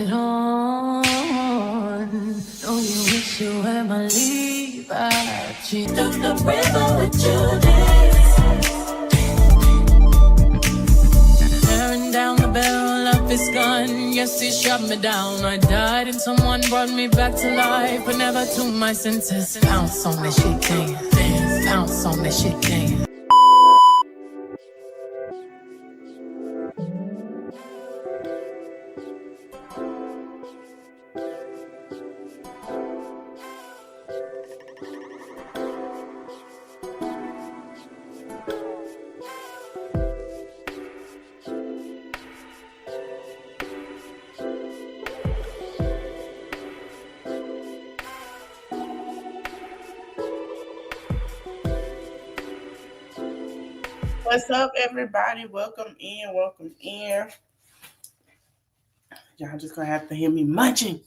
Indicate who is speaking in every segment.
Speaker 1: it on. Oh, you wish you had my leave. I cheat up the river with Judas. Tearing down the barrel of his gun. Yes, he shot me down. I died and someone brought me back to life, but never to my senses. Bounce on that shit, king. Bounce on that shit, king.
Speaker 2: What's up, everybody? Welcome in. Y'all just gonna have to hear me munching.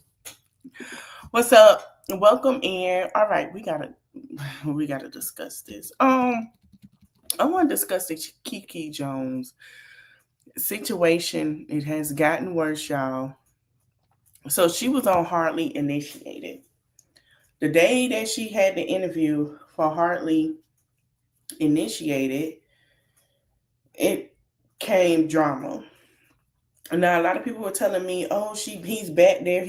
Speaker 2: What's up? Welcome in. All right, we gotta discuss this. I want to discuss the Keke Jones situation. It has gotten worse, y'all. So she was on Hardly Initiated. The day that she had the interview for Hardly Initiated, it came drama. Now a lot of people were telling me, "Oh, he's back there,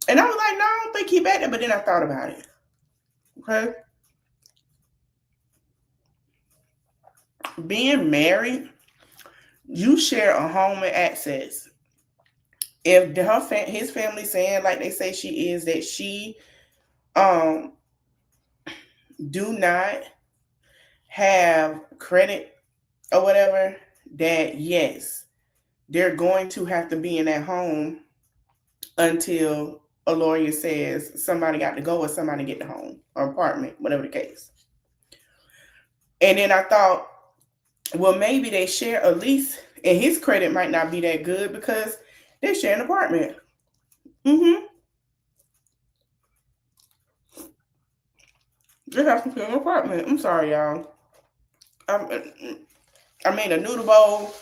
Speaker 2: and I was like, "No, I don't think he's back there." But then I thought about it. Okay, being married, you share a home and access. If his family saying like they say she is, that she do not have credit or whatever, that yes, they're going to have to be in that home until a lawyer says somebody got to go or somebody get the home or apartment, whatever the case. And then I thought, well, maybe they share a lease, and his credit might not be that good because they share an apartment. They have to share an apartment. I'm sorry, y'all. I made a noodle bowl.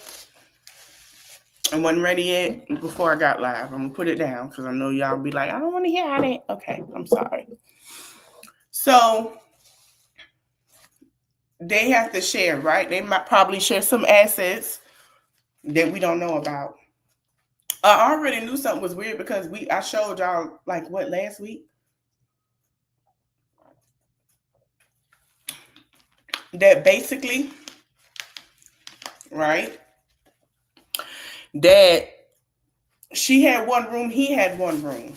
Speaker 2: I wasn't ready yet before I got live. I'm gonna put it down because I know y'all be like, I don't want to hear that. Okay, I'm sorry. So they have to share, right? They might probably share some assets that we don't know about. I already knew something was weird because I showed y'all last week? That basically, right? That she had one room, he had one room.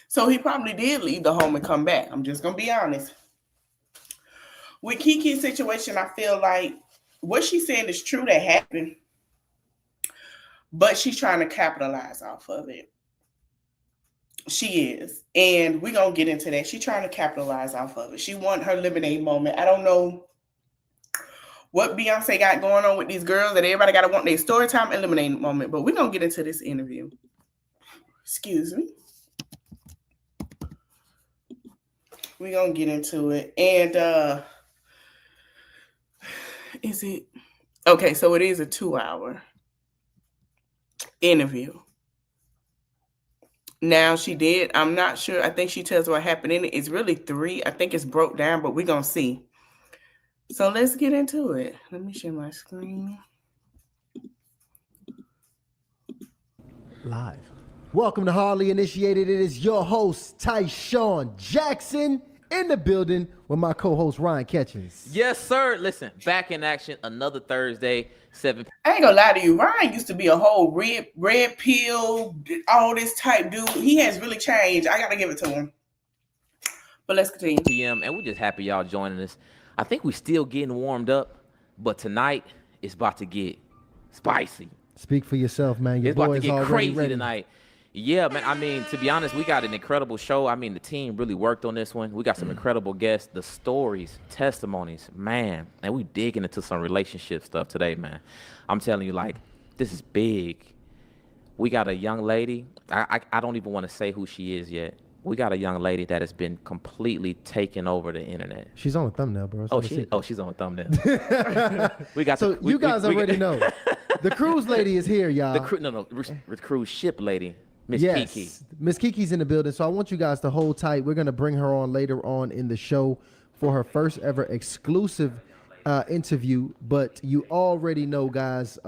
Speaker 2: So he probably did leave the home and come back. I'm just going to be honest. With Keke's situation, I feel like what she's saying is true, that happened, but she's trying to capitalize off of it. She is. And we're going to get into that. She's trying to capitalize off of it. She want her lemonade moment. I don't know what Beyonce got going on with these girls that everybody got to want their story time and lemonade moment. But we're going to get into this interview. Excuse me. We're going to get into it. And is it? Okay, so it is a 2-hour interview. Now she did. I'm not sure. I think she tells what happened in it. It's really 3. I think it's broke down, but we're going to see. So let's get into it. Let me share my screen.
Speaker 3: Live. Welcome to Hardly Initiated. It is your host, Tyshawn Jackson, in the building with my co-host, Ryan Catchings.
Speaker 4: Yes, sir. Listen, back in action another Thursday, 7.
Speaker 2: I ain't gonna lie to you. Ryan used to be a whole red pill, all this type dude. He has really changed. I gotta give it to him. But let's continue.
Speaker 4: PM, and we're just happy y'all joining us. I think we're still getting warmed up, but tonight it's about to get spicy.
Speaker 3: Speak for yourself, man. Your
Speaker 4: it's about
Speaker 3: boy
Speaker 4: to
Speaker 3: is
Speaker 4: get crazy
Speaker 3: ready
Speaker 4: tonight. Yeah, man. I mean, to be honest, we got an incredible show. I mean, the team really worked on this one. We got some incredible guests, the stories, testimonies, man. And we digging into some relationship stuff today, man. I'm telling you, this is big. We got a young lady. I don't even want to say who she is yet. We got a young lady that has been completely taken over the internet.
Speaker 3: She's on the thumbnail, bro.
Speaker 4: She's on the thumbnail. We got.
Speaker 3: So you guys already know. The cruise lady is here, y'all.
Speaker 4: The cruise ship lady, Miss
Speaker 3: Yes,
Speaker 4: Keke.
Speaker 3: Miss Kiki's in the building, so I want you guys to hold tight. We're gonna bring her on later on in the show for her first ever exclusive interview. But you already know, guys,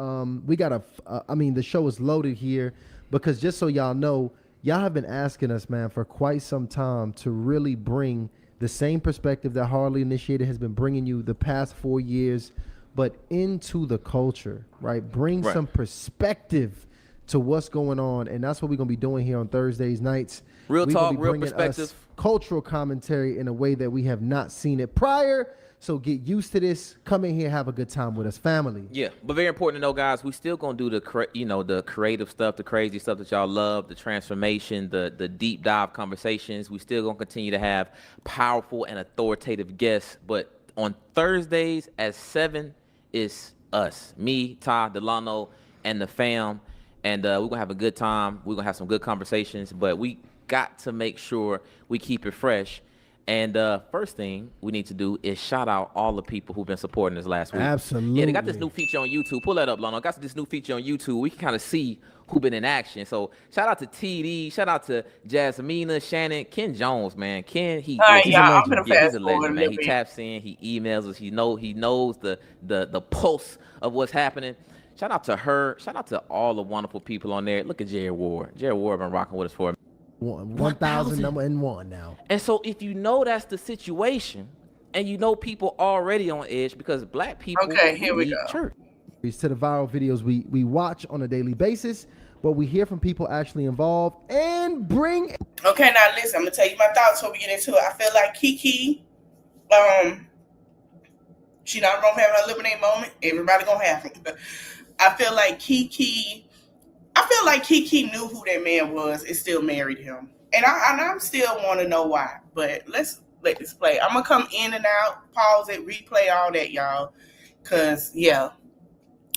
Speaker 3: we got the show is loaded here because just so y'all know, y'all have been asking us, man, for quite some time to really bring the same perspective that Harley Initiated has been bringing you the past 4 years, but into the culture, right? Bring some perspective to what's going on, and that's what we're gonna be doing here on Thursdays nights.
Speaker 4: Real
Speaker 3: We're
Speaker 4: talk,
Speaker 3: gonna be
Speaker 4: real
Speaker 3: bringing
Speaker 4: perspective.
Speaker 3: us cultural commentary in a way that we have not seen it prior. So get used to this. Come in here, have a good time with us, family.
Speaker 4: Yeah, but very important to know, guys. We still gonna do the creative stuff, the crazy stuff that y'all love, the transformation, the deep dive conversations. We still gonna continue to have powerful and authoritative guests. But on Thursdays at 7 is us, me, Ty, Delano, and the fam. And we're going to have a good time. We're going to have some good conversations. But we got to make sure we keep it fresh. And first thing we need to do is shout out all the people who've been supporting us last week.
Speaker 3: Absolutely.
Speaker 4: Yeah, they got this new feature on YouTube. Pull that up, Lano. Got this new feature on YouTube. We can kind of see who been in action. So shout out to TD. Shout out to Jasmina, Shannon, Ken Jones, man. Ken,
Speaker 2: All right,
Speaker 3: He's a
Speaker 2: y'all. I'm
Speaker 3: legend.
Speaker 2: gonna
Speaker 4: he's
Speaker 2: fast
Speaker 4: a
Speaker 2: forward
Speaker 4: legend,
Speaker 2: a
Speaker 4: man.
Speaker 2: little
Speaker 4: He
Speaker 2: bit.
Speaker 4: taps in, he emails us, he knows the pulse of what's happening. Shout out to her. Shout out to all the wonderful people on there. Look at Jared Ward. Jared Ward been rocking with us for
Speaker 3: 1,001 now.
Speaker 4: And so if you know that's the situation, and you know people already on edge because black people
Speaker 2: Here we
Speaker 4: need
Speaker 2: go.
Speaker 4: church.
Speaker 3: To the viral videos we watch on a daily basis, but we hear from people actually involved and bring.
Speaker 2: Okay, now listen, I'm gonna tell you my thoughts before we get into it. I feel like Keke, she not gonna have her lemonade moment. Everybody gonna have it. I feel like Keke knew who that man was and still married him. And I'm still want to know why. But let's let this play. I'm gonna come in and out, pause it, replay all that, y'all. Cause yeah,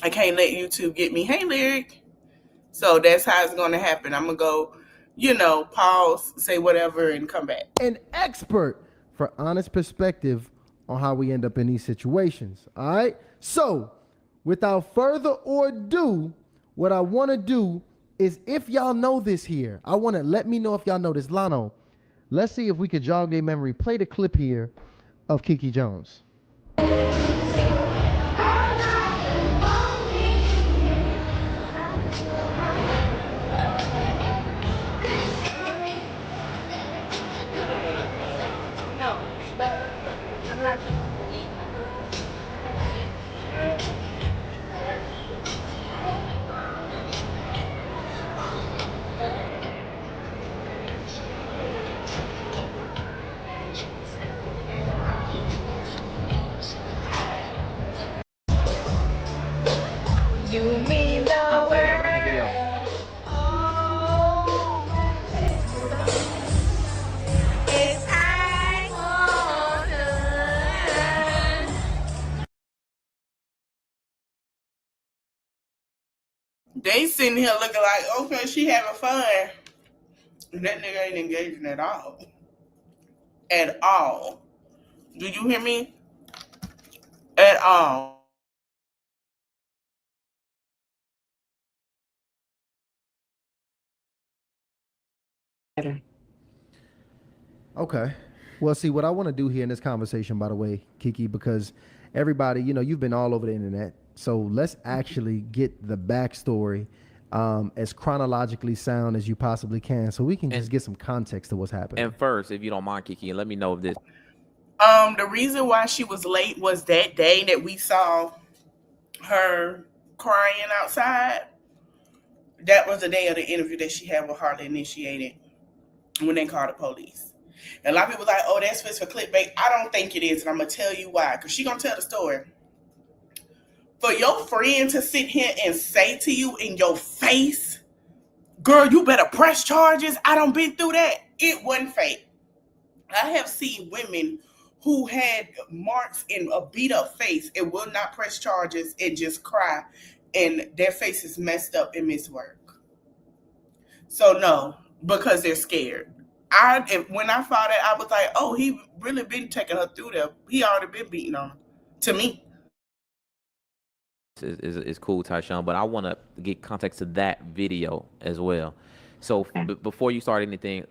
Speaker 2: I can't let YouTube get me. Hey, Lyric. So that's how it's gonna happen. I'm gonna go, pause, say whatever, and come back.
Speaker 3: An expert for honest perspective on how we end up in these situations. All right. So without further ado, what I want to do is, if y'all know this here, I want to let me know if y'all know this. Lano, let's see if we could jog their memory. Play the clip here of Keke Jones.
Speaker 1: You mean the world. It's I
Speaker 2: They sitting here looking like, okay, she having fun. That nigga ain't engaging at all. At all. Do you hear me? At all.
Speaker 3: Okay. Well, see, what I want to do here in this conversation, by the way, Keke, because everybody, you've been all over the internet. So let's actually get the backstory as chronologically sound as you possibly can, so we can just get some context to what's happening.
Speaker 4: And first, if you don't mind, Keke, let me know if this.
Speaker 2: The reason why she was late was that day that we saw her crying outside. That was the day of the interview that she had with Harley Initiated when they called the police. And a lot of people like, oh, that's just for clickbait. I don't think it is, and I'm going to tell you why. Because she's going to tell the story. For your friend to sit here and say to you in your face, girl, you better press charges. I done been through that. It wasn't fake. I have seen women who had marks in a beat up face and will not press charges and just cry, and their face is messed up and miss work. So no, because they're scared. When I found that, I was like, oh, he really been taking her through there. He already been beating on her. To me.
Speaker 4: is cool, Tyshawn. But I want to get context to that video as well. So
Speaker 5: Okay.
Speaker 4: before you start anything,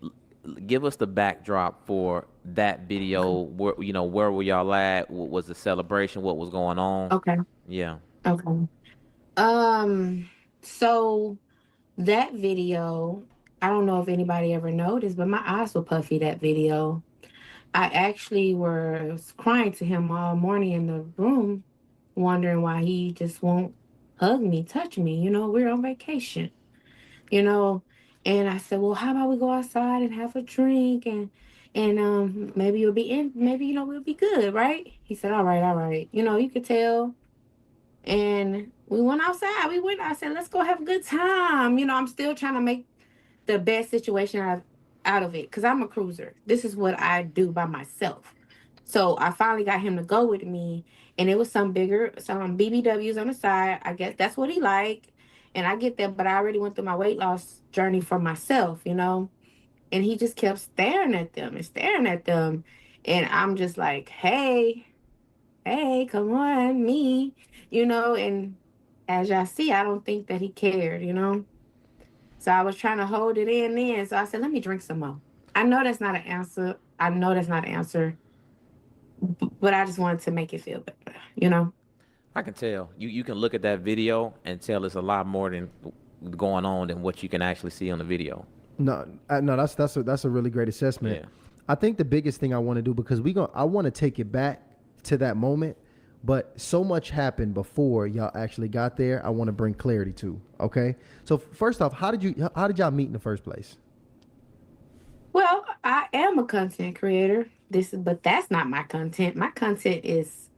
Speaker 4: give us the backdrop for that video. Where were y'all at? What was the celebration? What was going on?
Speaker 5: Okay.
Speaker 4: Yeah.
Speaker 5: Okay. So that video, I don't know if anybody ever noticed, but my eyes were puffy that video. I actually was crying to him all morning in the room, wondering why he just won't hug me, touch me. We're on vacation, you know. And I said, well, how about we go outside and have a drink and maybe you'll be in, maybe, we'll be good, right? He said, all right, all right. You could tell. And we went outside. I said, let's go have a good time. I'm still trying to make the best situation out of it because I'm a cruiser. This is what I do by myself. So I finally got him to go with me, and it was some BBWs on the side. I guess that's what he liked, and I get that. But I already went through my weight loss journey for myself, and he just kept staring at them and staring at them, and I'm just like, hey, come on, me, and as y'all see, I don't think that he cared. So I was trying to hold it in then. So I said, let me drink some more. I know that's not an answer. But I just wanted to make it feel better.
Speaker 4: I can tell. You can look at that video and tell it's a lot more than going on than what you can actually see on the video.
Speaker 3: No, that's a really great assessment.
Speaker 4: Yeah.
Speaker 3: I think the biggest thing I want to do, because I want to take it back to that moment, but so much happened before y'all actually got there. I want to bring clarity to. Okay, so first off, how did y'all meet in the first place?
Speaker 5: Well, I am a content creator. But that's not my content. My content is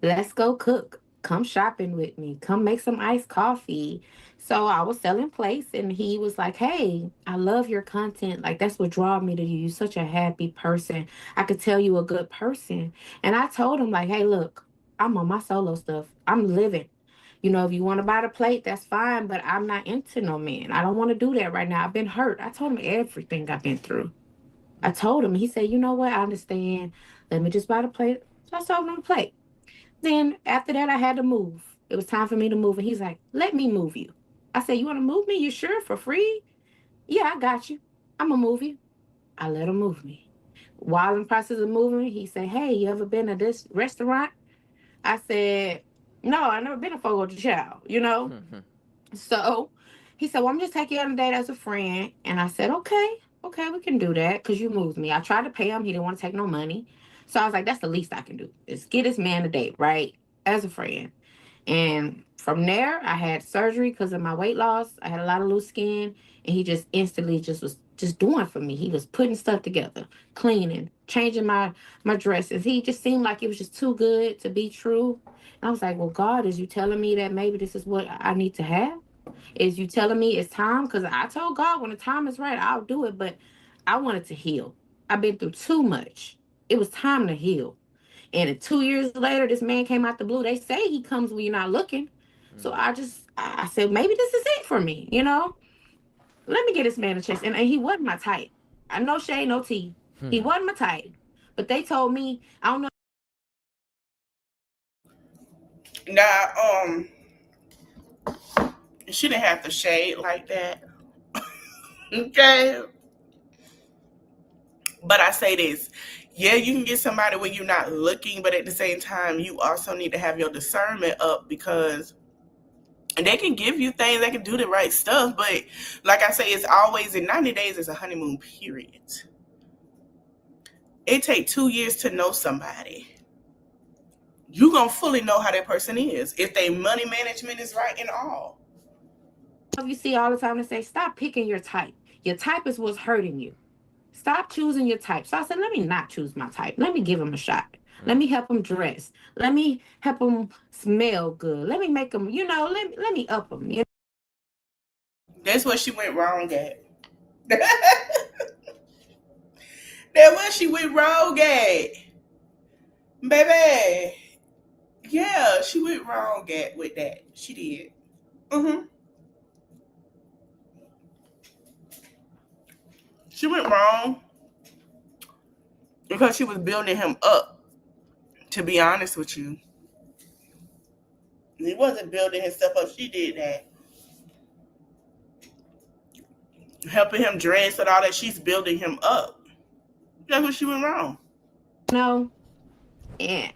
Speaker 5: let's go cook. Come shopping with me. Come make some iced coffee. So I was selling plates and he was like, hey, I love your content. Like, that's what draw me to you. You're such a happy person. I could tell you a good person. And I told him, like, hey, look, I'm on my solo stuff. I'm living. If you want to buy the plate, that's fine. But I'm not into no man. I don't want to do that right now. I've been hurt. I told him everything I've been through. I told him. He said, you know what? I understand. Let me just buy the plate. So I sold him the plate. Then after that, I had to move. It was time for me to move. And he's like, let me move you. I said, you want to move me? You sure? For free? Yeah, I got you. I'm going to move you. I let him move me. While in the process of moving me, he said, hey, you ever been to this restaurant? I said, no, I've never been to Fogo de Chao, So he said, well, I'm just taking you on a date as a friend. And I said, okay, we can do that because you moved me. I tried to pay him. He didn't want to take no money. So I was like, that's the least I can do is get this man a date, right? As a friend. And from there, I had surgery because of my weight loss. I had a lot of loose skin. And he just instantly was just doing for me. He was putting stuff together, cleaning, changing my dresses. He just seemed like it was just too good to be true. And I was like, well, God, is you telling me that maybe this is what I need to have? Is you telling me it's time? Because I told God when the time is right, I'll do it. But I wanted to heal. I've been through too much. It was time to heal. And 2 years later, this man came out the blue. They say he comes when you're not looking. So I said, maybe this is it for me, Let me get this man a chance. And he wasn't my type. I no shade, no tea. He wasn't my type. But they told me, I don't know.
Speaker 2: Now, she didn't have to shade like that. Okay. But I say this. Yeah, you can get somebody when you're not looking, but at the same time, you also need to have your discernment up because they can give you things, they can do the right stuff. But like I say, it's always in 90 days is a honeymoon period. It takes 2 years to know somebody. You're going to fully know how that person is. If their money management is right and all.
Speaker 5: You see all the time to say, stop picking your type. Your type is what's hurting you. Stop choosing your type. So I said, let me not choose my type. Let me give him a shot. Let me help him dress. Let me help him smell good. Let me make him, let me up him.
Speaker 2: That's what she went wrong at. That's what she went wrong at. Baby. Yeah, she went wrong at with that. She did. She went wrong because she was building him up, to be honest with you. He wasn't building himself up. She did that. Helping him dress and all that. She's building him up. That's what she went wrong.
Speaker 5: No, and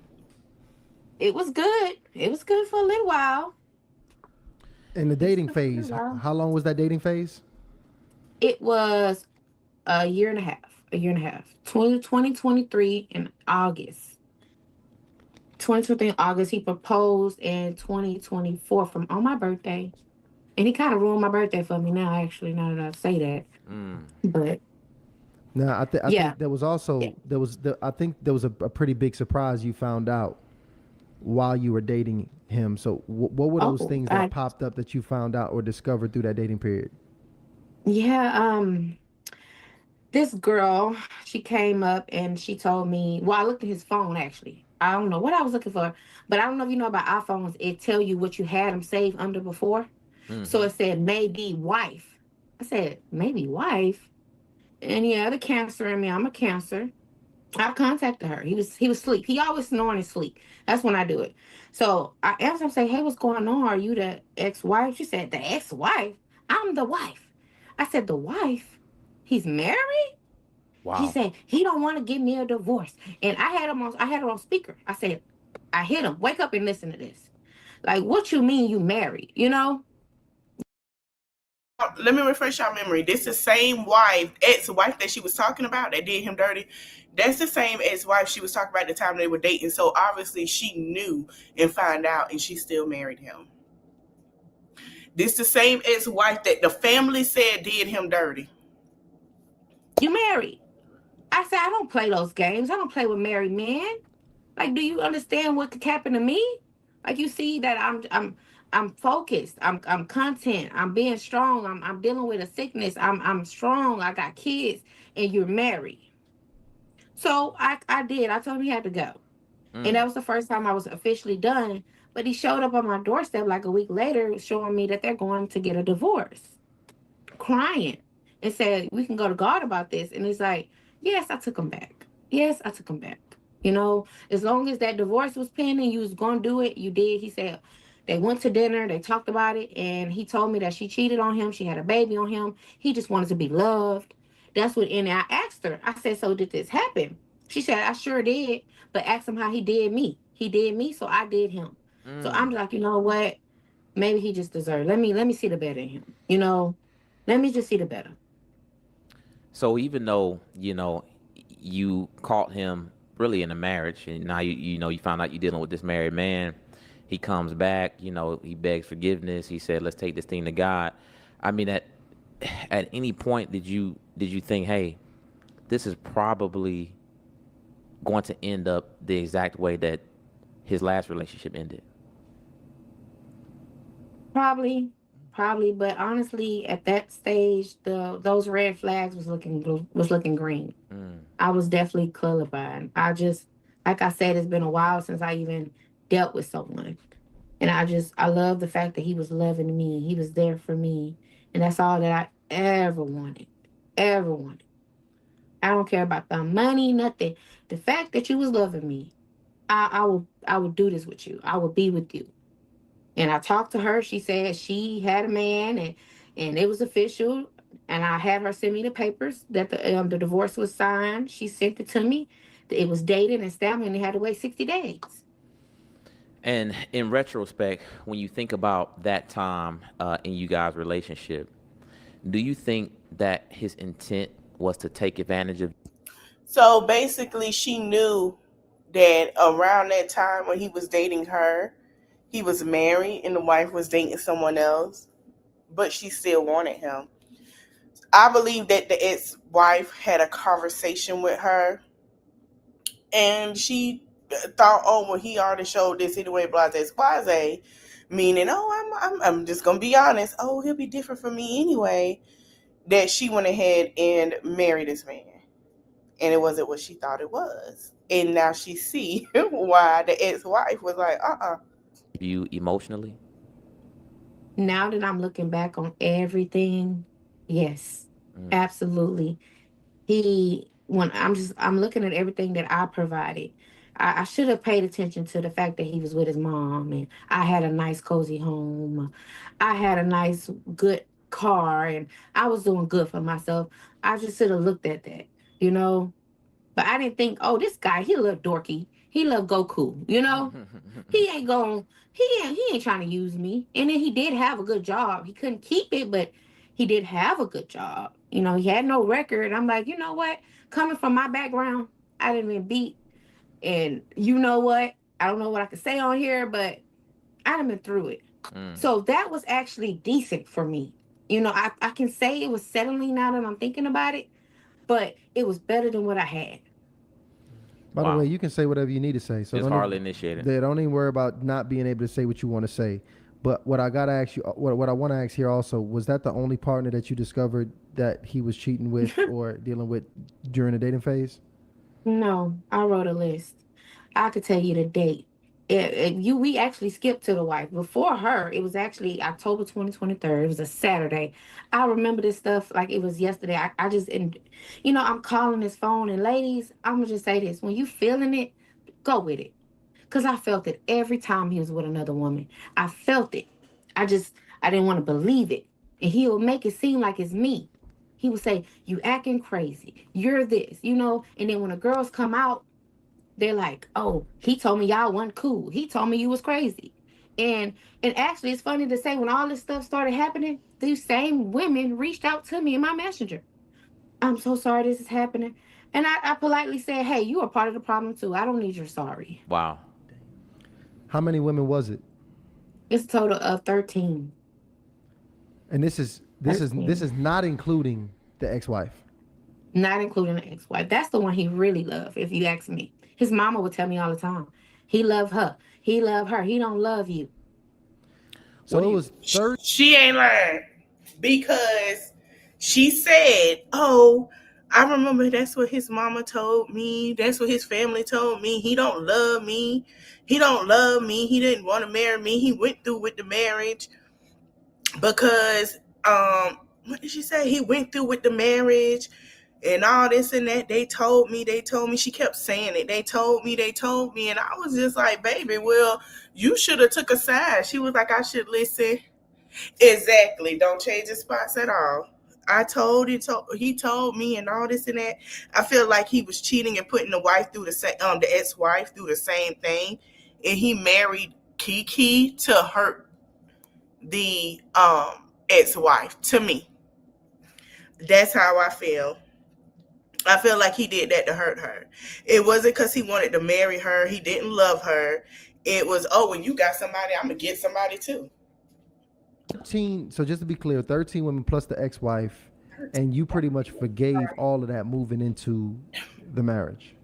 Speaker 5: it was good. It was good for a little while.
Speaker 3: In the
Speaker 5: It was
Speaker 3: dating
Speaker 5: good for a little
Speaker 3: phase,
Speaker 5: while.
Speaker 3: how long was that dating phase?
Speaker 5: It was a year and a half. A year and a half. 2023 in August. 2023 in August. He proposed in 2024 from on my birthday. And he kind of ruined my birthday for me now, actually, now that I say that.
Speaker 4: Mm.
Speaker 5: But
Speaker 3: Now, I
Speaker 5: yeah,
Speaker 3: think there was
Speaker 5: yeah.
Speaker 3: also I think there was a pretty big surprise you found out while you were dating him. So what were those
Speaker 5: Oh,
Speaker 3: things that popped up that you found out or discovered through that dating period?
Speaker 5: yeah. This girl, she came up and she told me, well, I looked at his phone actually. I don't know what I was looking for, but I don't know if you know about iPhones. It tell you what you had them saved under before. So
Speaker 4: Mm-hmm.
Speaker 5: it said maybe wife. I said maybe wife. And yeah, the cancer in me. I'm a cancer. I contacted her. He was asleep. He always snore in his sleep. That's when I do it. So I asked him, say, hey, what's going on? Are you the ex-wife? She said, the ex-wife? I'm the wife. I said, the wife? He's married? He
Speaker 4: Wow.
Speaker 5: said, he don't want to give me a divorce. And I had her on speaker. I said, I hit him. Wake up and listen to this. Like, what you mean you married? You know?
Speaker 2: Let me refresh your memory. This the same wife, ex-wife that she was talking about that did him dirty. That's the same ex-wife she was talking about the time they were dating. So obviously she knew and found out, and she still married him. This the same ex-wife that the family said did him dirty.
Speaker 5: You married. I said, I don't play those games. I don't play with married men. Like, do you understand what could happen to me? Like, you see that I'm focused. I'm content. I'm being strong. I'm dealing with a sickness. I'm strong. I got kids, and you're married. So I did. I told him he had to go, and
Speaker 4: Mm.
Speaker 5: that was the first time I was officially done. But he showed up on my doorstep like a week later, showing me that they're going to get a divorce, crying, and said, we can go to God about this. And it's like, yes, I took him back. Yes, I took him back. You know, as long as that divorce was pending, you was going to do it. You did. He said they went to dinner. They talked about it. And he told me that she cheated on him. She had a baby on him. He just wanted to be loved. That's what, and I asked her, I said, so did this happen? She said, I sure did. But ask him how he did me. He did me, so I did him. So I'm
Speaker 4: Mm.
Speaker 5: like, you know what? Maybe he just deserved. Let me see the better in him. You know, let me just see the better.
Speaker 4: So even though you caught him really in a marriage, and now you found out you're dealing with this married man, he comes back. He begs forgiveness. He said, "Let's take this thing to God." I mean, at any point did you think, "Hey, this is probably going to end up the exact way that his last relationship ended"?
Speaker 5: Probably, probably, but honestly, at that stage, those red flags was looking green.
Speaker 4: Mm.
Speaker 5: I was definitely colorblind. I just, like I said, it's been a while since I even dealt with someone, and I love the fact that he was loving me. He was there for me, and that's all that I ever wanted, ever wanted. I don't care about the money, nothing. The fact that you was loving me, I will do this with you. I will be with you. And I talked to her. She said she had a man, and it was official. And I had her send me the papers that the divorce was signed. She sent it to me. It was dated and stamped, and they had to wait 60 days.
Speaker 4: And in retrospect, when you think about that time in you guys' relationship, do you think that his intent was to take advantage of?
Speaker 2: So basically, she knew that around that time when he was dating her, he was married and the wife was dating someone else, but she still wanted him. I believe that the ex-wife had a conversation with her, and she thought, oh, well, he already showed this anyway, blase, blase, meaning, oh, I'm just gonna be honest. Oh, he'll be different from me anyway. That she went ahead and married this man, and it wasn't what she thought it was, and now she see why the ex-wife was like,
Speaker 4: You emotionally?
Speaker 5: Now that I'm looking back on everything, yes,
Speaker 4: Mm.
Speaker 5: absolutely. When I'm looking at everything that I provided. I should have paid attention to the fact that he was with his mom and I had a nice cozy home. I had a nice good car and I was doing good for myself. I just should have looked at that, you know. But I didn't think, oh, this guy, he look dorky. He love Goku, you know? He ain't going he ain't trying to use me. And then he did have a good job. He couldn't keep it, but he did have a good job. You know, he had no record. I'm like, you know what? Coming from my background, I didn't even beat. And you know what? I don't know what I can say on here, but I done been through it. So that was actually decent for me. You know, I can say it was settling now that I'm thinking about it, but it was better than what I had.
Speaker 3: By the way, you can say whatever you need to say. So
Speaker 4: it's hardly initiated.
Speaker 3: Don't even worry about not being able to say what you want to say. But what I gotta ask you, what I want to ask here also, was that the only partner that you discovered that he was cheating with or dealing with during the dating phase?
Speaker 5: No, I wrote a list. I could tell you the date. We actually skipped to the wife. Before her, it was actually October 2023. It was a Saturday. I remember this stuff like it was yesterday. I just, and you know, I'm calling his phone. And ladies, I'm going to just say this. When you feeling it, go with it. Because I felt it every time he was with another woman. I felt it. I didn't want to believe it. And he would make it seem like it's me. He would say, you acting crazy. You're this, you know. And then when the girls come out, they're like, oh, he told me y'all wasn't cool. He told me you was crazy. And actually, it's funny to say, when all this stuff started happening, these same women reached out to me in my messenger. I'm so sorry this is happening. And I politely said, hey, you are part of the problem too. I don't need your sorry.
Speaker 4: Wow.
Speaker 3: How many women was it?
Speaker 5: It's a total of 13.
Speaker 3: And this is not including the ex-wife.
Speaker 5: Not including the ex-wife. That's the one he really loved, if you ask me. His mama would tell me all the time. He loved her. He loved her. He don't love you.
Speaker 3: So it was 30.
Speaker 2: She ain't lying because she said, oh, I remember that's what his mama told me. That's what his family told me. He don't love me. He don't love me. He didn't want to marry me. He went through with the marriage because, what did she say? He went through with the marriage and all this and that. They told me. She kept saying it. They told me. And I was just like, baby, well, you should have took a side. She was like, I should listen. Exactly. Don't change the spots at all. He told me and all this and that. I feel like he was cheating and putting the wife through the same, the ex-wife through the same thing. And he married Keke to hurt the ex-wife. To me, that's how I feel. I feel like he did that to hurt her. It wasn't because he wanted to marry her. He didn't love her. It was, oh, when you got somebody, I'm going to get somebody too.
Speaker 3: 13, so just to be clear, 13 women plus the ex-wife, and you pretty much forgave all of that moving into the marriage.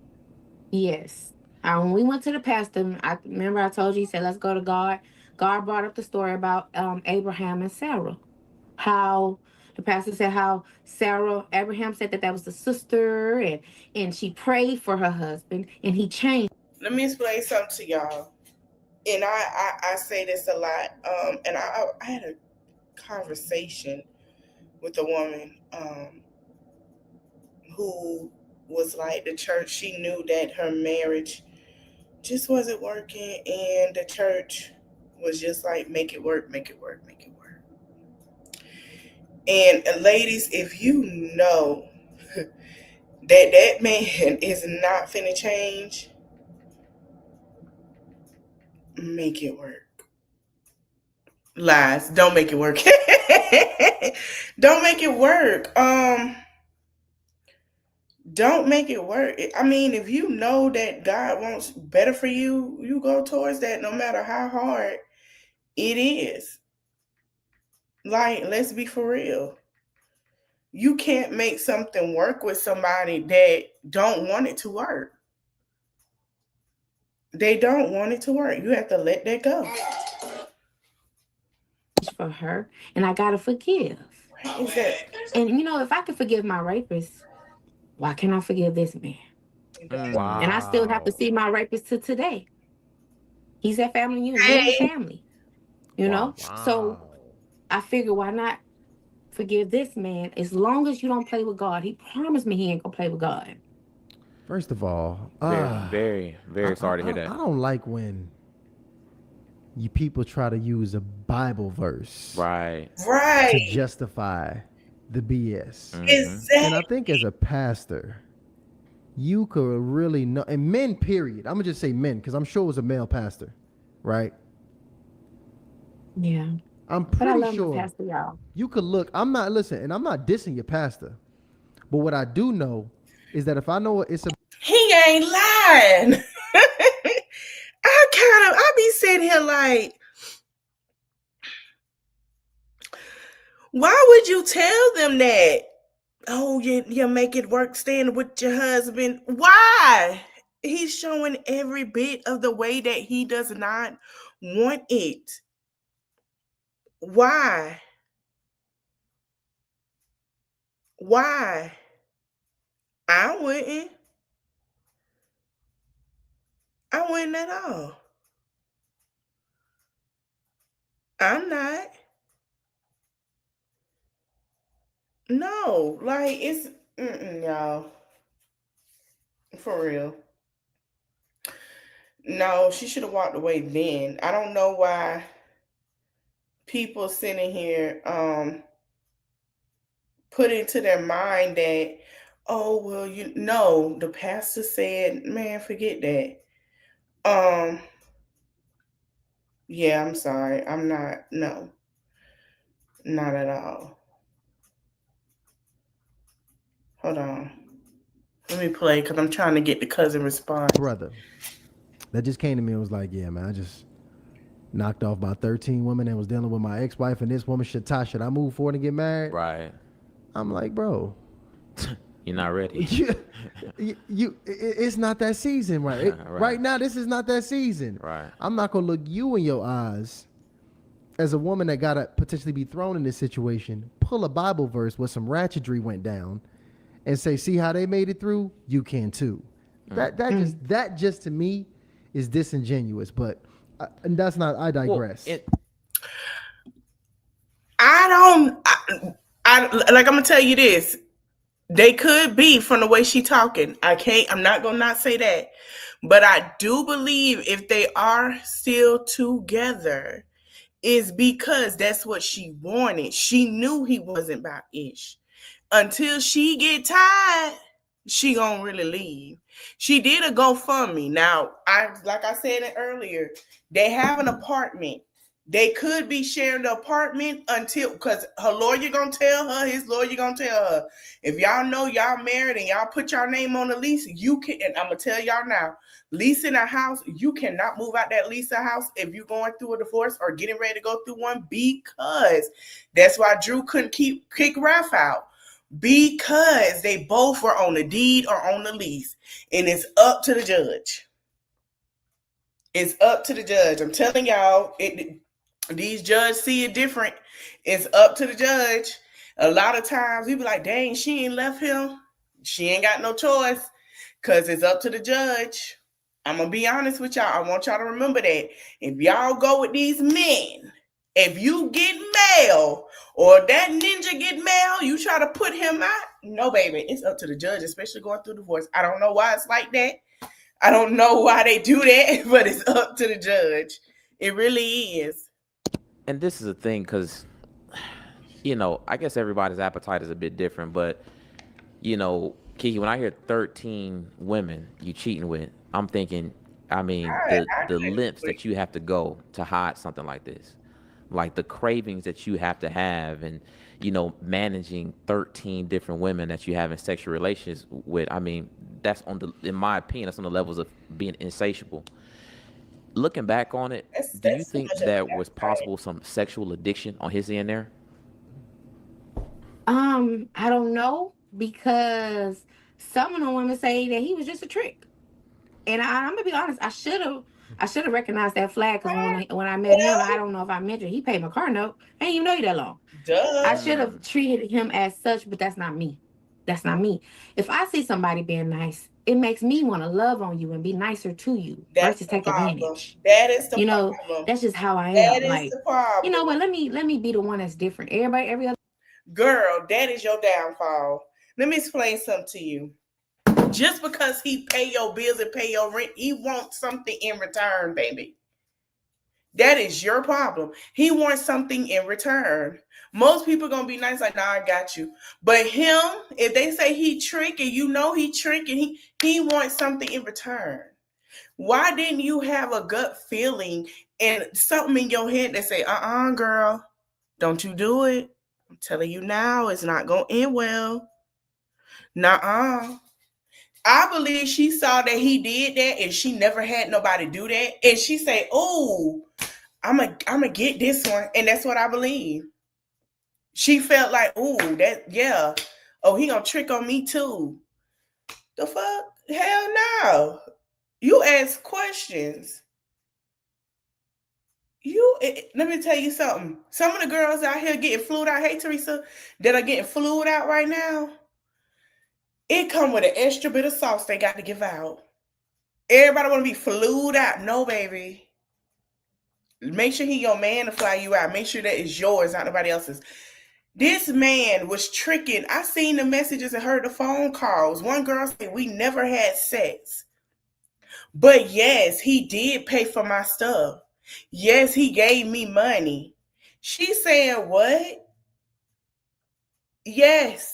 Speaker 5: Yes. When we went to the pastor, I remember I told you, he said, let's go to God. God brought up the story about Abraham and Sarah. How the pastor said how Abraham said that was the sister, and she prayed for her husband, and he changed.
Speaker 2: Let me explain something to y'all. And I say this a lot. And I had a conversation with a woman who was like, the church, she knew that her marriage just wasn't working, and the church was just like, make it work. And ladies, if you know that man is not finna change, make it work. Lies. Don't make it work. Don't make it work. Don't make it work. I mean, if you know that God wants better for you, you go towards that no matter how hard it is. Like, let's be for real. You can't make something work with somebody that don't want it to work. They don't want it to work. You have to let that go.
Speaker 5: For her, and I gotta forgive. And you know, if I can forgive my rapist, why can't I forgive this man?
Speaker 4: Wow.
Speaker 5: And I still have to see my rapist to today. He's at family unit, his family. You know? So I figure, why not forgive this man? As long as you don't play with God. He promised me he ain't gonna play with God.
Speaker 3: First of all,
Speaker 4: very sorry to hear that.
Speaker 3: I don't like when you people try to use a Bible verse
Speaker 4: Right.
Speaker 3: to justify the BS.
Speaker 2: Exactly.
Speaker 3: And I think as a pastor, you could really know, and men, period. I'm gonna just say men, because I'm sure it was a male pastor, right?
Speaker 5: Yeah.
Speaker 3: I'm
Speaker 5: But I
Speaker 3: pretty
Speaker 5: love my
Speaker 3: sure
Speaker 5: pastor, y'all.
Speaker 3: you could look. I'm not listening, and I'm not dissing your pastor, but what I do know is that if I know it's a
Speaker 2: He ain't lying. I be sitting here like, why would you tell them that? Oh, you make it work staying with your husband. Why? He's showing every bit of the way that he does not want it. Why? Why? I wouldn't. I wouldn't at all. I'm not. No, like it's y'all. For real. No, she should have walked away then. I don't know why people sitting here put into their mind that, oh well, you know, the pastor said, man, forget that. Yeah, I'm sorry. I'm not, no, not at all. Hold on. Let me play because I'm trying to get the cousin response.
Speaker 3: brother that just came to me and was like, yeah, man, I just knocked off about 13 women and was dealing with my ex-wife, and this woman, should I move forward and get married?
Speaker 4: Right.
Speaker 3: I'm like, bro,
Speaker 4: You're not ready.
Speaker 3: it's not that season, right? Right now, this is not that season.
Speaker 4: Right.
Speaker 3: I'm not gonna look you in your eyes as a woman that gotta potentially be thrown in this situation, pull a Bible verse where some ratchetry went down, and say, see how they made it through? You can too. That just to me is disingenuous. But and that's not. I digress.
Speaker 4: Well,
Speaker 2: I like, I'm gonna tell you this. They could be from the way she talking. I'm not gonna not say that. But I do believe if they are still together, is because that's what she wanted. She knew he wasn't about ish. Until she get tired, she gonna really leave. She did a GoFundMe. Now, like I said it earlier, they have an apartment. They could be sharing the apartment until, because her lawyer gonna tell her, his lawyer gonna tell her, if y'all know y'all married and y'all put your name on the lease, you can, and I'm gonna tell y'all now, leasing a house, you cannot move out that lease a house if you're going through a divorce or getting ready to go through one, because that's why Drew couldn't kick Ralph out, because they both were on the deed or on the lease, and it's up to the judge. It's up to the judge. I'm telling y'all, these judges see it different. It's up to the judge. A lot of times we be like, dang, she ain't left him. She ain't got no choice, because it's up to the judge. I'm going to be honest with y'all. I want y'all to remember that. If y'all go with these men, if you get mail or that ninja get mail, you try to put him out. No, baby, it's up to the judge, especially going through divorce. I don't know why it's like that. I don't know why they do that, but it's up to the judge. It really is.
Speaker 4: And this is a thing because, I guess everybody's appetite is a bit different, but, Keke, when I hear 13 women you cheating with, I'm thinking, the lengths that you have to go to hide something like this, like the cravings that you have to have, and, managing 13 different women that you have in sexual relations with. That's in my opinion, that's on the levels of being insatiable. Looking back on it, do you think there was possible some sexual addiction on his end there?
Speaker 5: I don't know, because some of the women say that he was just a trick, and I'm gonna be honest. I should have recognized that flag, because when I met him, I don't know if I mentioned, he paid my car note. I didn't even know you that long.
Speaker 2: Duh.
Speaker 5: I should have treated him as such, but that's not me. That's not me. If I see somebody being nice, it makes me want to love on you and be nicer to you versus take advantage.
Speaker 2: That is the problem.
Speaker 5: That's just how I am.
Speaker 2: That is the problem.
Speaker 5: But let me be the one that's different. Every other
Speaker 2: girl, that is your downfall. Let me explain something to you. Just because he pay your bills and pay your rent, he wants something in return, baby. That is your problem. He wants something in return. Most people gonna be nice, like, nah, I got you. But him, if they say he tricking, you know he tricking. He wants something in return. Why didn't you have a gut feeling and something in your head that say, girl, don't you do it. I'm telling you now, it's not gonna end well. Nuh-uh. I believe she saw that he did that and she never had nobody do that. And she say, oh, I'm a get this one. And that's what I believe. She felt like, oh, that, yeah. Oh, he gonna trick on me too. The fuck? Hell no. You ask questions. Let me tell you something. Some of the girls out here getting flued out, hey Teresa, that are getting flued out right now, it come with an extra bit of sauce they got to give out. Everybody want to be flued out. No, baby. Make sure he your man to fly you out. Make sure that is yours, not nobody else's. This man was tricking. I seen the messages and heard the phone calls. One girl said, we never had sex. But yes, he did pay for my stuff. Yes, he gave me money. She saying, what? Yes.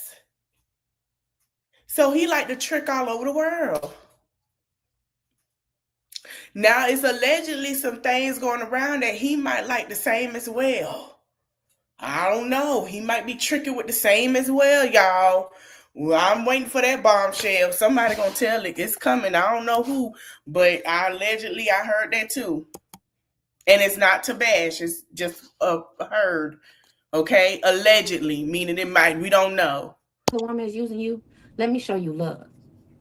Speaker 2: So he like to trick all over the world. Now, it's allegedly some things going around that he might like the same as well. I don't know. He might be tricking with the same as well, y'all. Well, I'm waiting for that bombshell. Somebody gonna tell it. It's coming. I don't know who, but I heard that too. And it's not to bash. It's just heard. Okay? Allegedly, meaning it might. We don't know.
Speaker 5: The woman is using you. Let me show you love.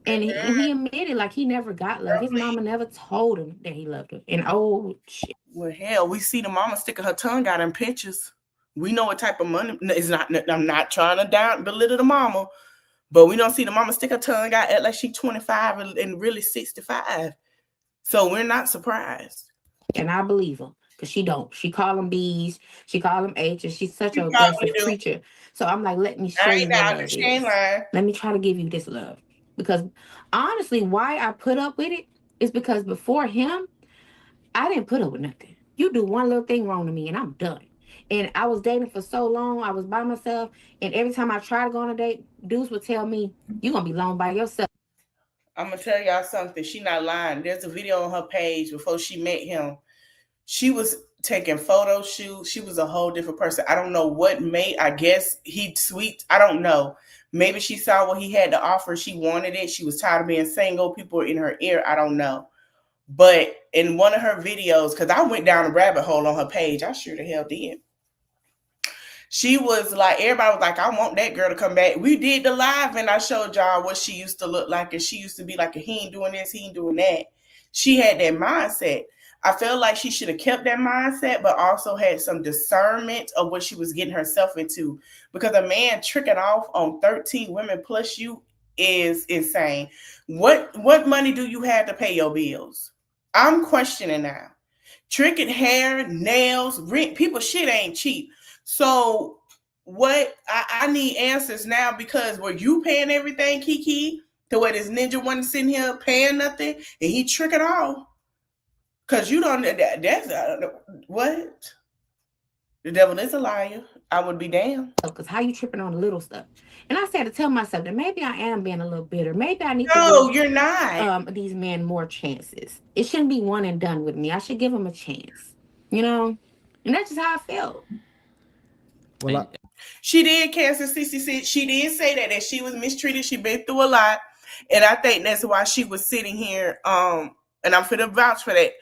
Speaker 5: And he admitted like he never got love. His mama never told him that he loved her. And oh shit.
Speaker 2: Well, hell, we see the mama sticking her tongue out in pictures. We know what type of money. It's not. I'm not trying to belittle the mama, but we don't see the mama stick her tongue out at like she's 25 and really 65. So we're not surprised.
Speaker 5: And I believe her because she don't. She call them B's. She call them H's. She's such an aggressive creature. So I'm like, let me show you what love is. Let me try to give you this love. Because honestly, why I put up with it is because before him, I didn't put up with nothing. You do one little thing wrong to me and I'm done. And I was dating for so long. I was by myself. And every time I try to go on a date, dudes would tell me, you're going to be alone by yourself.
Speaker 2: I'm going to tell y'all something. She not lying. There's a video on her page before she met him. She was taking photo shoots. She was a whole different person. I don't know what made, I guess he sweet. I don't know. Maybe she saw what he had to offer. She wanted it. She was tired of being single. People were in her ear. I don't know. But in one of her videos, because I went down a rabbit hole on her page. I sure the hell did. She was like, everybody was like, I want that girl to come back. We did the live and I showed y'all what she used to look like. And she used to be like, he ain't doing this, he ain't doing that. She had that mindset. I felt like she should have kept that mindset, but also had some discernment of what she was getting herself into. Because a man tricking off on 13 women plus you is insane. What money do you have to pay your bills? I'm questioning now. Tricking hair, nails, rent, people shit ain't cheap. So what I need answers now, because were you paying everything, Keke? To where this ninja one sitting here paying nothing and he tricking off? Because you don't, that's what? The devil is a liar. I would be damned.
Speaker 5: Because how you tripping on the little stuff? And I said to tell myself that maybe I am being a little bitter. Maybe I need to
Speaker 2: give you're not.
Speaker 5: These men more chances. It shouldn't be one and done with me. I should give them a chance. You know? And that's just how I felt.
Speaker 3: Well,
Speaker 2: she did, Cancer 66. She did say that she was mistreated. She been through a lot. And I think that's why she was sitting here. And I'm finna vouch for that.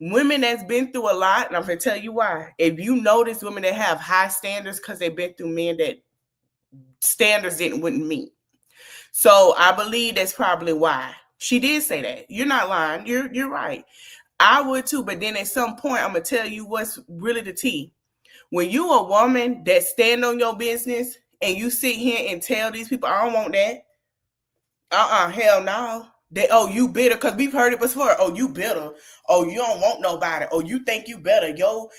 Speaker 2: Women that's been through a lot, and I'm going to tell you why. If you notice women that have high standards because they've been through men that standards wouldn't meet. So I believe that's probably why. She did say that. You're not lying. You're right. I would too. But then at some point, I'm going to tell you what's really the tea. When you a woman that stand on your business and you sit here and tell these people, I don't want that. Hell no. You bitter, because we've heard it before. Oh, you bitter. Oh, you don't want nobody. Oh, you think you better. Yo,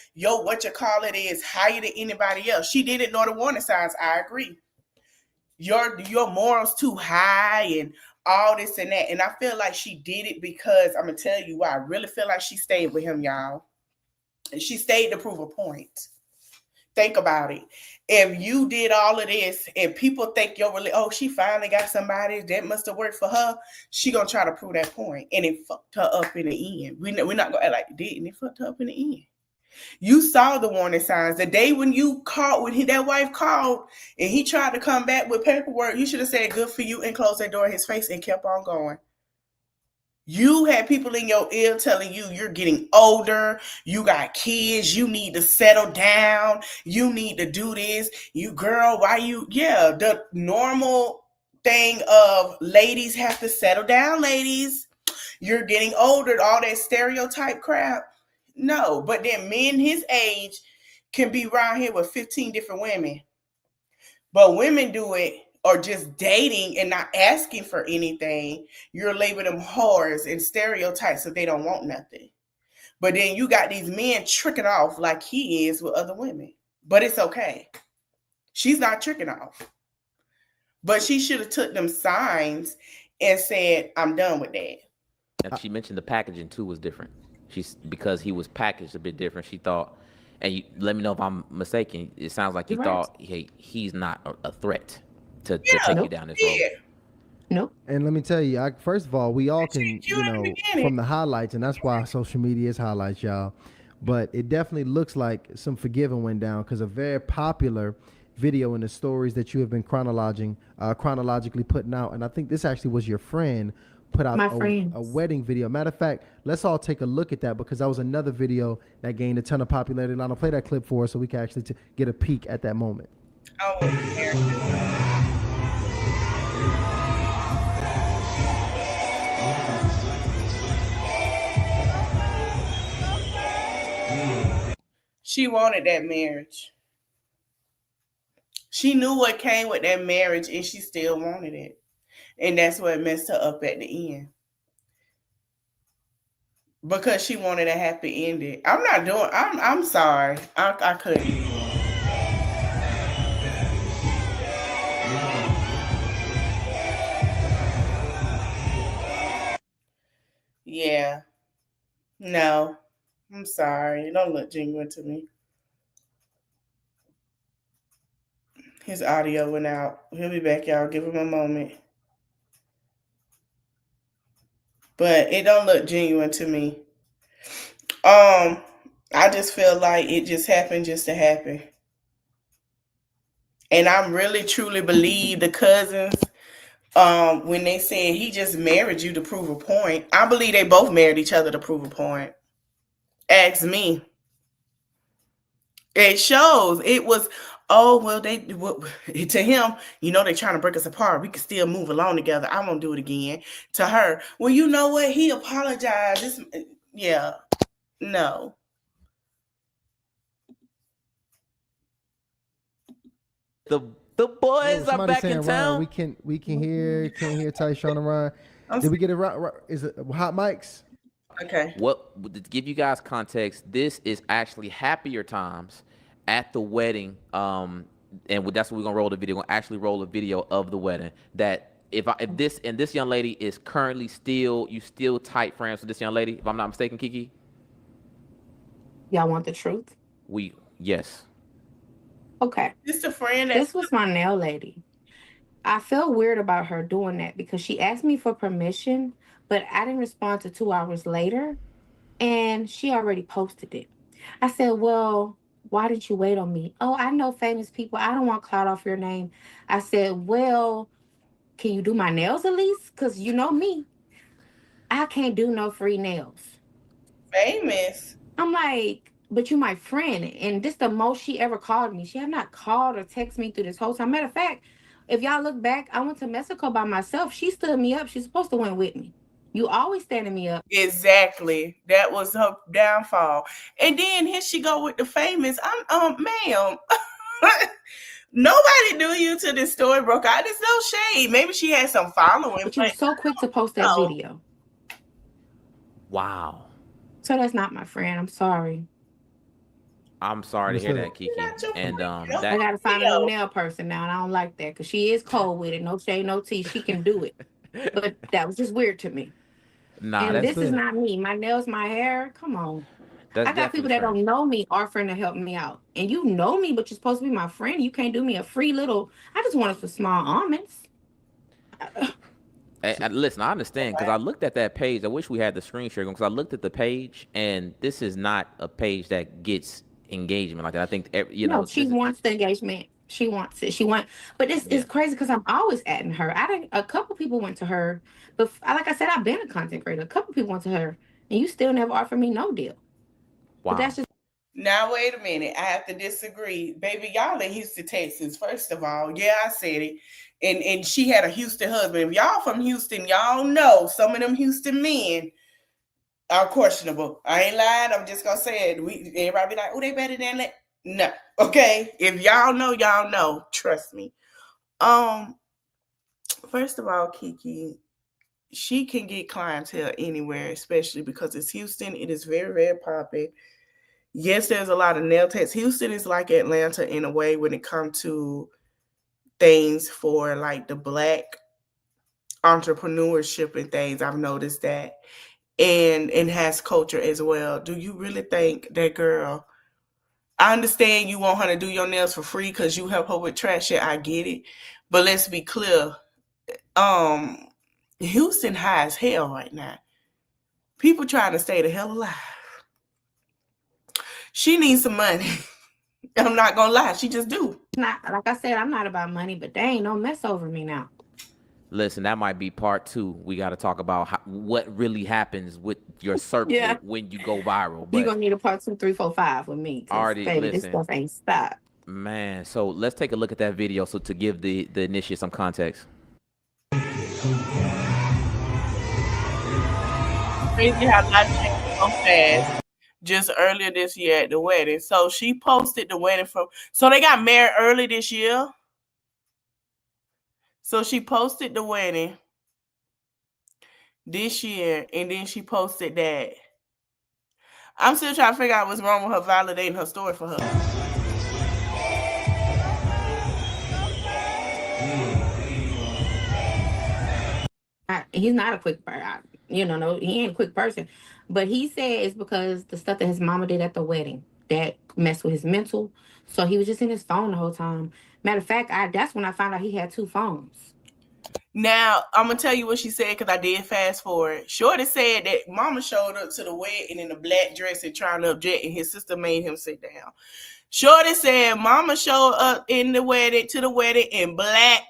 Speaker 2: what you call it is higher than anybody else. She didn't ignore the warning signs. I agree. Your morals too high and all this and that. And I feel like she did it because I'm gonna tell you why. I really feel like she stayed with him, y'all. And she stayed to prove a point. Think about it. If you did all of this and people think you're really, oh, she finally got somebody that must have worked for her, she gonna try to prove that point, and it fucked her up in the end. We're not gonna act like it didn't. It fucked her up in the end. You saw the warning signs. The day when you called, that wife called and he tried to come back with paperwork, you should have said good for you and closed that door in his face and kept on going. You had people in your ear telling you you're getting older, you got kids, you need to settle down, you need to do this. You girl, why you the normal thing of ladies have to settle down, ladies. You're getting older, all that stereotype crap. No, but then men his age can be around here with 15 different women. But women do it or just dating and not asking for anything. You're labeling them whores and stereotypes that they don't want nothing. But then you got these men tricking off like he is with other women. But it's okay. She's not tricking off. But she should have took them signs and said, I'm done with that.
Speaker 4: And she mentioned the packaging too was different. She's because he was packaged a bit different. She thought, and you let me know if I'm mistaken. It sounds like you thought, hey, he's not a threat to take you down this road.
Speaker 5: Nope.
Speaker 3: And let me tell you, first of all, we all can, from the highlights, and that's why social media is highlights, y'all. But it definitely looks like some forgiving went down because a very popular video in the stories that you have been chronologically putting out, and I think this actually was your friend put out a wedding video. Matter of fact, let's all take a look at that because that was another video that gained a ton of popularity. And I'll play that clip for us so we can actually get a peek at that moment.
Speaker 2: Oh, she wanted that marriage. She knew what came with that marriage and she still wanted it. And that's what messed her up at the end. Because she wanted a happy ending. I'm sorry. I couldn't. Yeah. No. I'm sorry. It don't look genuine to me. His audio went out. He'll be back, y'all. Give him a moment. But it don't look genuine to me. I just feel like it just happened just to happen. And I really truly believe the cousins, when they said he just married you to prove a point, I believe they both married each other to prove a point. Ask me. It shows. It was, to him, they're trying to break us apart. We can still move along together. I won't do it again. To her, well, you know what? He apologized. No.
Speaker 4: The boys are back in town.
Speaker 3: Ryan, we can't hear Tyshawn and Ryan. Did we get it right? Is it hot mics?
Speaker 2: Okay.
Speaker 4: To give you guys context, this is actually happier times at the wedding. And that's what we're gonna roll the video. We're gonna actually roll a video of the wedding. That if this young lady is currently still tight friends with this young lady, if I'm not mistaken, Keke.
Speaker 5: Y'all want the truth?
Speaker 4: Yes.
Speaker 5: Okay.
Speaker 2: This a friend.
Speaker 5: This was my nail lady. I feel weird about her doing that because she asked me for permission, but I didn't respond to 2 hours later, and she already posted it. I said, well, why didn't you wait on me? Oh, I know famous people. I don't want clout off your name. I said, well, can you do my nails at least? Because you know me. I can't do no free nails.
Speaker 2: Famous.
Speaker 5: I'm like, but you my friend. And this the most she ever called me. She have not called or texted me through this whole time. Matter of fact, if y'all look back, I went to Mexico by myself. She stood me up. She's supposed to went with me. You always standing me up.
Speaker 2: Exactly. That was her downfall. And then here she go with the famous. Ma'am. Nobody knew you till this story broke out. There's no shade. Maybe she had some following.
Speaker 5: But you were so quick to post that video.
Speaker 4: Wow.
Speaker 5: So that's not my friend. I'm sorry.
Speaker 4: I'm sorry to hear that, Keke. And
Speaker 5: I gotta find a nail person now, and I don't like that because she is cold with it. No shade, no tea. She can do it. But that was just weird to me.
Speaker 4: Nah,
Speaker 5: And
Speaker 4: that's
Speaker 5: this is
Speaker 3: fair.
Speaker 5: not me. My nails, my hair. Come on.
Speaker 4: that's
Speaker 5: I got people
Speaker 4: definitely
Speaker 5: that
Speaker 4: strange.
Speaker 5: don't know me offering to help me out. And you know me, but you're supposed to be my friend. You can't do me a free little. I just wanted some small almonds.
Speaker 4: And listen, I understand because I looked at that page. I wish we had the screen share because I looked at the page, and this is not a page that gets engagement like that. I think
Speaker 5: No, she
Speaker 4: this is
Speaker 5: wants the engagement. She wants it. She want, but this is
Speaker 4: yeah.
Speaker 5: crazy because I'm always adding her. I didn't. A couple people went to her, but like I said, I've been a content creator. A couple people went to her, and you still never offered me no deal. But
Speaker 4: Wow.
Speaker 5: that's just
Speaker 2: Now wait a minute. I have to disagree. Baby, y'all in Houston, Texas. First of all, yeah, I said it. And she had a Houston husband. If y'all from Houston, y'all know some of them Houston men are questionable. I ain't lying. I'm just gonna say it. Everybody be like, oh, they better than that. No. Okay. If y'all know, y'all know. Trust me. Um, first of all, Keke, she can get clientele anywhere, especially because it's Houston. It is very, very popular. Yes, there's a lot of nail techs. Houston is like Atlanta in a way when it comes to things for like the black entrepreneurship and things. I've noticed that. And has culture as well. Do you really think that girl? I understand you want her to do your nails for free because you help her with trash shit. I get it. But let's be clear. Um, Houston high as hell right now. People trying to stay the hell alive. She needs some money. I'm not gonna lie, she just do.
Speaker 5: not like I said. I'm not about money, but they ain't no mess over me now.
Speaker 4: Listen, that might be part two. We got to talk about what really happens with your
Speaker 5: Yeah,
Speaker 4: circle when you go viral.
Speaker 5: you
Speaker 4: But
Speaker 5: gonna need a part 2, 3, 4, 5 with me, cause
Speaker 4: already,
Speaker 5: baby, this
Speaker 4: listen,
Speaker 5: stuff ain't stopped.
Speaker 4: man. So let's take a look at that video. So to give the initiate some context.
Speaker 2: Crazy how life changed so fast. Just earlier this year at the wedding. So she posted the wedding from. So they got married early this year. So she posted the wedding this year, and then she posted that. I'm still trying to figure out what's wrong with her validating her story for her.
Speaker 5: He's not a quick person. No, he ain't a quick person. But he said it's because the stuff that his mama did at the wedding that messed with his mental. So he was just in his phone the whole time. Matter of fact, that's when I found out he had 2 phones.
Speaker 2: Now, I'm going to tell you what she said because I did fast forward. Shorty said that mama showed up to the wedding in a black dress and trying to object, and his sister made him sit down. Shorty said mama showed up in the wedding in black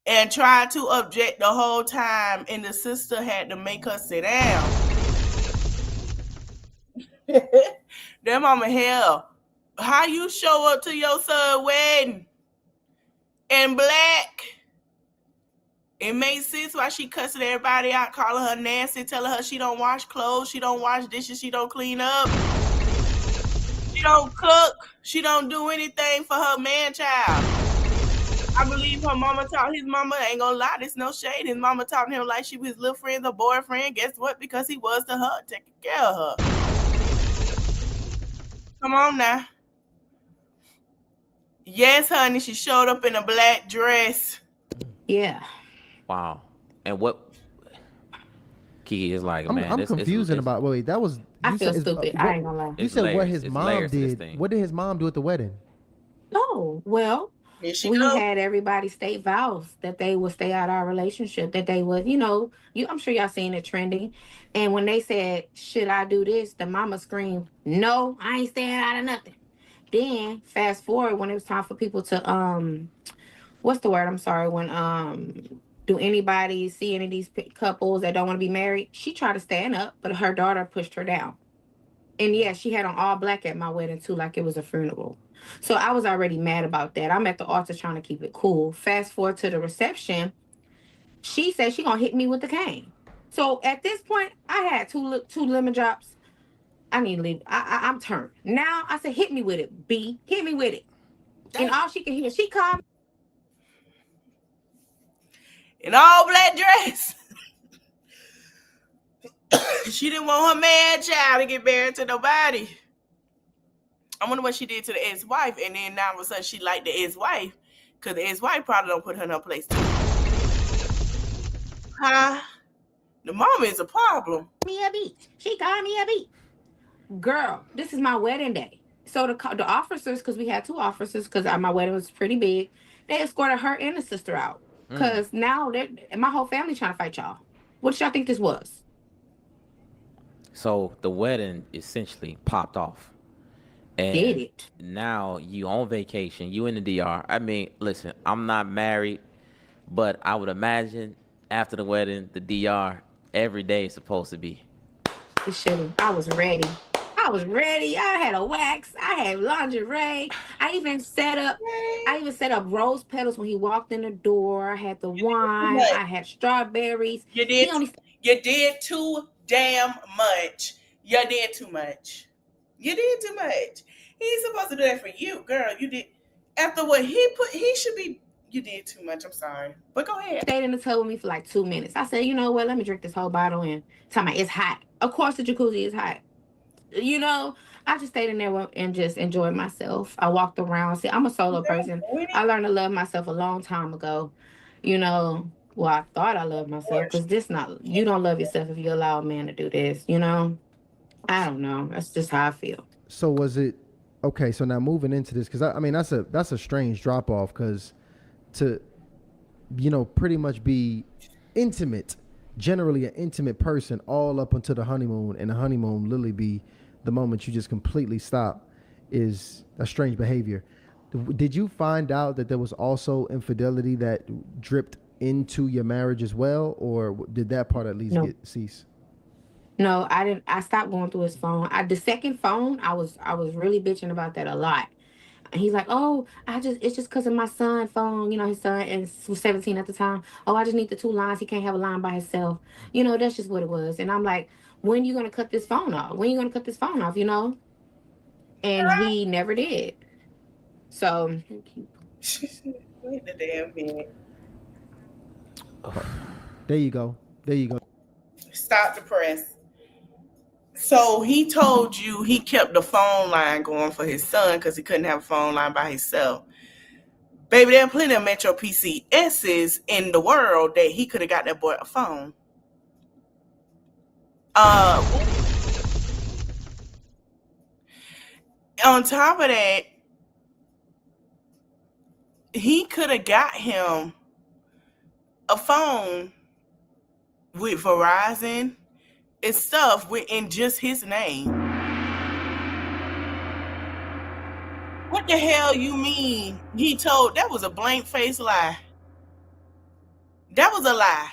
Speaker 2: and tried to object the whole time, and the sister had to make her sit down. That mama hell. How you show up to your son's wedding in black? It makes sense why she cussing everybody out, calling her nasty, telling her she don't wash clothes, she don't wash dishes, she don't clean up, she don't cook, she don't do anything for her man-child. I believe her mama taught his mama, ain't gonna lie, there's no shade. His mama taught him like she was his little friend or boyfriend. Guess what? Because he was to her, taking care of her. Come on now. Yes, honey, she showed up in a black dress.
Speaker 5: Yeah.
Speaker 4: Wow. And what Kiki is like, man,
Speaker 3: I'm confusing about. Wait, that was.
Speaker 5: I
Speaker 3: You
Speaker 5: feel
Speaker 3: said,
Speaker 5: stupid. I ain't gonna lie.
Speaker 3: You said what his
Speaker 4: It's
Speaker 3: mom
Speaker 4: layers to this
Speaker 3: did.
Speaker 4: thing.
Speaker 3: What did his mom do at the wedding?
Speaker 5: Oh, well,
Speaker 2: Here she
Speaker 5: we
Speaker 2: go.
Speaker 5: had everybody state vows that they would stay out of our relationship, that they would, I'm sure y'all seen it trending. And when they said, should I do this? The mama screamed, no, I ain't staying out of nothing. Then fast forward when it was time for people to, what's the word? I'm sorry. When, do anybody see any of these couples that don't want to be married? She tried to stand up, but her daughter pushed her down. And yeah, she had on all black at my wedding too, like it was a funeral. So I was already mad about that. I'm at the altar trying to keep it cool. Fast forward to the reception. She said she gonna hit me with the cane. So at this point, I had two lemon drops. I need to leave. I'm turned. Now I said, hit me with it, B. Hit me with it. And all she can hear, she called me.
Speaker 2: In all black dress. She didn't want her man child to get married to nobody. I wonder what she did to the ex-wife, and then now all of a sudden she liked the ex-wife because the ex-wife probably don't put her in her place too. Huh? The mama is a problem.
Speaker 5: Me a beach. She called me a beach. Girl, this is my wedding day. So the officers, because we had two officers, because my wedding was pretty big, they escorted her and the sister out. Because now my whole family trying to fight y'all. What y'all think this was?
Speaker 4: So the wedding essentially popped off.
Speaker 5: Did
Speaker 4: And
Speaker 5: it?
Speaker 4: now you on vacation, you in the DR. I mean, listen, I'm not married, but I would imagine after the wedding, the DR every day is supposed to be.
Speaker 5: It should. I was ready. I was ready. I had a wax. I had lingerie. I even set up. I even set up rose petals when he walked in the door. I had the wine. I had strawberries.
Speaker 2: You
Speaker 5: He
Speaker 2: did.
Speaker 5: only
Speaker 2: You did too damn much. You did too much. You did too much. He's supposed to do that for you, girl. You did. After what he should be. You did too much. I'm sorry, but go ahead.
Speaker 5: stayed in the tub with me for like 2 minutes. I said, you know what? Let me drink this whole bottle in. Tell me, it's hot. Of course, the jacuzzi is hot. You know, I just stayed in there and just enjoyed myself. I walked around. See, I'm a solo person. I learned to love myself a long time ago. You know, well, I thought I loved myself because you don't love yourself if you allow a man to do this. You know, I don't know. That's just how I feel.
Speaker 3: So was it okay? So now moving into this, because I mean that's a strange drop off, because to pretty much be intimate, generally an intimate person, all up until the honeymoon, and the honeymoon literally be the moment you just completely stop, is a strange behavior. Did you find out that there was also infidelity that dripped into your marriage as well, or did that part at least
Speaker 5: No.
Speaker 3: get cease?
Speaker 5: No, I didn't. I stopped going through his phone. The second phone, I was really bitching about that a lot. And he's like, oh, it's just because of my son's phone. You know, his son was 17 at the time. Oh, I just need the 2 lines. He can't have a line by himself. You know, that's just what it was. And I'm like, when you gonna cut this phone off? When you gonna cut this phone off? You know? And he never did. So
Speaker 2: Wait the damn minute.
Speaker 3: There you go.
Speaker 2: Stop the press. So he told you he kept the phone line going for his son because he couldn't have a phone line by himself. Baby, there are plenty of Metro PCSs in the world that he could have got that boy a phone. On top of that, he could have got him a phone with Verizon and stuff in just his name. What the hell you mean? That was a blank face lie. That was a lie.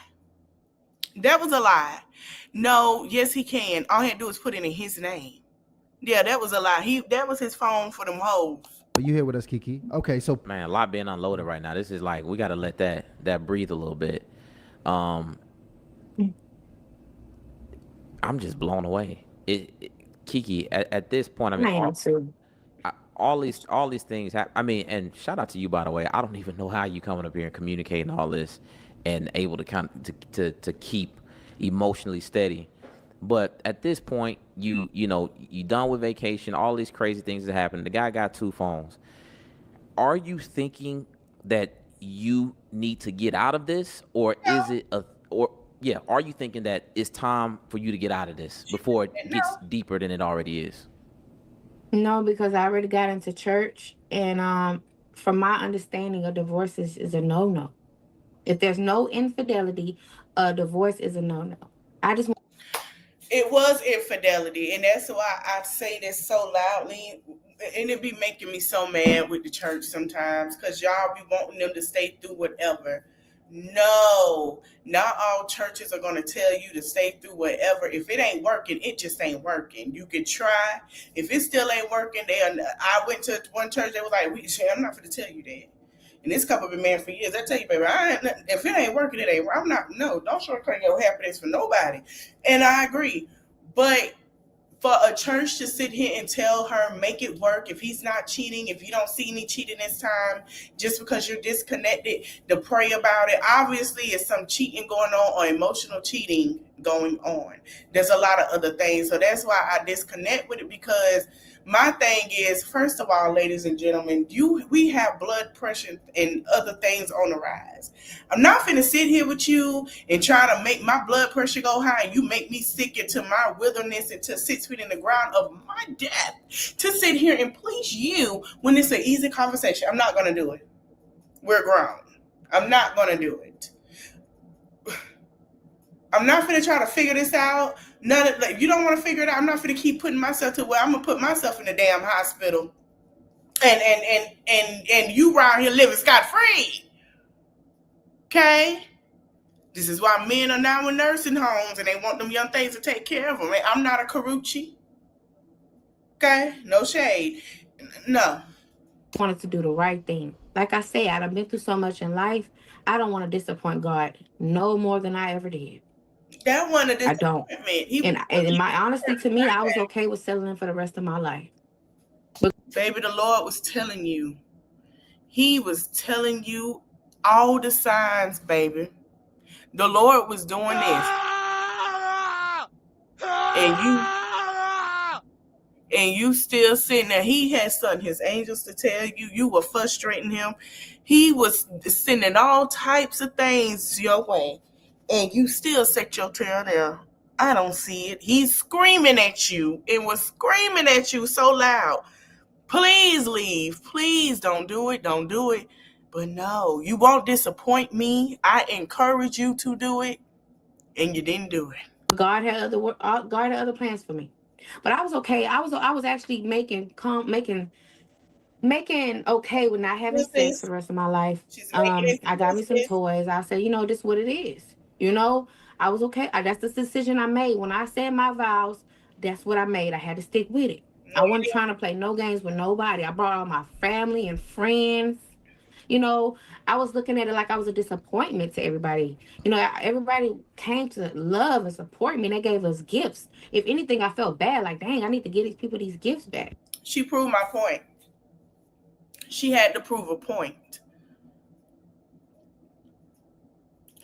Speaker 2: That was a lie. No, yes, he can. All he had to do is put it in his name. Yeah, that was a lie. That was his phone for them hoes.
Speaker 3: You here with us, Keke? Okay, so
Speaker 4: Man, a lot being unloaded right now. This is like we got to let that breathe a little bit. I'm just blown away. Keke, at this point, I mean, all these things happen. I mean, and shout out to you, by the way. I don't even know how you coming up here and communicating all this and able to kind of to keep emotionally steady. But at this point, you done with vacation. All these crazy things that happened. The guy got 2 phones. Are you thinking that you need to get out of this, or is it are you thinking that it's time for you to get out of this before it gets deeper than it already is?
Speaker 5: No, because I already got into church, and from my understanding, a divorce is a no-no. If there's no infidelity, a divorce is a no-no.
Speaker 2: It was infidelity, and that's why I say this so loudly, and it be making me so mad with the church sometimes, because y'all be wanting them to stay through whatever. No, not all churches are going to tell you to stay through whatever. If it ain't working, it just ain't working. You can try. If it still ain't working, I went to one church, they was like, I'm not going to tell you that. And this couple been married for years. I tell you, baby, if it ain't working, it ain't. I'm not. No, don't shortcut your happiness for nobody. And I agree, but for a church to sit here and tell her make it work, if he's not cheating, if you don't see any cheating this time, just because you're disconnected, to pray about it. Obviously, it's some cheating going on or emotional cheating going on. There's a lot of other things, so that's why I disconnect with it, because My thing is, first of all, ladies and gentlemen, we have blood pressure and other things on the rise. I'm not finna sit here with you and try to make my blood pressure go high and you make me sick into my wilderness into 6 feet in the ground of my death to sit here and please you when it's an easy conversation. I'm not gonna do it. We're grown. I'm not gonna do it. I'm not gonna try to figure this out. None of, like, you don't want to figure it out. I'm not gonna keep putting myself to where I'm gonna put myself in the damn hospital, and you around here living scot free. Okay, this is why men are now in nursing homes and they want them young things to take care of them. I'm not a Carucci. Okay, no shade. No.
Speaker 5: Wanted to do the right thing. Like I said, I've been through so much in life. I don't want to disappoint God no more than I ever did.
Speaker 2: That one of
Speaker 5: I don't. And in my honesty, to me, I was okay with settling for the rest of my life.
Speaker 2: Baby, the Lord was telling you. He was telling you all the signs, baby. The Lord was doing this. And you still sitting there. He had sent his angels to tell you. You were frustrating him. He was sending all types of things your way. And you still set your tail there. I don't see it. He's screaming at you and was screaming at you so loud. Please leave. Please don't do it. Don't do it. But no, you won't disappoint me. I encourage you to do it. And you didn't do it.
Speaker 5: God had other plans for me. But I was okay. I was actually making okay with not having sex for the rest of my life. I got me some toys. I said, this is what it is. I was okay. That's the decision I made. When I said my vows, that's what I made. I had to stick with it. I wasn't trying to play no games with nobody. I brought all my family and friends. I was looking at it like I was a disappointment to everybody. Everybody came to love and support me, and they gave us gifts. If anything, I felt bad. Like, dang, I need to give these people these gifts back.
Speaker 2: She proved my point. She had to prove a point.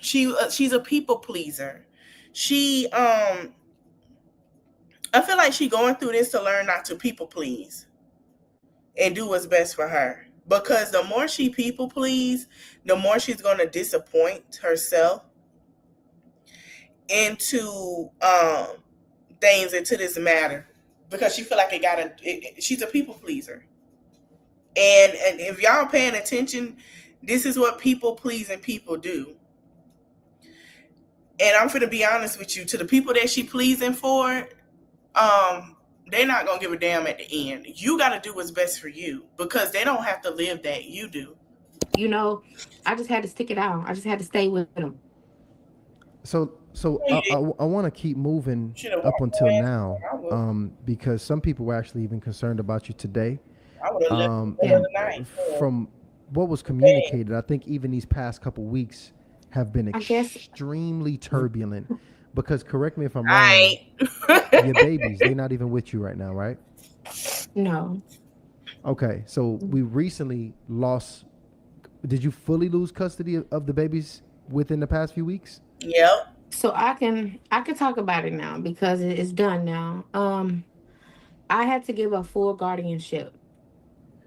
Speaker 2: She's a people pleaser. I feel like she's going through this to learn not to people please and do what's best for her. Because the more she people please, the more she's going to disappoint herself into things into this matter. Because she feel like she's a people pleaser. And if y'all paying attention, this is what people pleasing people do. And I'm finna be honest with you, to the people that she pleasing for, they're not gonna give a damn at the end. You gotta do what's best for you because they don't have to live that. You do.
Speaker 5: I just had to stick it out. I just had to stay with them.
Speaker 3: So I want to keep moving up until now, because some people were actually even concerned about you today. From what was communicated, I think even these past couple weeks have been extremely turbulent. Because correct me if I'm wrong, your babies, they're not even with you right now, right?
Speaker 5: No.
Speaker 3: Okay, so we recently lost. Did you fully lose custody of the babies within the past few weeks?
Speaker 2: Yep.
Speaker 5: So I can talk about it now because it's done now. I had to give a full guardianship.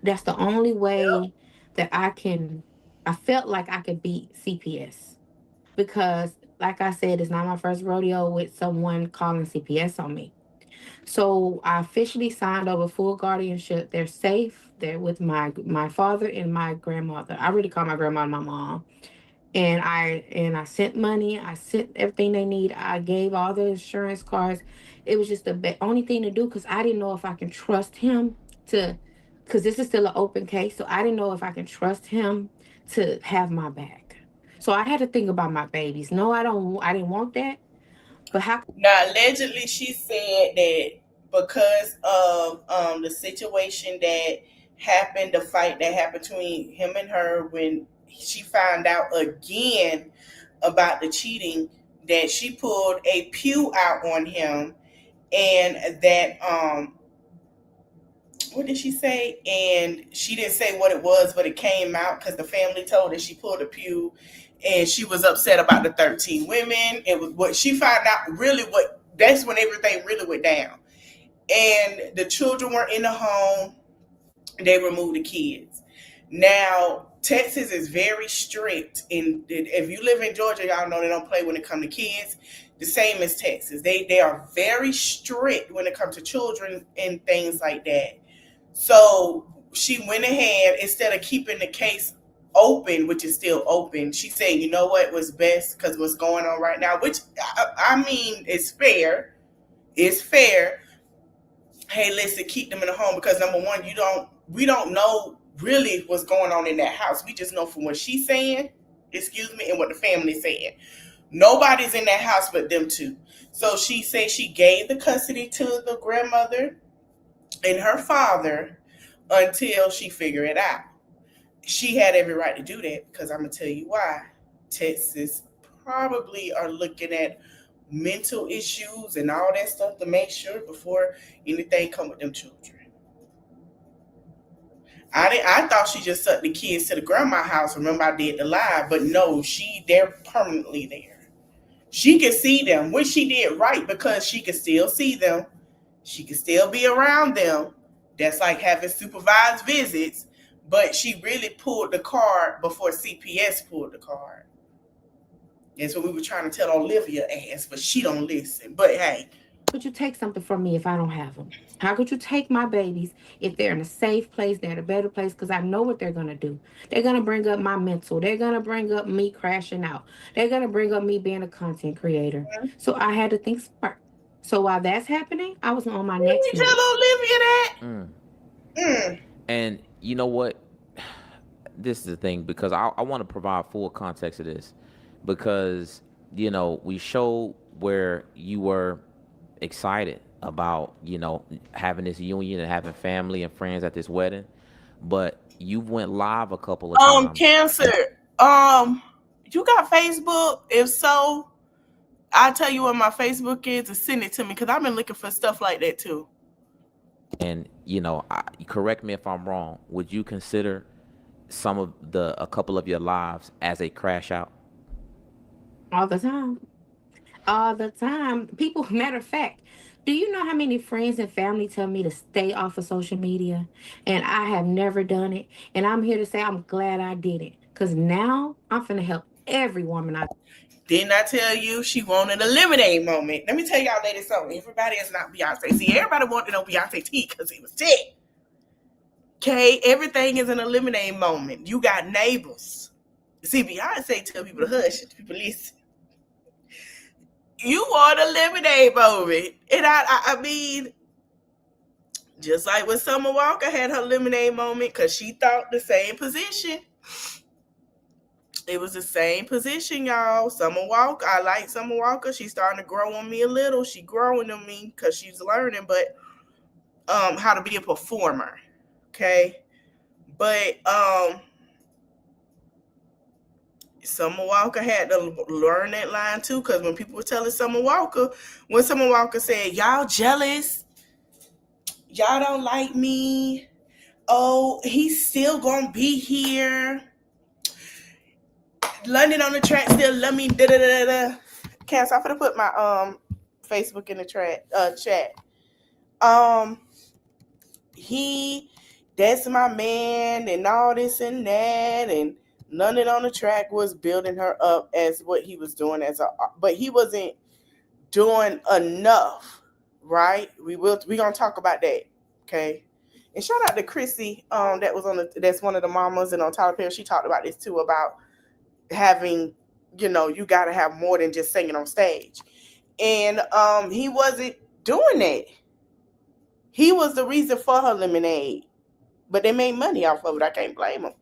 Speaker 5: That's the only way that I felt like I could beat CPS. Because, like I said, it's not my first rodeo with someone calling CPS on me. So I officially signed over full guardianship. They're safe. They're with my father and my grandmother. I really call my grandma my mom. And I sent money. I sent everything they need. I gave all the insurance cards. It was just the only thing to do because I didn't know if I can trust him because this is still an open case. So I didn't know if I can trust him to have my back. So I had to think about my babies. No, I didn't want that. But how?
Speaker 2: Now, allegedly, she said that because of the situation that happened, the fight that happened between him and her when she found out again about the cheating, that she pulled a pew out on him, and that what did she say? And she didn't say what it was, but it came out because the family told her she pulled a pew, and she was upset about the 13 women. It was what she found out. Really, that's when everything really went down. and the children were in the home. They removed the kids. Now, Texas is very strict. If you live in Georgia, y'all know they don't play when it comes to kids. The same as Texas. They are very strict when it comes to children and things like that. So she went ahead, instead of keeping the case open, which is still open, she said, you know what was best, because what's going on right now, which I mean is fair. It's fair. Hey, listen, keep them in the home, because number one, we don't know really what's going on in that house. We just know from what she's saying, excuse me, and what the family's saying. Nobody's in that house but them two. So she said she gave the custody to the grandmother and her father until she figured it out. She had every right to do that, because I'm gonna tell you why. Texas probably are looking at mental issues and all that stuff to make sure before anything come with them children. I thought she just sent the kids to the grandma house. Remember, I did the live, but no, they're permanently there. She can see them, which she did right, because she can still see them. She can still be around them. That's like having supervised visits, but she really pulled the card before CPS pulled the card. That's what we were trying to tell Olivia ass, but she don't listen. But hey,
Speaker 5: Could you take something from me if I don't have them? How could you take my babies if they're in a safe place, they're in a better place? Because I know what they're going to do. They're going to bring up my mental. They're going to bring up me crashing out. They're going to bring up me being a content creator. So I had to think smart. So while that's happening, I was on my next
Speaker 2: we tell
Speaker 5: move.
Speaker 2: Olivia that.
Speaker 4: And you know what? This is the thing, because I want to provide full context of this, because we showed where you were excited about having this union and having family and friends at this wedding, but you went live a couple of times.
Speaker 2: Cancer. You got Facebook? If so, I'll tell you what my Facebook is and send it to me, because I've been looking for stuff like that too.
Speaker 4: And correct me if I'm wrong, would you consider a couple of your lives as a crash out?
Speaker 5: All the time. All the time. People, matter of fact, do you know how many friends and family tell me to stay off of social media? And I have never done it. And I'm here to say I'm glad I did it. Because now I'm finna help every woman I.
Speaker 2: Didn't I tell you she wanted a lemonade moment? Let me tell y'all ladies something. Everybody is not Beyonce. See, everybody wanted no Beyonce tea because he was dead. Okay, everything is an lemonade moment. You got neighbors. See, Beyonce tell people to hush, people listen. You want a lemonade moment. And I mean, just like when Summer Walker had her lemonade moment, because she thought the same position. It was the same position, y'all. Summer Walker, I like Summer Walker. She's starting to grow on me a little. She growing on me because she's learning, but how to be a performer. Okay. But Summer Walker had to learn that line too, because when people were telling Summer Walker, when Summer Walker said, y'all jealous, y'all don't like me, oh, he's still gonna be here, London on the track still love me, da da da da. Cass, I'm gonna put my Facebook in the chat. That's my man and all this and that, and London on the track was building her up as what he was doing but he wasn't doing enough, right? We gonna talk about that, okay? And shout out to Chrissy, that's one of the mamas, and on Tyler Perry, she talked about this too, about having, you got to have more than just singing on stage. And he wasn't doing that. He was the reason for her lemonade, but they made money off of it. I can't blame them.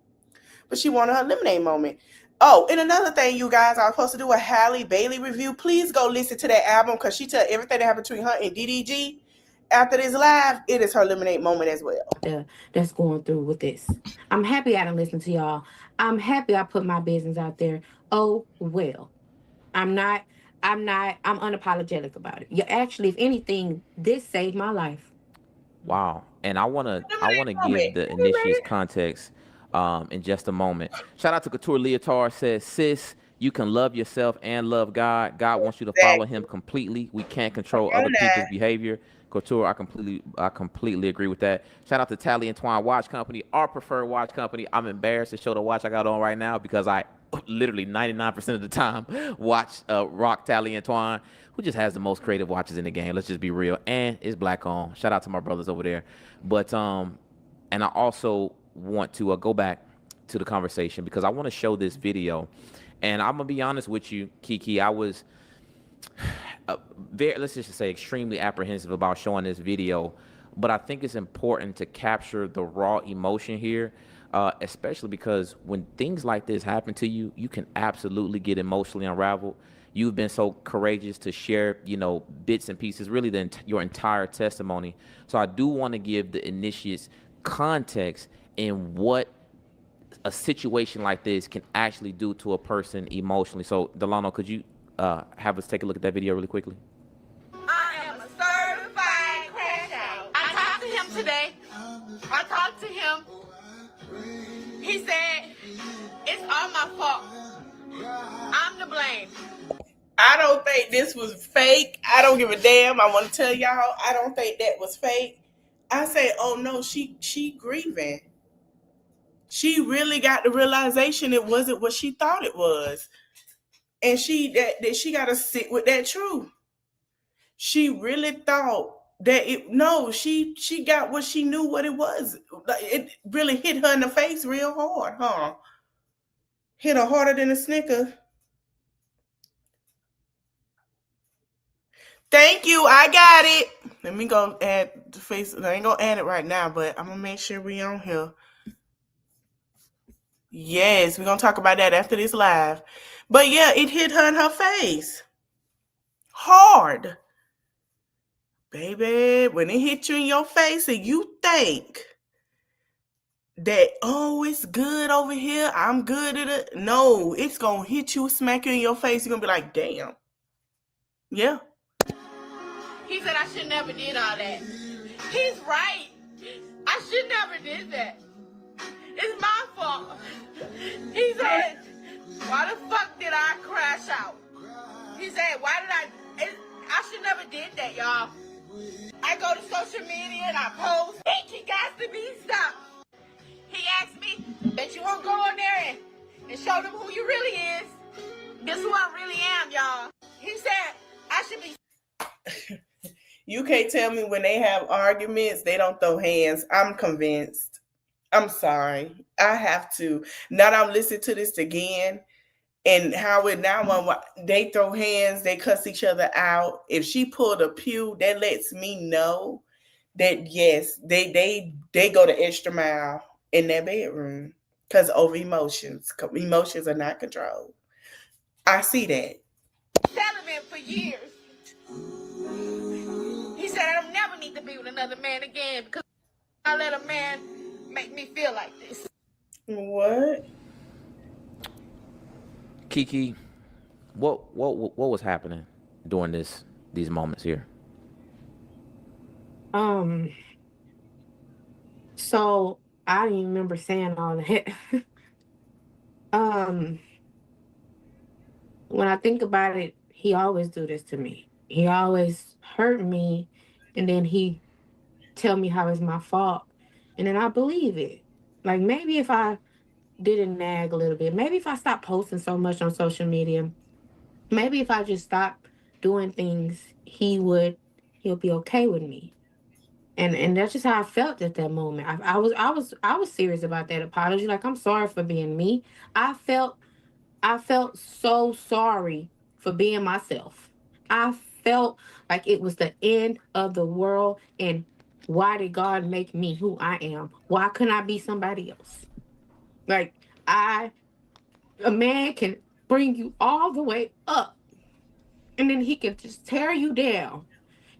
Speaker 2: But she wanted her lemonade moment. Oh, and another thing, you guys, I was supposed to do a Halle Bailey review. Please go listen to that album, because she tell everything that happened between her and DDG. After this live, it is her lemonade moment as well.
Speaker 5: That's going through with this. I'm happy I didn't listen to y'all. I'm happy I put my business out there. Oh, well. I'm unapologetic about it. Actually, if anything, this saved my life.
Speaker 4: Wow. And I wanna give the initiates context in just a moment. Shout out to Couture Leotard, says, sis, you can love yourself and love God. God wants you to follow him completely. We can't control other people's behavior. Couture, I completely agree with that. Shout out to Tally and Twine Watch Company, our preferred watch company. I'm embarrassed to show the watch I got on right now because I literally 99% of the time watch rock Tally and Twine, who just has the most creative watches in the game. Let's just be real, and it's black on. Shout out to my brothers over there. But and I also want to go back to the conversation because I want to show this video, and I'm gonna be honest with you, Keke. I was let's just say extremely apprehensive about showing this video, but I think it's important to capture the raw emotion here, especially because when things like this happen to you, you can absolutely get emotionally unraveled. You've been so courageous to share, bits and pieces, really your entire testimony. So I do want to give the initiates context in what a situation like this can actually do to a person emotionally. So Delano, could you have us take a look at that video really quickly?
Speaker 6: I am a certified crash out. I talked to him today. I talked to him. He said, it's all my fault. I'm to blame.
Speaker 2: I don't think this was fake. I don't give a damn. I want to tell y'all, I don't think that was fake. I say, oh no, she grieving. She really got the realization it wasn't what she thought it was. And she got to sit with that truth. She really thought that she got what she knew what it was. It really hit her in the face real hard, huh? Hit her harder than a Snicker. Thank you. I got it. Let me go add the face. I ain't gonna add it right now, but I'm gonna make sure we on here. Yes, we're gonna talk about that after this live. But yeah, it hit her in her face. Hard. Baby, when it hit you in your face and you think that, oh, it's good over here, I'm good at it. No, it's gonna hit you, smack you in your face. You're gonna be like, damn. Yeah.
Speaker 6: He said I should never did all that. He's right. I should never did that. It's my fault. He said, why the fuck did I crash out? He said, I should never did that, y'all. I go to social media and I post. He got to be stopped. He asked me, bet you won't go on there and show them who you really is. This is who I really am, y'all. He said, I should be.
Speaker 2: You can't tell me when they have arguments, they don't throw hands. I'm convinced. I'm sorry. I have to. Now that I'm listening to this again, and how it now they throw hands, they cuss each other out. If she pulled a pew, that lets me know that yes, they go the extra mile in their bedroom because over emotions. Emotions are not controlled. I see that.
Speaker 6: Celibate for years. He said I don't never need to be with another man again because I let a man make me feel like this.
Speaker 2: What?
Speaker 4: Keke, what was happening during these moments here?
Speaker 5: So I don't even remember saying all that. When I think about it, he always do this to me. He always hurt me, and then he tell me how it's my fault, and then I believe it. Like maybe if I didn't nag a little bit, maybe if I stopped posting so much on social media, maybe if I just stopped doing things, he'll be okay with me. And that's just how I felt at that moment. I was serious about that apology. Like, I'm sorry for being me. I felt so sorry for being myself. I felt like it was the end of the world, and why did God make me who I am? Why couldn't I be somebody else? Like, a man can bring you all the way up, and then he can just tear you down,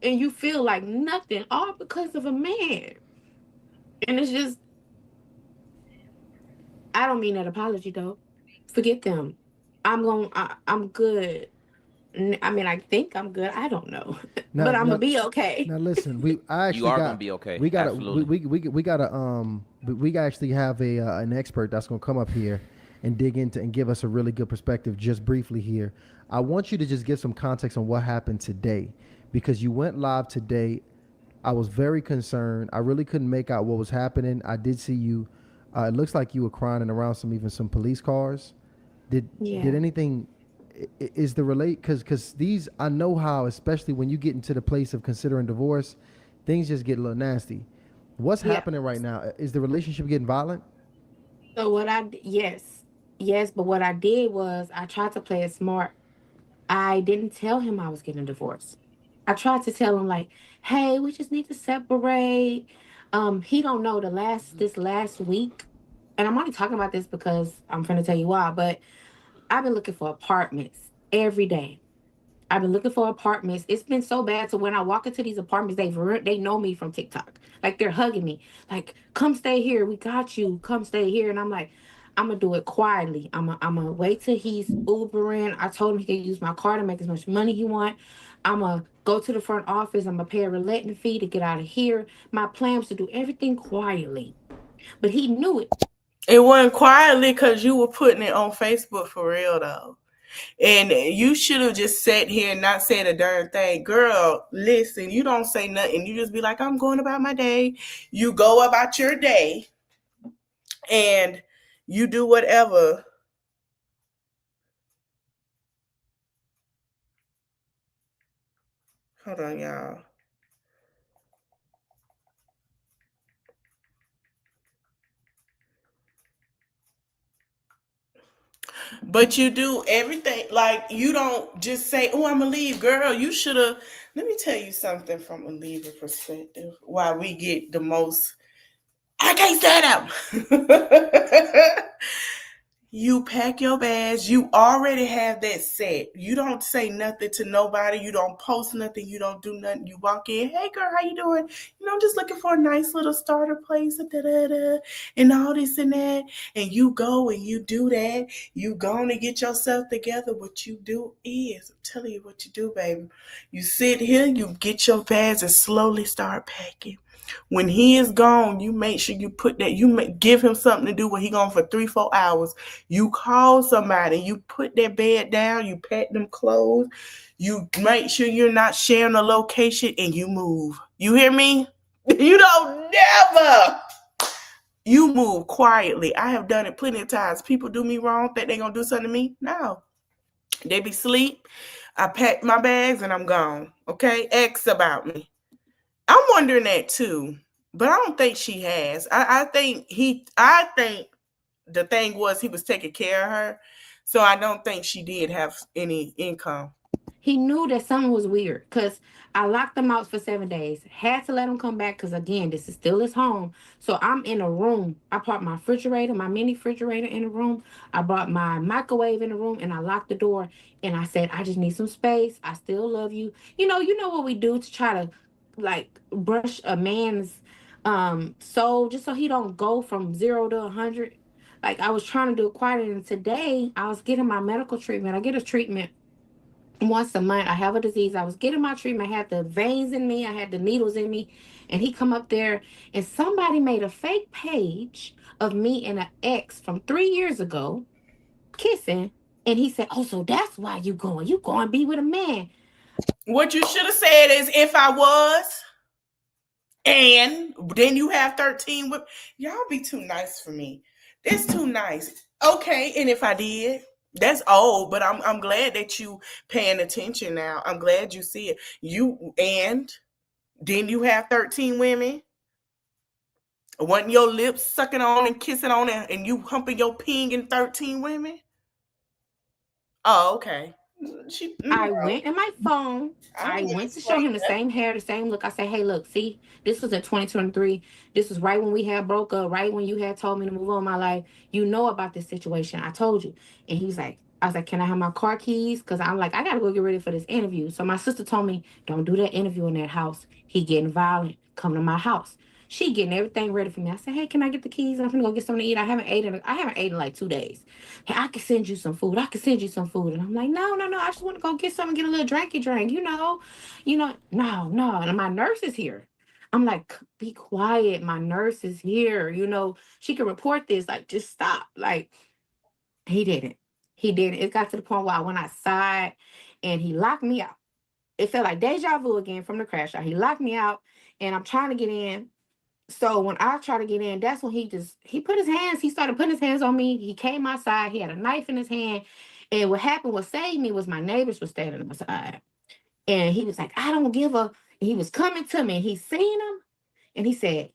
Speaker 5: and you feel like nothing, all because of a man. And it's just, I don't mean that apology though. Forget them. I'm good. I mean, I think I'm good. I don't know, but I'm gonna be okay.
Speaker 3: Now listen,
Speaker 4: You are gonna be okay.
Speaker 3: We gotta,
Speaker 4: absolutely.
Speaker 3: we actually have an expert that's gonna come up here and dig into and give us a really good perspective just briefly here. I want you to just give some context on what happened today, because you went live today I was very concerned. I really couldn't make out what was happening. I did see you. It looks like you were crying around some police cars. Did
Speaker 5: Yeah.
Speaker 3: did anything? Is the relate because these I know how, especially when you get into the place of considering divorce, things just get a little nasty. What's
Speaker 5: Yeah.
Speaker 3: happening right now? Is the relationship getting violent?
Speaker 5: So yes, yes, but what I did was I tried to play it smart. I didn't tell him I was getting a divorce. I tried to tell him like, hey, we just need to separate. He don't know this last week, and I'm only talking about this because I'm gonna tell you why. But I've been looking for apartments every day. I've been looking for apartments. It's been so bad. So when I walk into these apartments, they know me from TikTok. Like they're hugging me. Like, come stay here. We got you. Come stay here. And I'm like, I'm gonna do it quietly. I'm gonna wait till he's Ubering. I told him he could use my car to make as much money he want. I'm gonna go to the front office. I'm gonna pay a reletting fee to get out of here. My plan was to do everything quietly, but he knew it.
Speaker 2: It wasn't quietly because you were putting it on Facebook for real though. And you should have just sat here and not said a darn thing. Girl, listen, you don't say nothing. You just be like, I'm going about my day. You go about your day and you do whatever. Hold on, y'all. But you do everything like you don't just say, "Oh, I'm gonna leave, girl." You should have. Let me tell you something from a leaver perspective. Why we get the most? I can't stand them. You pack your bags. You already have that set. You don't say nothing to nobody. You don't post nothing. You don't do nothing. You walk in. Hey, girl, how you doing? I'm just looking for a nice little starter place, and all this and that. And you go and you do that. You go to get yourself together. What you do is, I'm telling you what you do, baby. You sit here. You get your bags and slowly start packing. When he is gone, you make sure you put that. Give him something to do when he gone for 3-4 hours. You call somebody, you put that bed down, you pack them clothes, you make sure you're not sharing a location, and you move. You hear me? You don't never. You move quietly. I have done it plenty of times. People do me wrong, think they gonna do something to me. No. They be asleep. I pack my bags and I'm gone. Okay? X about me. I'm wondering that too. But I don't think she has. I think the thing was he was taking care of her. So I don't think she did have any income.
Speaker 5: He knew that something was weird because I locked him out for 7 days. Had to let him come back because, again, this is still his home. So I'm in a room. I parked my refrigerator, my mini refrigerator in the room. I brought my microwave in the room and I locked the door. And I said, I just need some space. I still love you. You know what we do to try to like brush a man's soul just so he don't go from 0 to 100. Like I was trying to do it quietly. And today I was getting my medical treatment. I get a treatment once a month. I have a disease. I was getting my treatment. I had the veins in me. I had the needles in me. And he come up there and somebody made a fake page of me and an ex from 3 years ago kissing. And he said, oh, so that's why you going. You going to be with a man.
Speaker 2: What you should have said is if I was, and then you have 13 with y'all be too nice for me. It's too nice. Okay, and if I did, that's old, but I'm glad that you paying attention now. I'm glad you see it. You and then you have 13 women. Wasn't your lips sucking on and kissing on it, and you humping your ping in 13 women? Oh, okay.
Speaker 5: I went in my phone.
Speaker 2: I
Speaker 5: I
Speaker 2: don't get
Speaker 5: went to show
Speaker 2: explain
Speaker 5: him the
Speaker 2: that.
Speaker 5: same hair, the same look. I said, hey, look, see, this was in 2023. This was right when we had broke up, right when you had told me to move on my life. You know about this situation. I told you. And he was like, I was like, can I have my car keys? Because I'm like, I got to go get ready for this interview. So my sister told me, don't do that interview in that house. He getting violent. Come to my house. She getting everything ready for me. I said, hey, can I get the keys? I'm gonna go get something to eat. I haven't eaten in like 2 days. Hey, I can send you some food. I can send you some food. And I'm like, no, no, no. I just want to go get something, get a little drinky drink, no, no. And my nurse is here. I'm like, be quiet. My nurse is here. She can report this. Like, just stop. Like, he didn't. He didn't. It got to the point where I went outside and he locked me out. It felt like deja vu again from the crash out. He locked me out and I'm trying to get in. So when I try to get in, that's when he started putting his hands on me. He came outside, he had a knife in his hand. And what happened, what saved me was my neighbors were standing outside. And he was like, I don't give a, he was coming to me. He seen him and he said,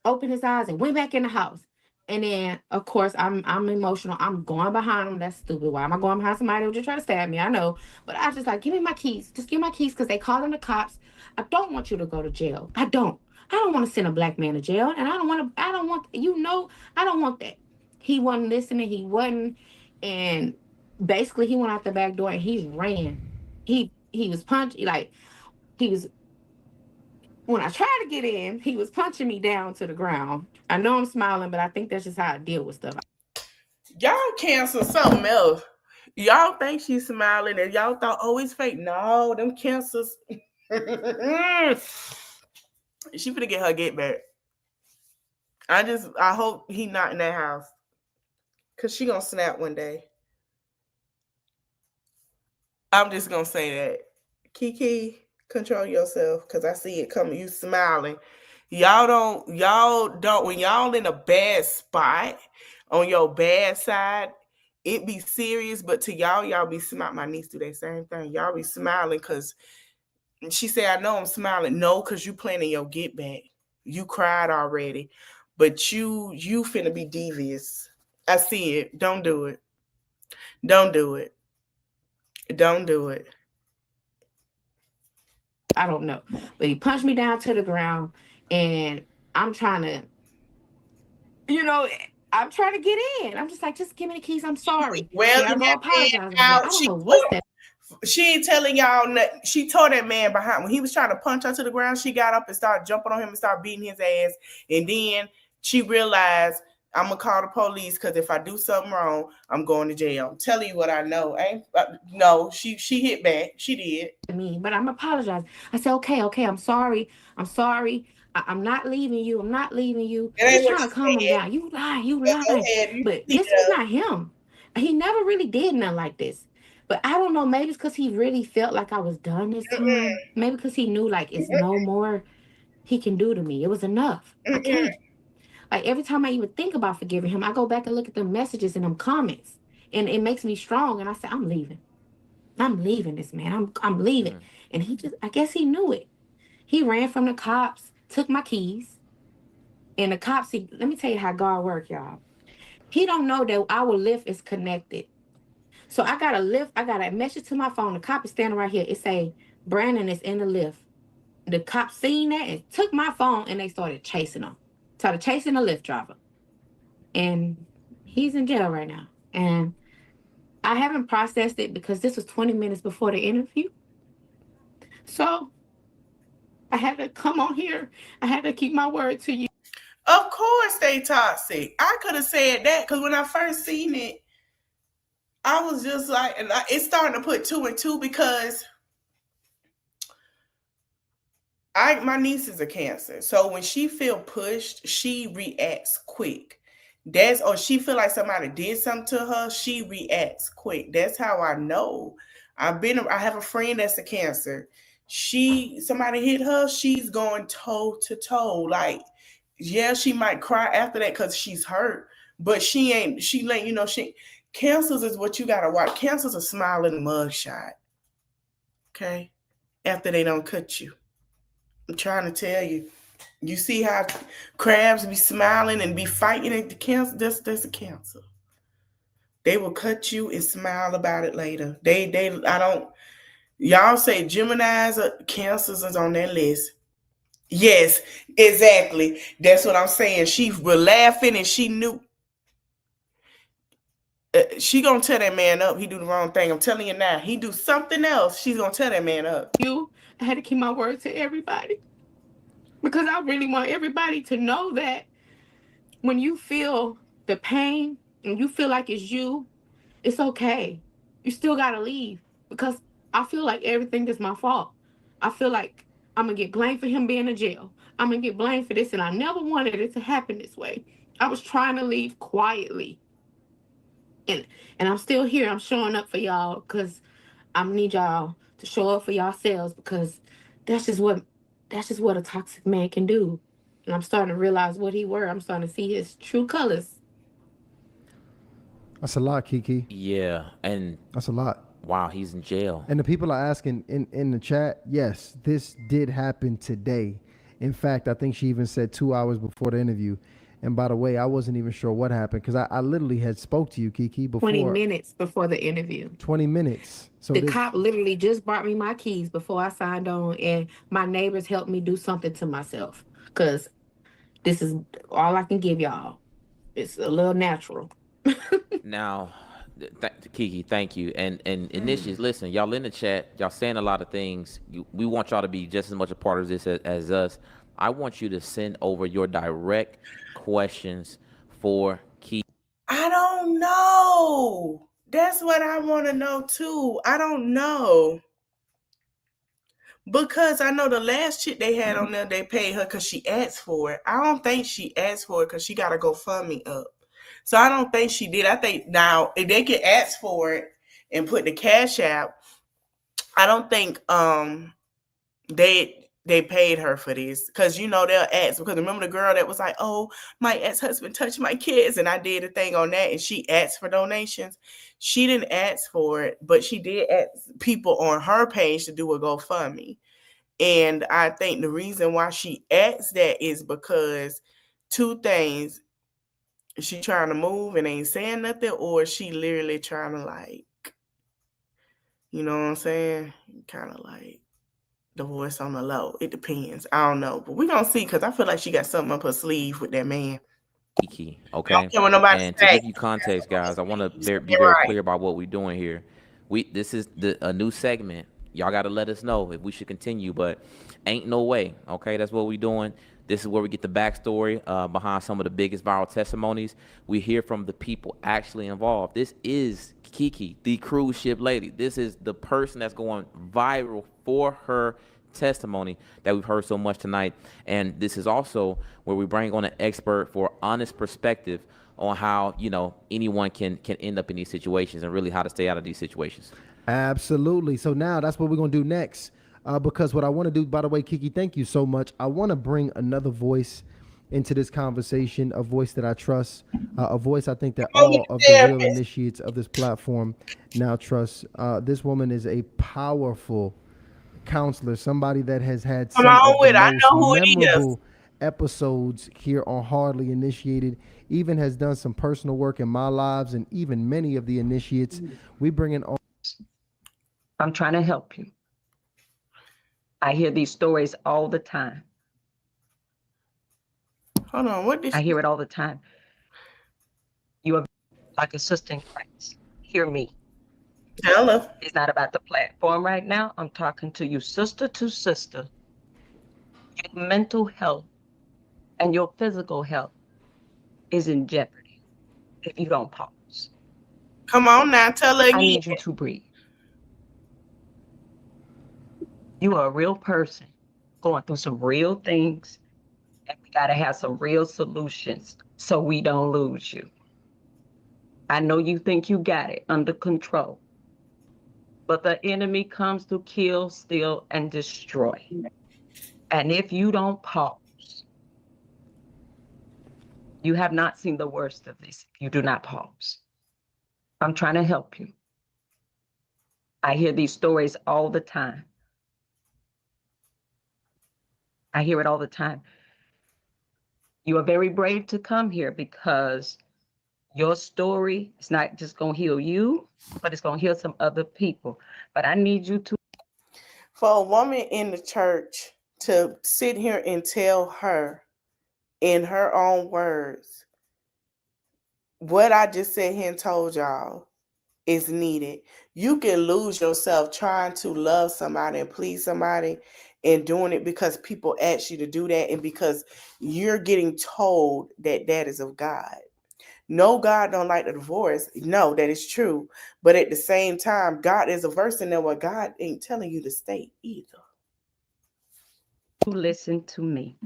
Speaker 5: opened his eyes and went back in the house. And then, of course, I'm emotional. I'm going behind him. That's stupid. Why am I going behind somebody who just try to stab me? I know. But I was just like, give me my keys. Just give me my keys because they calling the cops. I don't want you to go to jail. I don't. I don't want to send a black man to jail. And I don't want, I don't want that. He wasn't listening. He wasn't. And basically, he went out the back door and he ran. He was punched. Like, he was, when I tried to get in, he was punching me down to the ground. I know I'm smiling, but I think that's just how I deal with stuff.
Speaker 2: Y'all cancel something else. Y'all think she's smiling and y'all thought, oh, it's fake. No, them cancers. She finna get her get back. I hope he not in that house. Cause she gonna snap one day. I'm just gonna say that. Keke, control yourself. Cause I see it coming. You smiling. Y'all don't, when y'all in a bad spot on your bad side, it be serious, but to y'all be smiling. My niece do that same thing. Y'all be smiling because she said, I know I'm smiling. No, because you planning your get back. You cried already. But you finna be devious. I see it. Don't do it. Don't do it. Don't do it.
Speaker 5: I don't know. But he punched me down to the ground and I'm trying to, I'm trying to get in. I'm just like, just give me the keys. I'm sorry.
Speaker 2: Well,
Speaker 5: I gotta go apologize.
Speaker 2: out,
Speaker 5: I don't know what's that.
Speaker 2: She ain't telling y'all nothing. She told that man behind when he was trying to punch her to the ground. She got up and started jumping on him and started beating his ass. And then she realized, I'm gonna call the police because if I do something wrong, I'm going to jail. I'm telling you what I know. No, she hit back. She did.
Speaker 5: Me, but I'm apologizing. I said, okay, I'm sorry. I'm sorry. I'm not leaving you. I'm not leaving you. Just trying to calm him down. You lie. But this was not him. He never really did nothing like this. But I don't know, maybe it's because he really felt like I was done this time. Maybe because he knew like it's no more he can do to me. It was enough. I can't. Like every time I even think about forgiving him, I go back and look at the messages and them comments. And it makes me strong. And I say, I'm leaving. I'm leaving this man. I'm leaving. And he just, I guess he knew it. He ran from the cops, took my keys. And the cops, let me tell you how God work, y'all. He don't know that our lift is connected. So I got a lift, I got a message to my phone. The cop is standing right here. It say, Brandon is in the lift. The cop seen that and took my phone and they started chasing him. Started chasing the Lyft driver. And he's in jail right now. And I haven't processed it because this was 20 minutes before the interview. So I had to come on here. I had to keep my word to you.
Speaker 2: Of course they toxic. I could have said that because when I first seen it, I was just like, and it's starting to put two and two because my niece is a Cancer. So when she feel pushed, she reacts quick. Or she feel like somebody did something to her, she reacts quick. That's how I know. I have a friend that's a Cancer. Somebody hit her, she's going toe to toe. Like, yeah, she might cry after that because she's hurt, but Cancers is what you gotta watch. Cancers are smiling mugshot. Okay? After they don't cut you. I'm trying to tell you. You see how crabs be smiling and be fighting at the cancer? That's a Cancer. They will cut you and smile about it later. Y'all say Geminis or Cancers is on that list. Yes, exactly. That's what I'm saying. She was laughing and she knew. She gonna tell that man up. He do the wrong thing. I'm telling you now. He do something else. She's gonna tell that man up.
Speaker 5: I had to keep my word to everybody because I really want everybody to know that when you feel the pain and you feel like it's you, it's okay. You still gotta leave because I feel like everything is my fault. I feel like I'm gonna get blamed for him being in jail. I'm gonna get blamed for this, and I never wanted it to happen this way. I was trying to leave quietly. And I'm still here. I'm showing up for y'all because I need y'all to show up for yourselves because that's just what that's just what a toxic man can do. And I'm starting to realize what he were. I'm starting to see his true colors.
Speaker 3: That's a lot, Keke.
Speaker 4: Yeah, and
Speaker 3: That's a lot.
Speaker 4: wow, he's in jail.
Speaker 3: And the people are asking in the chat, yes, this did happen today. In fact, I think she even said 2 hours before the interview. And by the way, I wasn't even sure what happened because I literally had spoke to you, Keke,
Speaker 5: 20
Speaker 3: before
Speaker 5: minutes before the interview.
Speaker 3: 20 minutes. So
Speaker 5: The
Speaker 3: this,
Speaker 5: cop literally just brought me my keys before I signed on, and my neighbors helped me do something to myself because this is all I can give y'all. It's a little natural.
Speaker 4: Now, Kiki, thank you. And initially, listen, y'all in the chat, y'all saying a lot of things. We want y'all to be just as much a part of this as us. I want you to send over your direct questions for Kiki.
Speaker 2: I don't know. That's what I want to know too. I don't know. Because I know the last chick they had on there, they paid her because she asked for it. I don't think she asked for it because she got to go fund me up. So I don't think she did. I think now if they can ask for it and put the cash out, I don't think they paid her for this because they'll ask. Because remember the girl that was like, oh, my ex-husband touched my kids, and I did a thing on that, and she asked for donations. She didn't ask for it, but she did ask people on her page to do a GoFundMe. And I think the reason why she asked that is because two things: she trying to move and ain't saying nothing, or she literally trying to you know what I'm saying, kind of like the voice on the low. It depends. I don't know, but we're gonna see because I feel like she got something up her sleeve with that man.
Speaker 4: Kiki,
Speaker 2: I don't
Speaker 4: okay?
Speaker 2: care what nobody
Speaker 4: And to
Speaker 2: say.
Speaker 4: give you context, guys, I want to be
Speaker 2: You're
Speaker 4: very
Speaker 2: right.
Speaker 4: clear about what we're doing here. This is a new segment. Y'all got to let us know if we should continue, but ain't no way, okay? That's what we're doing. This is where we get the backstory behind some of the biggest viral testimonies. We hear from the people actually involved. This is Kiki, the cruise ship lady. This is the person that's going viral for her testimony that we've heard so much tonight. And this is also where we bring on an expert for honest perspective on how anyone can end up in these situations and really how to stay out of these situations.
Speaker 3: absolutely. So now that's what we're going to do next. Because what I want to do, by the way, Kiki, thank you so much. I want to bring another voice into this conversation, a voice that I trust, a voice I think that all of the real initiates of this platform now trust. This woman is a powerful counselor, somebody that has had
Speaker 2: Come
Speaker 3: some
Speaker 2: on
Speaker 3: of the
Speaker 2: with it. I
Speaker 3: most
Speaker 2: know who it is.
Speaker 3: memorable episodes here on Hardly Initiated, even has done some personal work in my lives and even many of the initiates. We bring in on.
Speaker 7: I'm trying to help you. I hear these stories all the time.
Speaker 2: Hold on. What did
Speaker 7: I
Speaker 2: she
Speaker 7: hear it all the time. You are like a sister in Christ. Hear me.
Speaker 2: tell her?
Speaker 7: It's not about the platform right now. I'm talking to you, sister to sister. Your mental health and your physical health is in jeopardy if you don't pause.
Speaker 2: Come on now. Tell her
Speaker 7: I
Speaker 2: again.
Speaker 7: need you to breathe. You are a real person going through some real things, and we got to have some real solutions so we don't lose you. I know you think you got it under control, but the enemy comes to kill, steal, and destroy. And if you don't pause, you have not seen the worst of this if you do not pause. I'm trying to help you. I hear these stories all the time. I hear it all the time. You are very brave to come here because your story is not just going to heal you, but it's going to heal some other people. But I need you to.
Speaker 2: For a woman in the church to sit here and tell her in her own words what I just said here and told y'all is needed. You can lose yourself trying to love somebody and please somebody and doing it because people ask you to do that and because you're getting told that that is of God. No, God don't like the divorce. No, that is true. But at the same time, God is a verse in there where God ain't telling you to stay either.
Speaker 7: Listen to me.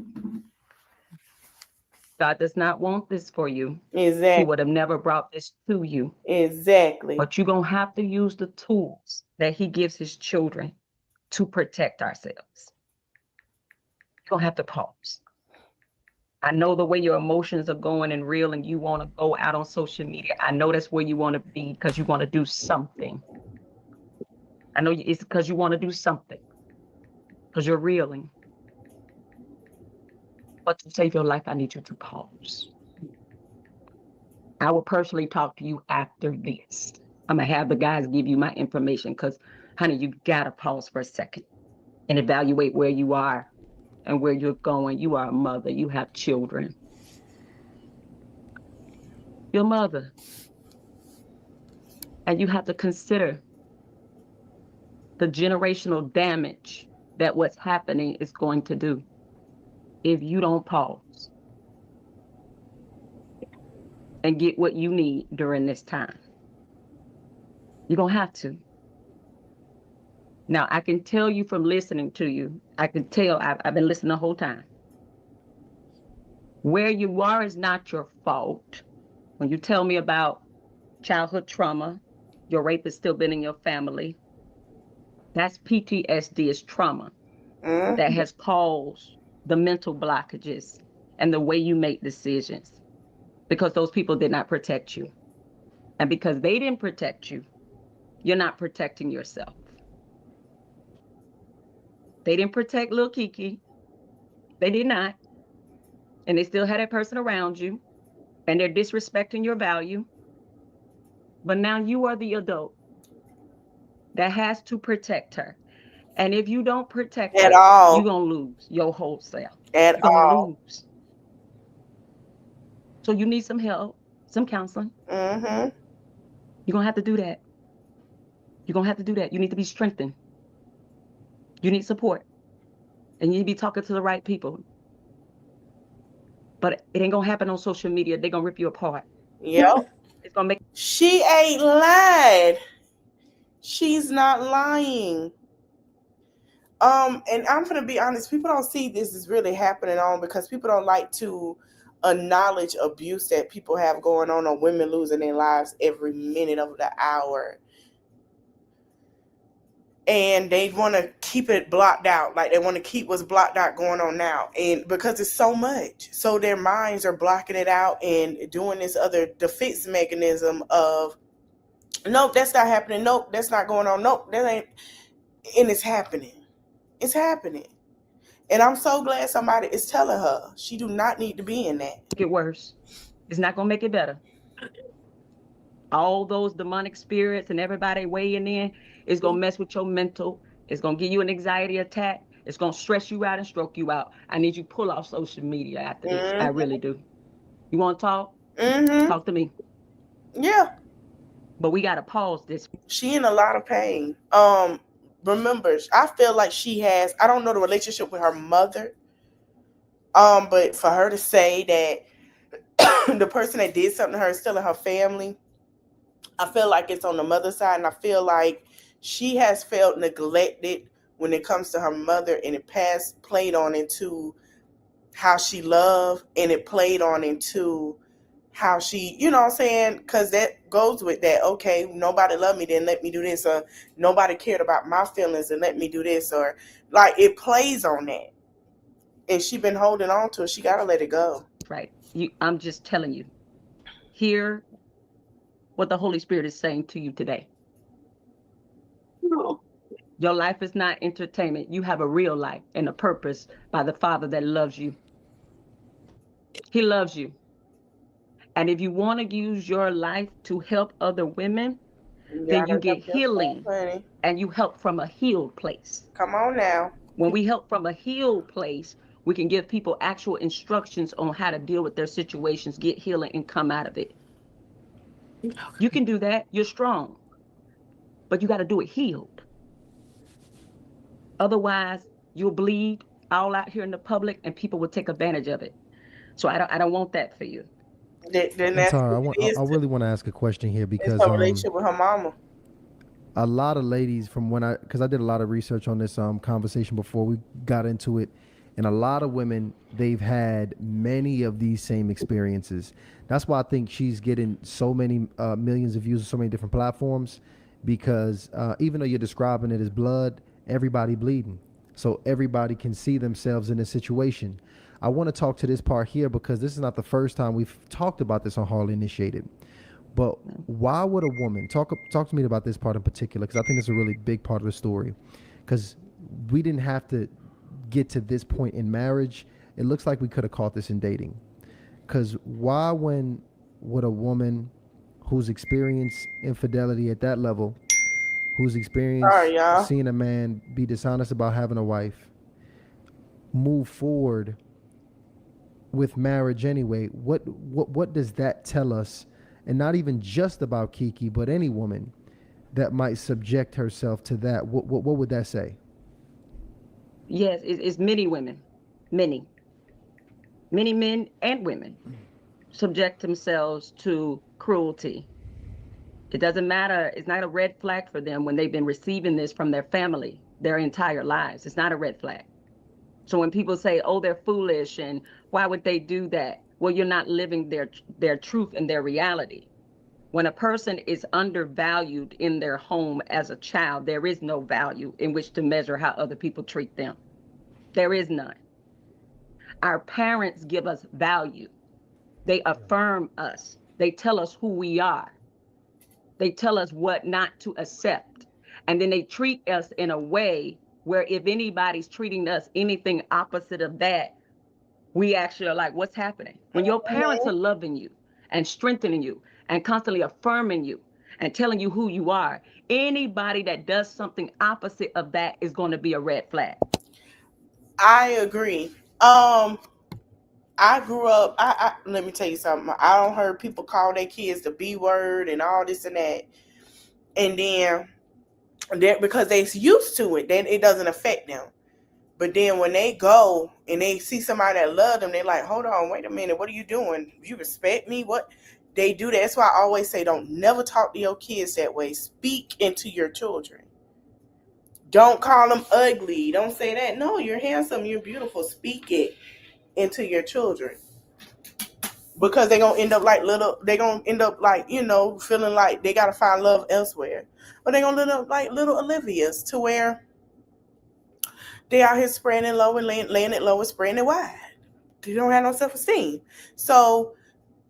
Speaker 7: God does not want this for you.
Speaker 2: Exactly.
Speaker 7: He would have never brought this to you.
Speaker 2: Exactly.
Speaker 7: But you're going to have to use the tools that he gives his children to protect ourselves. gonna have to pause. I know the way your emotions are going and real, and you want to go out on social media. I know that's where you want to be because you want to do something. I know it's because you want to do something because you're reeling. But to save your life, I need you to pause. I will personally talk to you after this. I'm gonna have the guys give you my information because, honey, you gotta pause for a second and evaluate where you are and where you're going. You are a mother. You have children. Your mother. And you have to consider the generational damage that what's happening is going to do if you don't pause and get what you need during this time. You're going to have to. Now, I can tell you from listening to you, I can tell I've been listening the whole time. Where you are is not your fault. When you tell me about childhood trauma, your rape has still been in your family. That's PTSD, is trauma that has caused the mental blockages and the way you make decisions because those people did not protect you. And because they didn't protect you, you're not protecting yourself. They didn't protect little Keke. They did not. And they still had that person around you, and they're disrespecting your value. But now you are the adult that has to protect her. And if you don't protect
Speaker 2: At
Speaker 7: her,
Speaker 2: all.
Speaker 7: you're going to lose your whole self.
Speaker 2: At
Speaker 7: You're going to
Speaker 2: all.
Speaker 7: lose. So you need some help, some counseling.
Speaker 2: Mm-hmm.
Speaker 7: You're going to have to do that. You're going to have to do that. You need to be strengthened. You need support. And you need to be talking to the right people. But it ain't going to happen on social media. They're going to rip you apart.
Speaker 2: Yep.
Speaker 7: It's going to make.
Speaker 2: She ain't lied. She's not lying. And I'm gonna be honest, people don't see this is really happening on because people don't like to acknowledge abuse that people have going on women losing their lives every minute of the hour. And they want to keep it blocked out. Like they want to keep what's blocked out going on now. And because it's so much. So their minds are blocking it out and doing this other defense mechanism of, nope, that's not happening. Nope, that's not going on. Nope, that ain't. And it's happening. It's happening. And I'm so glad somebody is telling her she do not need to be in that.
Speaker 7: Make it worse. It's not going to make it better. All those demonic spirits and everybody weighing in is going to mess with your mental. It's going to give you an anxiety attack. It's going to stress you out and stroke you out. I need you to pull off social media after this. I really do. You want to talk? Talk to me.
Speaker 2: Yeah.
Speaker 7: But we got to pause this.
Speaker 2: She in a lot of pain. Remember, I feel like she has, I don't know the relationship with her mother. But for her to say that the person that did something to her is still in her family, I feel like it's on the mother's side, and I feel like she has felt neglected when it comes to her mother, and it played on into how she loved, and it played on into how she, you know what I'm saying? Because that goes with that, okay, nobody loved me, then let me do this, or nobody cared about my feelings and let me do this, or like it plays on that. And she been holding on to it. She got to let it go.
Speaker 7: Right. I'm just telling you. Hear what the Holy Spirit is saying to you today.
Speaker 2: No.
Speaker 7: Your life is not entertainment. You have a real life and a purpose by the Father that loves you. He loves you. And if you want to use your life to help other women, then you get healing and you help from a healed place.
Speaker 2: Come on now.
Speaker 7: When we help from a healed place, we can give people actual instructions on how to deal with their situations, get healing, and come out of it. Okay. You can do that. You're strong. But you got to do it healed. Otherwise, you'll bleed all out here in the public and people will take advantage of it. So I don't want that for you.
Speaker 2: Then that's
Speaker 3: I really want to ask a question here because
Speaker 2: her relationship with her mama.
Speaker 3: A lot of ladies because I did a lot of research on this conversation before we got into it, and a lot of women, they've had many of these same experiences. That's why I think she's getting so many millions of views on so many different platforms, because even though you're describing it as blood, everybody bleeding. so everybody can see themselves in this situation. I want to talk to this part here because this is not the first time we've talked about this on Harley Initiated. But why would a woman talk to me about this part in particular? Because I think it's a really big part of the story. Because we didn't have to get to this point in marriage. It looks like we could have caught this in dating. Because why, when would a woman who's experienced infidelity at that level, who's experienced
Speaker 2: Sorry, y'all.
Speaker 3: seeing a man be dishonest about having a wife, move forward with marriage anyway? What does that tell us? And not even just about Keke, but any woman that might subject herself to that. What would that say?
Speaker 7: Yes, it's many women, many men and women subject themselves to cruelty. It doesn't matter. It's not a red flag for them when they've been receiving this from their family their entire lives. It's not a red flag. So when people say, oh, they're foolish and why would they do that? Well, you're not living their truth and their reality. When a person is undervalued in their home as a child, there is no value in which to measure how other people treat them. There is none. Our parents give us value. They affirm us. They tell us who we are. They tell us what not to accept. And then they treat us in a way where if anybody's treating us anything opposite of that, we actually are like, what's happening? When your parents are loving you and strengthening you and constantly affirming you and telling you who you are, anybody that does something opposite of that is going to be a red flag.
Speaker 2: I agree. I grew up. I let me tell you something. I don't heard people call their kids the B word and all this and that, and then that because they used to it, then it doesn't affect them. But then when they go and they see somebody that love them, they're like, "Hold on, wait a minute. What are you doing? You respect me? What?" They do that. That's why I always say, don't never talk to your kids that way. Speak into your children. Don't call them ugly. Don't say that. No, you're handsome. You're beautiful. Speak it into your children because they're gonna end up like little. They're gonna end up like feeling like they gotta find love elsewhere, or they're gonna end up like little Olivia's to where they out here spreading it low and laying it low and spreading it wide. They don't have no self esteem. So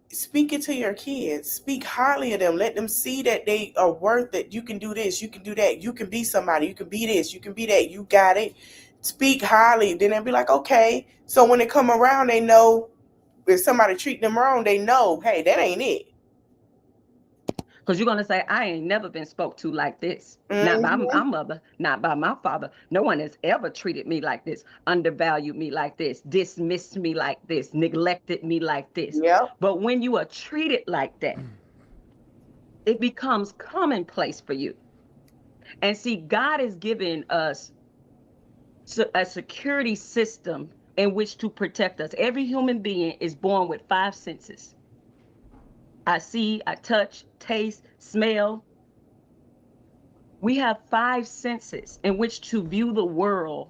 Speaker 2: speak it to your kids. Speak highly of them. Let them see that they are worth it. You can do this. You can do that. You can be somebody. You can be this. You can be that. You got it. Speak highly. Then they'll be like, okay. So when they come around, they know if somebody treat them wrong, they know, hey, that ain't it.
Speaker 7: Because you're going to say, I ain't never been spoke to like this. Not by
Speaker 2: Mm-hmm.
Speaker 7: my mother, not by my father. No one has ever treated me like this, undervalued me like this, dismissed me like this, neglected me like this.
Speaker 2: Yep.
Speaker 7: But when you are treated like that, it becomes commonplace for you. And see, God has given us a security system in which to protect us. Every human being is born with 5 senses. I see, I touch, taste, smell. We have 5 senses in which to view the world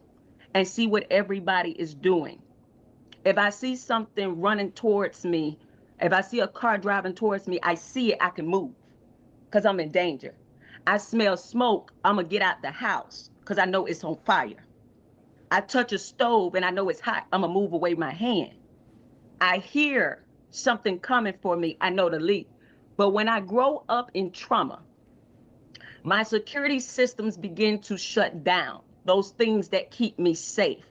Speaker 7: and see what everybody is doing. If I see something running towards me, if I see a car driving towards me, I see it, I can move because I'm in danger. I smell smoke, I'm going to get out the house because I know it's on fire. I touch a stove and I know it's hot, I'm going to move away my hand. I hear something coming for me, I know to leave. But when I grow up in trauma, my security systems begin to shut down, those things that keep me safe.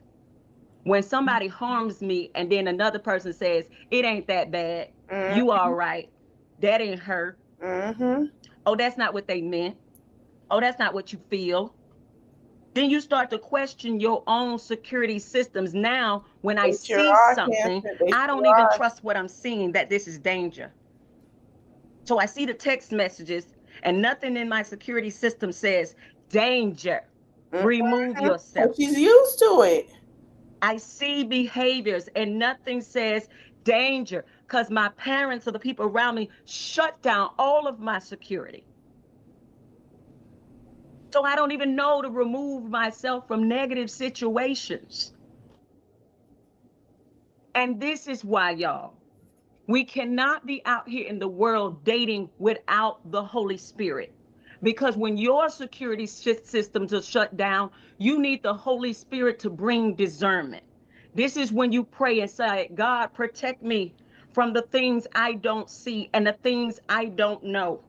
Speaker 7: When somebody harms me and then another person says, it ain't that bad, you all right, that ain't hurt.
Speaker 2: Mm-hmm.
Speaker 7: Oh, that's not what they meant. Oh, that's not what you feel. Then you start to question your own security systems. Now, when I
Speaker 2: They sure
Speaker 7: see
Speaker 2: are,
Speaker 7: something,
Speaker 2: Cancer. They
Speaker 7: I don't
Speaker 2: sure
Speaker 7: even
Speaker 2: are.
Speaker 7: trust what I'm seeing, that this is danger. So I see the text messages and nothing in my security system says danger, remove
Speaker 2: Mm-hmm.
Speaker 7: yourself.
Speaker 2: She's used to it.
Speaker 7: I see behaviors and nothing says danger because my parents or the people around me shut down all of my security. So I don't even know to remove myself from negative situations. And this is why, y'all, we cannot be out here in the world dating without the Holy Spirit. Because when your security systems are shut down, you need the Holy Spirit to bring discernment. This is when you pray and say, God, protect me from the things I don't see and the things I don't know.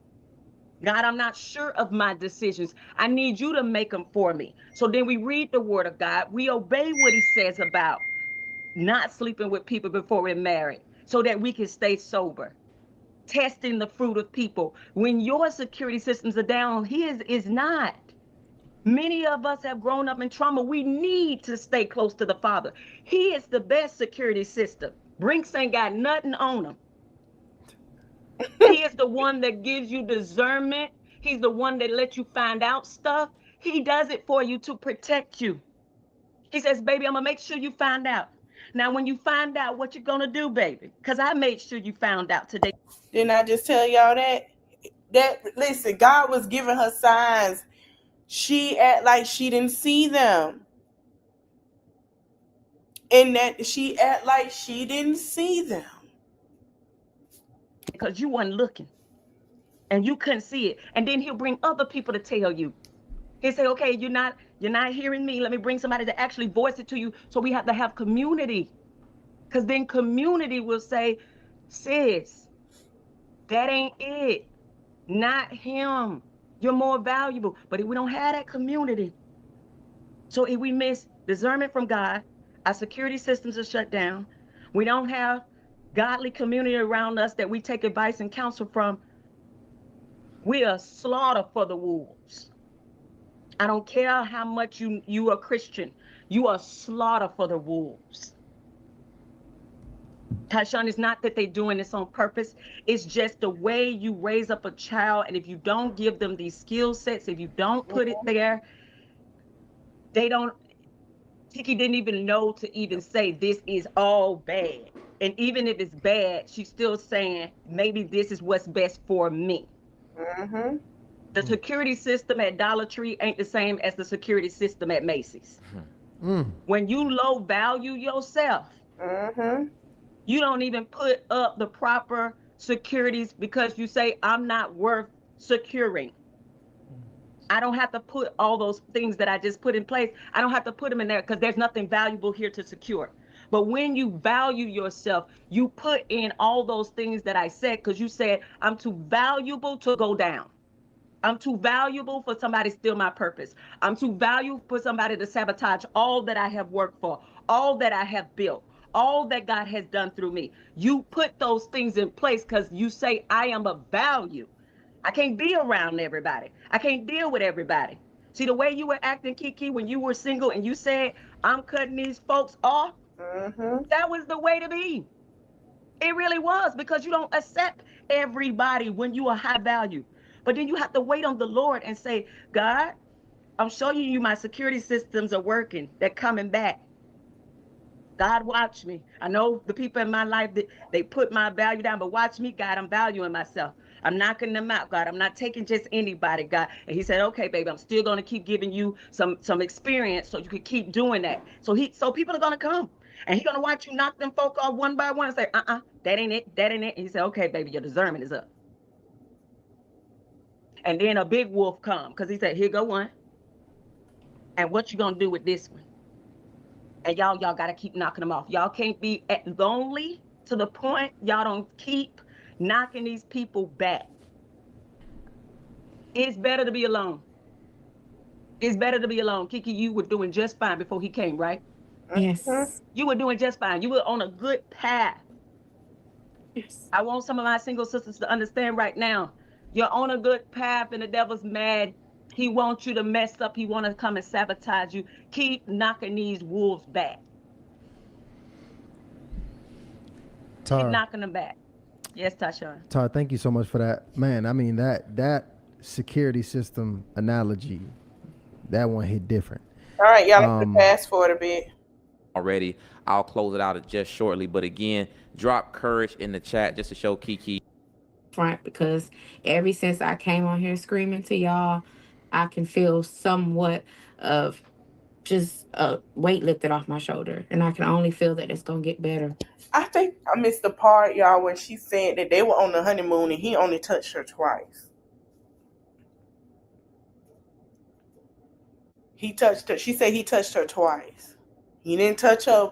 Speaker 7: God, I'm not sure of my decisions. I need you to make them for me. So then we read the word of God. We obey what he says about not sleeping with people before we're married so that we can stay sober. Testing the fruit of people. When your security systems are down, his is not. Many of us have grown up in trauma. We need to stay close to the Father. He is the best security system. Brinks ain't got nothing on him. He is the one that gives you discernment. He's the one that lets you find out stuff. He does it for you to protect you. He says, baby, I'm going to make sure you find out. Now, when you find out, what you going to do, baby? Because I made sure you found out today.
Speaker 2: Didn't I just tell y'all that? Listen, God was giving her signs. She act like she didn't see them. And that she act like she didn't see them.
Speaker 7: Because you weren't looking. And you couldn't see it. And then he'll bring other people to tell you. He'll say, okay, you're not hearing me. Let me bring somebody to actually voice it to you. So we have to have community. Because then community will say, sis, that ain't it. Not him. You're more valuable. But if we don't have that community, so if we miss discernment from God, our security systems are shut down. We don't have godly community around us that we take advice and counsel from. We are slaughter for the wolves. I don't care how much you are Christian. You are slaughter for the wolves. Tyshawn, it's not that they're doing this on purpose. It's just the way you raise up a child. And if you don't give them these skill sets, if you don't put it there, they don't. Keke didn't even know to even say this is all bad. And even if it's bad, she's still saying maybe this is what's best for me.
Speaker 2: Mm-hmm.
Speaker 7: The security system at Dollar Tree ain't the same as the security system at Macy's. When you low value yourself, you don't even put up the proper securities because you say, I'm not worth securing. I don't have to put all those things that I just put in place. I don't have to put them in there because there's nothing valuable here to secure. But when you value yourself, you put in all those things that I said because you said, I'm too valuable to go down. I'm too valuable for somebody to steal my purpose. I'm too valuable for somebody to sabotage all that I have worked for, all that I have built, all that God has done through me. You put those things in place because you say, I am of value. I can't be around everybody. I can't deal with everybody. See, the way you were acting, Keke, when you were single and you said, I'm cutting these folks off, that was the way to be. It really was, because you don't accept everybody when you are high value. But then you have to wait on the Lord and say, God, I'm showing you my security systems are working. They're coming back. God, watch me. I know the people in my life, they put my value down, but watch me, God, I'm valuing myself. I'm knocking them out, God. I'm not taking just anybody, God. And he said, okay, baby, I'm still going to keep giving you some experience so you can keep doing that. So people are going to come. And he's going to watch you knock them folk off one by one and say, that ain't it, that ain't it. And he said, okay, baby, your discernment is up. And then a big wolf come, because he said, here go one. And what you going to do with this one? And y'all got to keep knocking them off. Y'all can't be lonely to the point y'all don't keep knocking these people back. It's better to be alone. It's better to be alone. Keke, you were doing just fine before he came, right?
Speaker 5: Yes.
Speaker 7: You were doing just fine. You were on a good path.
Speaker 5: Yes.
Speaker 7: I want some of my single sisters to understand right now. You're on a good path and the devil's mad. He wants you to mess up. He wants to come and sabotage you. Keep knocking these wolves back.
Speaker 3: Tara.
Speaker 7: Keep knocking them back. Yes, Tyshawn.
Speaker 3: Tara, thank you so much for that. Man, I mean, that security system analogy, that one hit different.
Speaker 2: All right, y'all have to fast forward a bit.
Speaker 4: Already, I'll close it out just shortly. But again, drop courage in the chat just to show Keke.
Speaker 5: Front, because ever since I came on here screaming to y'all, I can feel somewhat of just a weight lifted off my shoulder, and I can only feel that it's gonna get better.
Speaker 2: I think I missed the part, y'all, when she said that they were on the honeymoon and he only touched her twice. He touched her. She said he touched her twice. He didn't touch her.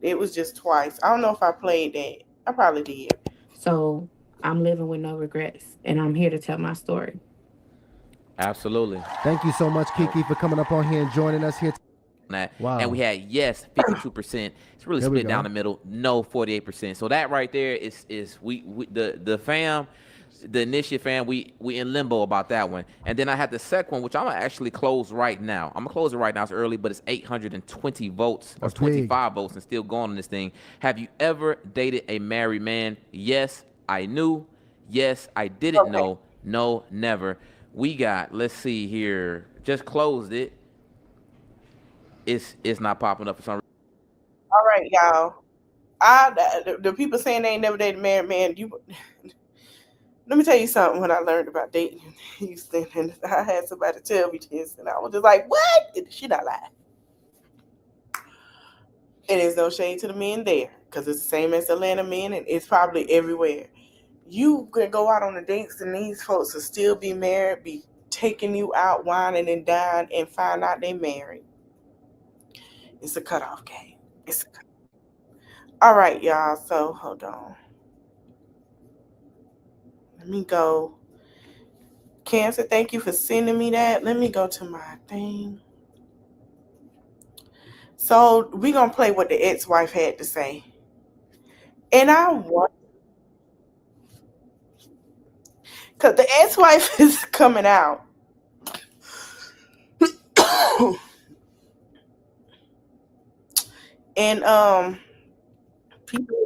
Speaker 2: It was just twice. I don't know if I played that. I probably did.
Speaker 5: So I'm living with no regrets, and I'm here to tell my story.
Speaker 4: Absolutely.
Speaker 3: Thank you so much, Keke, for coming up on here and joining us here.
Speaker 4: That.
Speaker 3: Wow.
Speaker 4: And we had yes 52%. It's really
Speaker 3: There we
Speaker 4: split down
Speaker 3: go.
Speaker 4: the middle. No 48%. So that right there is we the fam, the initiate fam, we in limbo about that one. And then I had the second one, which I'm gonna actually close right now. I'm gonna close it right now. It's early, but it's 820 votes or
Speaker 3: That's big.
Speaker 4: 25 votes and still going on this thing. Have you ever dated a married man? Yes, I knew. Yes, I didn't know. No, never. We got, let's see here, just closed it. It's not popping up for some reason.
Speaker 2: All right, y'all. The people saying they ain't never dated a married man. Let me tell you something. When I learned about dating in Houston, and I had somebody tell me this, and I was just like, "What?" And she not lying. And there's no shade to the men there, because it's the same as Atlanta men, and it's probably everywhere. You can go out on the dates, and these folks will still be married, be taking you out, whining and dying, and find out they married. It's a cutoff game. All right, y'all. So hold on. Let me go. Cancer, thank you for sending me that. Let me go to my thing. So we're going to play what the ex-wife had to say. And I want, because the ex-wife is coming out. And people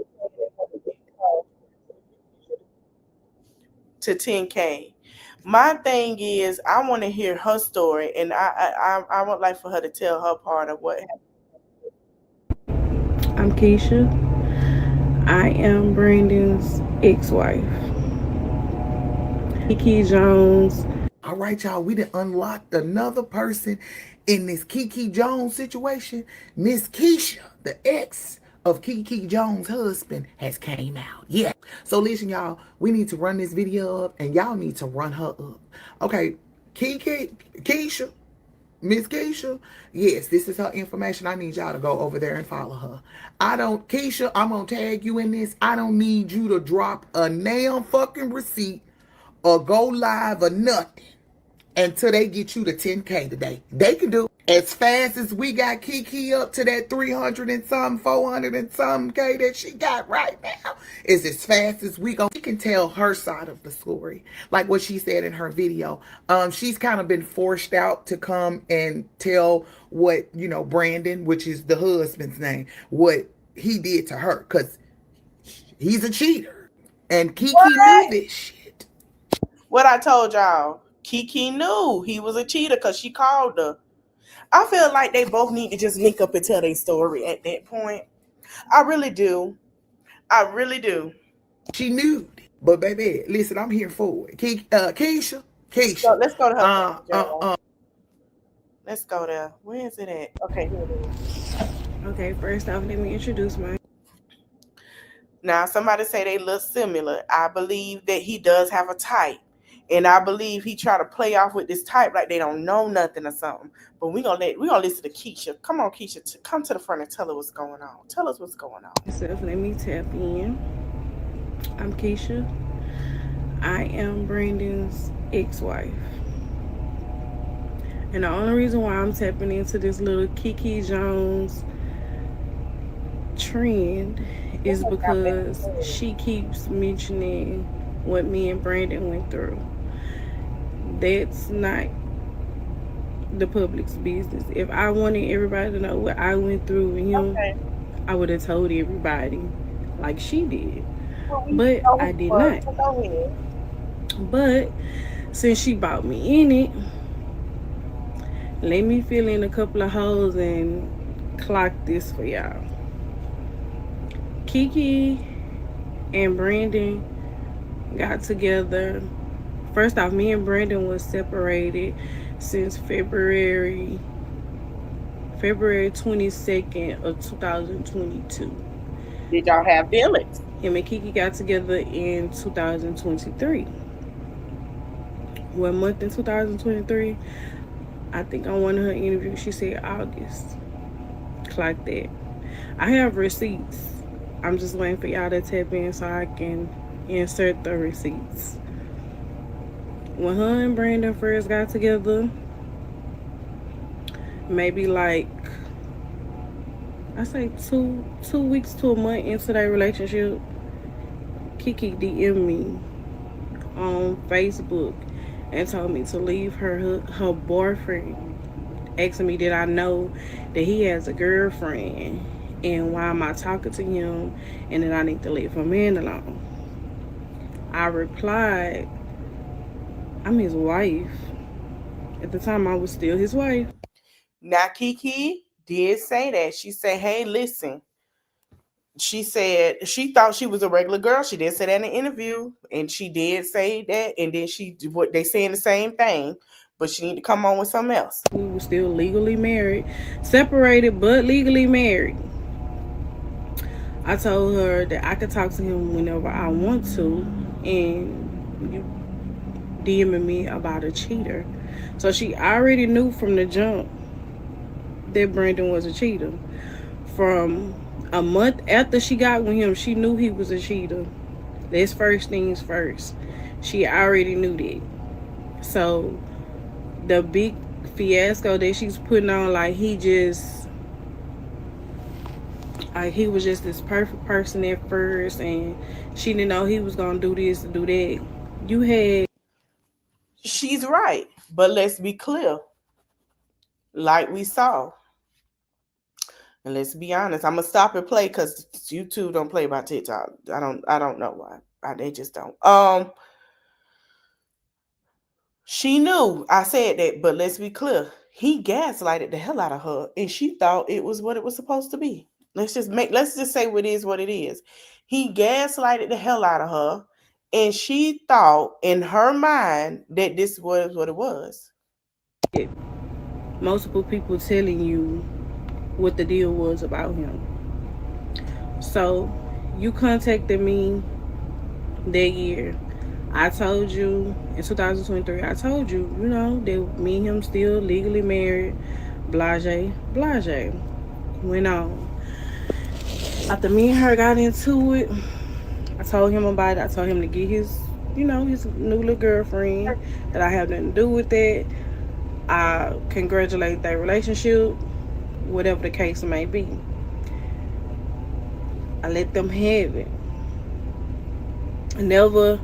Speaker 2: to 10K. My thing is, I want to hear her story, and I would like for her to tell her part of what happened.
Speaker 6: I'm Keisha. I am Brandon's ex-wife. Keke Jones.
Speaker 8: All right, y'all, we done unlocked another person in this Keke Jones situation. Miss Keisha, the ex of Keke Jones' husband, has came out. Yeah. So listen, y'all, we need to run this video up, and y'all need to run her up. Okay, Keisha, Miss Keisha, yes, this is her information. I need y'all to go over there and follow her. Keisha, I'm gonna tag you in this. I don't need you to drop a damn fucking receipt or go live or nothing until they get you to 10K today. They can do as fast as we got Keke up to that 300 and some, 400 and some K that she got right now. Is as fast as we go. She can tell her side of the story, like what she said in her video. She's kind of been forced out to come and tell what, Brandon, which is the husband's name, what he did to her, because he's a cheater. And Keke knew this shit.
Speaker 2: What I told y'all, Keke knew he was a cheater because she called her. I feel like they both need to just link up and tell their story at that point. I really do. I really do.
Speaker 8: She knew. But baby, listen, I'm here for it. Keisha.
Speaker 2: So let's go to her. Let's go there. Where is it at? Okay, here it is.
Speaker 6: Okay, first off, let me introduce myself.
Speaker 2: Now, somebody say they look similar. I believe that he does have a type. And I believe he try to play off with this type like they don't know nothing or something. But we're gonna listen to Keisha. Come on, Keisha, come to the front and tell us what's going on. Tell us what's going on.
Speaker 6: So let me tap in. I'm Keisha. I am Brandon's ex-wife. And the only reason why I'm tapping into this little Keke Jones trend is because she keeps mentioning what me and Brandon went through. That's not the public's business. If I wanted everybody to know what I went through with him, I would have told everybody like she did. But I did not. But since she brought me in it, let me fill in a couple of holes and clock this for y'all. Keke and Brandon got together. First off, me and Brandon was separated since February 22nd of 2022.
Speaker 2: Did y'all have feelings?
Speaker 6: Him and Keke got together in 2023. What month in 2023?
Speaker 9: I think on one of her interviews she said August. Like that. I have receipts. I'm just waiting for y'all to tap in so I can insert the receipts. When her and Brandon first got together, maybe like I say two weeks to a month into their relationship, Keke DM'd me on Facebook and told me to leave her boyfriend, asking me did I know that he has a girlfriend and why am I talking to him and that I need to leave her man alone. I replied, I'm his wife. At the time I was still his wife.
Speaker 2: Now Keke did say that. She said, hey, listen. She said she thought she was a regular girl. She did say that in an interview, and she did say that. And then what they saying the same thing, but she need to come on with something else.
Speaker 9: We were still legally married, separated but legally married. I told her that I could talk to him whenever I want to, and you DMing me about a cheater. So she already knew from the jump that Brandon was a cheater. From a month after she got with him, she knew he was a cheater. That's first things first. She already knew that. So the big fiasco that she's putting on, like he was just this perfect person at first, and she didn't know he was gonna do this and do that. You had.
Speaker 2: She's right, but let's be clear. Like we saw, and let's be honest. I'm gonna stop and play because YouTube don't play by TikTok. I don't know why. They just don't. She knew I said that, but let's be clear. He gaslighted the hell out of her, and she thought it was what it was supposed to be. Let's just say what it is. He gaslighted the hell out of her, and she thought in her mind that this was what it was.
Speaker 9: Multiple people telling you what the deal was about him. So you contacted me that year. I told you in 2023, I told you, that me and him still legally married. Blase, blase. Went on. After me and her got into it, I told him about it. I told him to get his new little girlfriend, that I have nothing to do with that. I congratulate their relationship, whatever the case may be. I let them have it. I never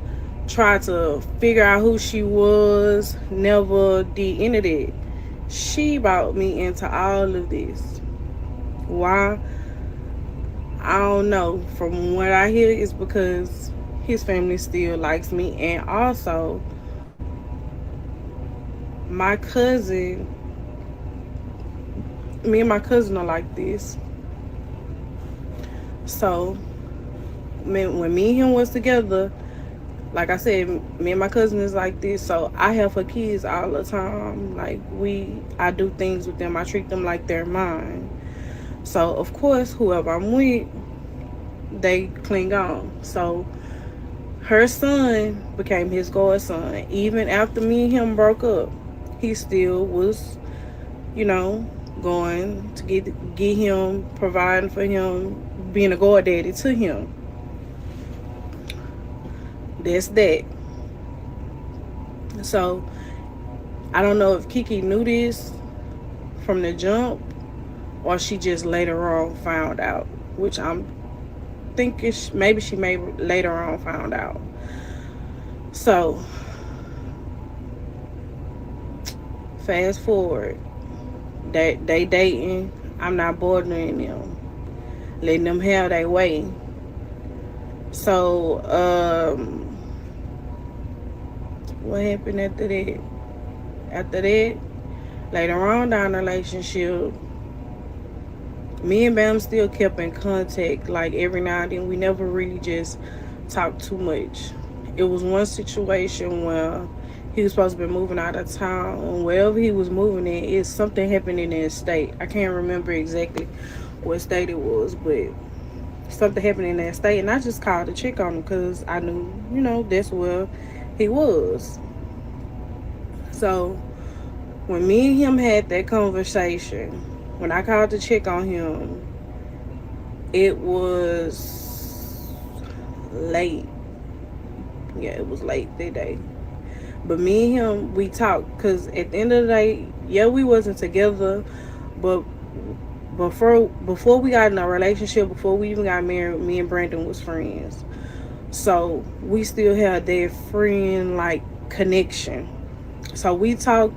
Speaker 9: tried to figure out who she was, never did any of that. She brought me into all of this. Why? I don't know. From what I hear, it's because his family still likes me, and also my cousin, me and my cousin are like this. So when me and him was together, like I said, me and my cousin is like this. So I have her kids all the time. Like I do things with them. I treat them like they're mine. So of course, whoever I'm with, they cling on. So her son became his godson. Even after me and him broke up, he still was, going to get him, providing for him, being a goddaddy to him. That's that. So I don't know if Keke knew this from the jump, or she just later on found out, which I'm thinking maybe she may later on found out. So fast forward, they dating. I'm not bothering them, letting them have their way. So what happened after that? After that, later on down the relationship, me and Bam still kept in contact, like every now and then. We never really just talked too much. It was one situation where he was supposed to be moving out of town, and wherever he was moving in, it's something happened in that state. I can't remember exactly what state it was, but something happened in that state, and I just called to check on him because I knew, that's where he was. So when me and him had that conversation, when I called to check on him, it was late. Yeah, it was late that day. But me and him, we talked because at the end of the day, yeah, we wasn't together, but before we got in a relationship, before we even got married, me and Brandon was friends. So we still had that friend like connection. So we talked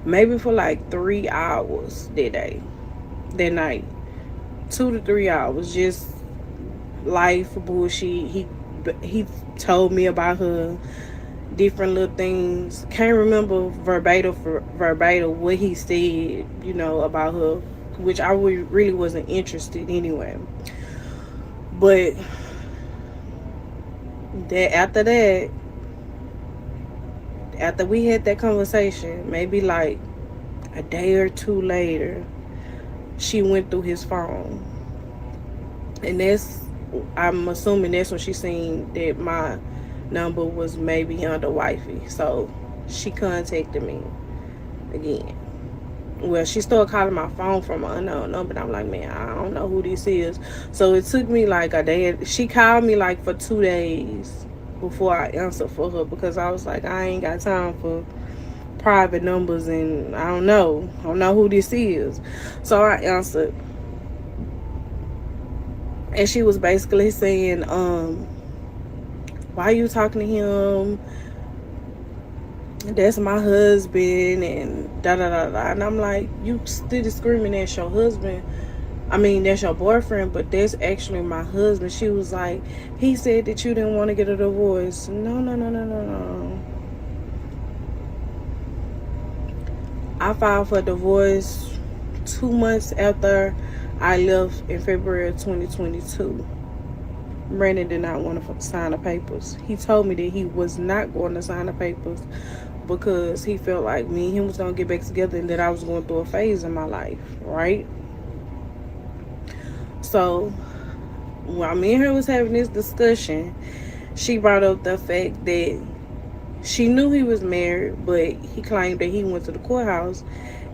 Speaker 9: maybe for like 3 hours that night, 2 to 3 hours, just life bullshit. He told me about her different little things. Can't remember verbatim what he said, about her, which I really wasn't interested anyway. But that after we had that conversation, maybe like a day or two later, she went through his phone, and I'm assuming that's when she seen that my number was maybe under wifey. So she contacted me again. Well, she started calling my phone from an unknown number, and I'm like, man, I don't know who this is. So it took me like a day. She called me like for 2 days before I answered for her, because I was like, I ain't got time for private numbers, and I don't know who this is. So I answered, and she was basically saying, why are you talking to him? That's my husband, and da da da da. And I'm like, you still screaming that's your husband? I mean, that's your boyfriend, but that's actually my husband. She was like, he said that you didn't want to get a divorce. No, no, no, no, no, no. I filed for divorce 2 months after I left in February of 2022. Brandon did not want to sign the papers. He told me that he was not going to sign the papers because he felt like me and him was going to get back together, and that I was going through a phase in my life, right? So while me and her was having this discussion, she brought up the fact that she knew he was married, but he claimed that he went to the courthouse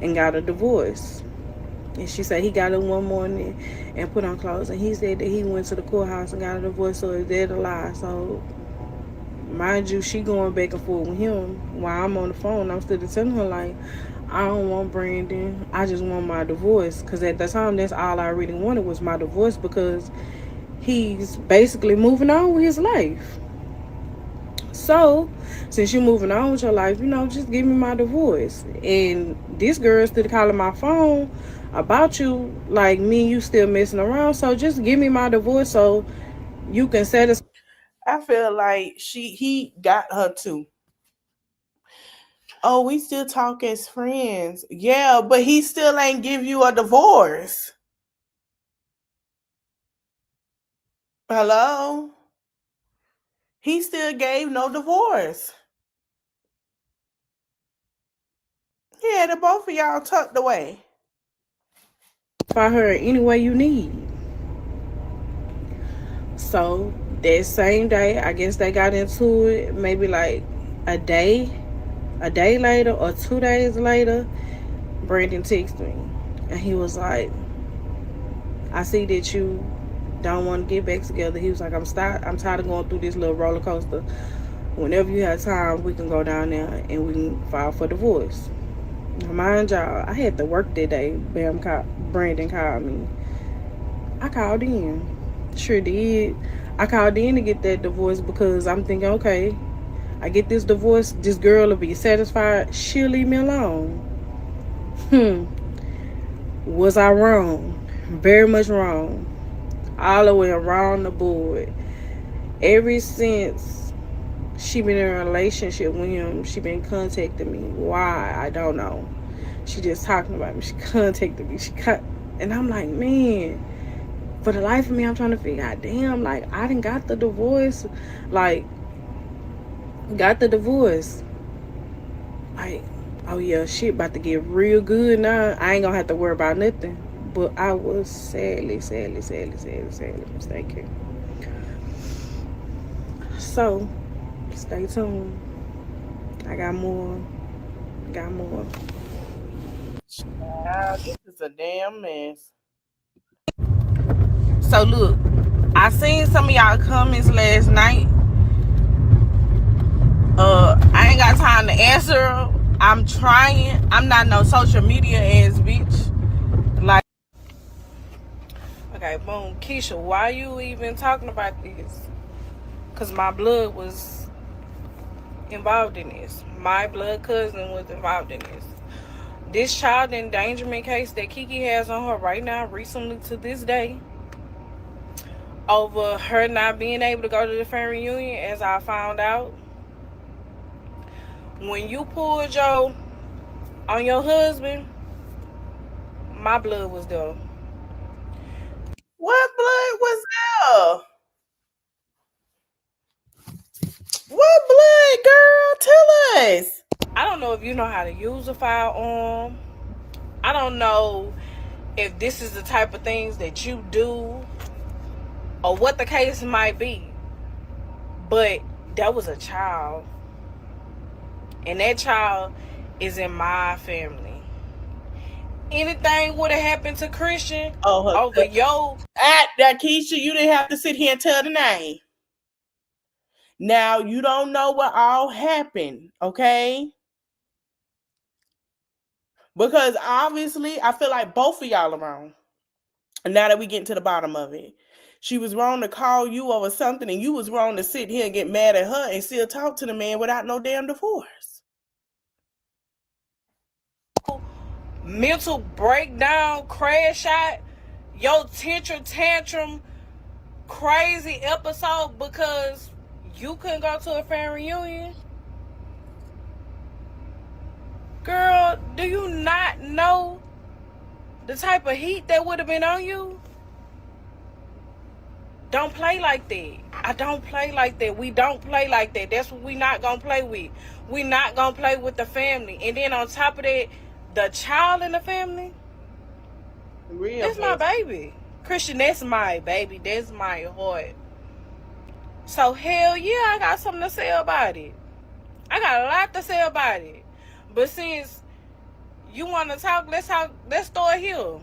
Speaker 9: and got a divorce. And she said he got up one morning and put on clothes, and he said that he went to the courthouse and got a divorce. So is that a lie? So mind you, she going back and forth with him while I'm on the phone. I'm still telling her like, I don't want Brandon. I just want my divorce. Because at the time, that's all I really wanted was my divorce, because he's basically moving on with his life. So since you're moving on with your life, just give me my divorce. And this girl still calling my phone about you, like me and you still messing around. So just give me my divorce so you can satisfy.
Speaker 2: I feel like he got her too. Oh, we still talk as friends. Yeah, but he still ain't give you a divorce. Hello? He still gave no divorce. He had the both of y'all tucked away.
Speaker 9: her any way you need. So that same day, I guess they got into it. Maybe like a day, a day later or 2 days later, Brandon texted me, and he was like, I see that you don't want to get back together. He was like, I'm tired of going through this little roller coaster. Whenever you have time, we can go down there and we can file for divorce. Now, mind y'all, I had to work that day. Brandon called me. I called in. Sure did. I called in to get that divorce because I'm thinking, okay, I get this divorce, this girl will be satisfied. She'll leave me alone. Was I wrong? Very much wrong. All the way around the board. Ever since she been in a relationship with him, she been contacting me. Why? I don't know. She just talking about me. She contacted me. And I'm like, man, for the life of me, I'm trying to figure out, damn, like, I done got the divorce. Like, got the divorce. Like, oh yeah, shit about to get real good now. I ain't gonna have to worry about nothing. But I was sadly mistaken. So, stay tuned. I got more.
Speaker 2: Wow, this is a damn mess.
Speaker 9: So look, I seen some of y'all comments last night. I ain't got time to answer. I'm trying. I'm not no social media ass bitch. Like, okay, boom, Keisha, why you even talking about this? Cause my blood was involved in this. My blood cousin was involved in this. This child endangerment case that Keke has on her right now, recently to this day, over her not being able to go to the family reunion, as I found out. When you pulled on your husband, my blood was there.
Speaker 2: What blood was there? What blood, girl? Tell us.
Speaker 9: I don't know if you know how to use a firearm. I don't know if this is the type of things that you do or what the case might be. But that was a child. And that child is in my family. Anything would have happened to Christian over yo.
Speaker 2: That Keisha, you didn't have to sit here and tell the name. Now, you don't know what all happened, okay? Because obviously, I feel like both of y'all are wrong. And now that we get to the bottom of it, she was wrong to call you over something, and you was wrong to sit here and get mad at her and still talk to the man without no damn divorce.
Speaker 9: Mental breakdown, crash out, your tantrum, crazy episode because you couldn't go to a family reunion. Girl, do you not know the type of heat that would have been on you? Don't play like that. I don't play like that. We don't play like that. That's what we not gonna play with. We not gonna play with the family. And then on top of that, the child in the family, that's my baby. Christian, that's my baby. That's my heart. So hell yeah, I got something to say about it. I got a lot to say about it. But since you want to talk, let's start here.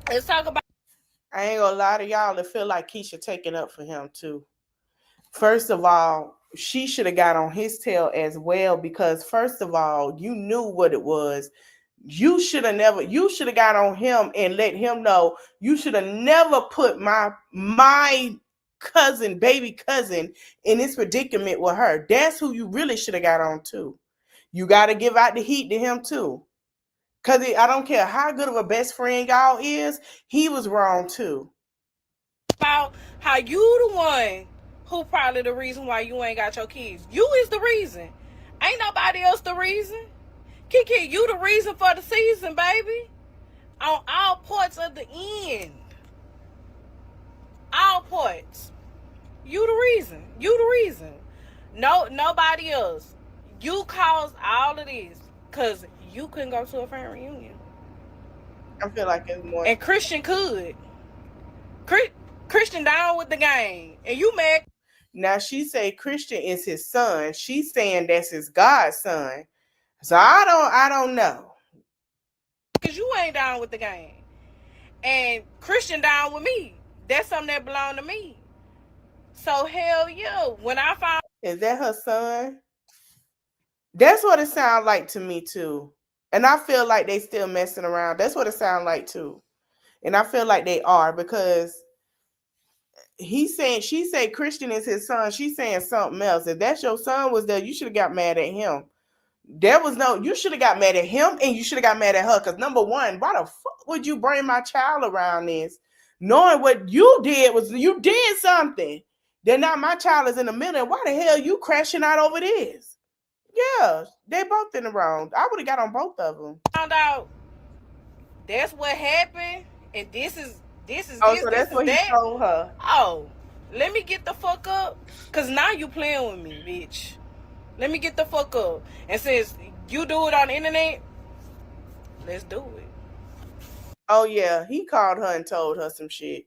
Speaker 9: Let's talk about.
Speaker 2: I ain't gonna lie to y'all that feel like Keisha taking up for him too. First of all, she should have got on his tail as well, because first of all, you knew what it was. You should have got on him and let him know. You should have never put my baby cousin in this predicament with her. That's who you really should have got on to. You got to give out the heat to him too. Because I don't care how good of a best friend y'all is, he was wrong too.
Speaker 9: About how you the one who probably the reason why you ain't got your kids. You is the reason. Ain't nobody else the reason. Keke, you the reason for the season, baby. On all parts of the end. All parts. You the reason. You the reason. No, nobody else. You caused all of this because you couldn't go to a family reunion.
Speaker 2: I feel like it's more.
Speaker 9: And Christian could. Christian down with the game. And you mad.
Speaker 2: Now she say Christian is his son. She's saying that's his godson. So I don't know.
Speaker 9: Because you ain't down with the game. And Christian down with me. That's something that belong to me. So hell yeah. When I found.
Speaker 2: Is that her son? That's what it sounds like to me too. And I feel like they still messing around. That's what it sounds like too. And I feel like they are, because she's saying Christian is his son. She's saying something else. If that's your son was there, you should have got mad at him. You should have got mad at him, and you should have got mad at her. Because number one, why the fuck would you bring my child around this? Knowing what you did was you did something. Then now my child is in the middle. Why the hell you crashing out over this? Yeah, they both in the wrong. I would have got on both of them.
Speaker 9: Found out that's what happened, and this is
Speaker 2: so that's what he told her.
Speaker 9: Oh, let me get the fuck up, cause now you playing with me, bitch. Let me get the fuck up. And since you do it on the internet, let's do it.
Speaker 2: Oh yeah, he called her and told her some shit.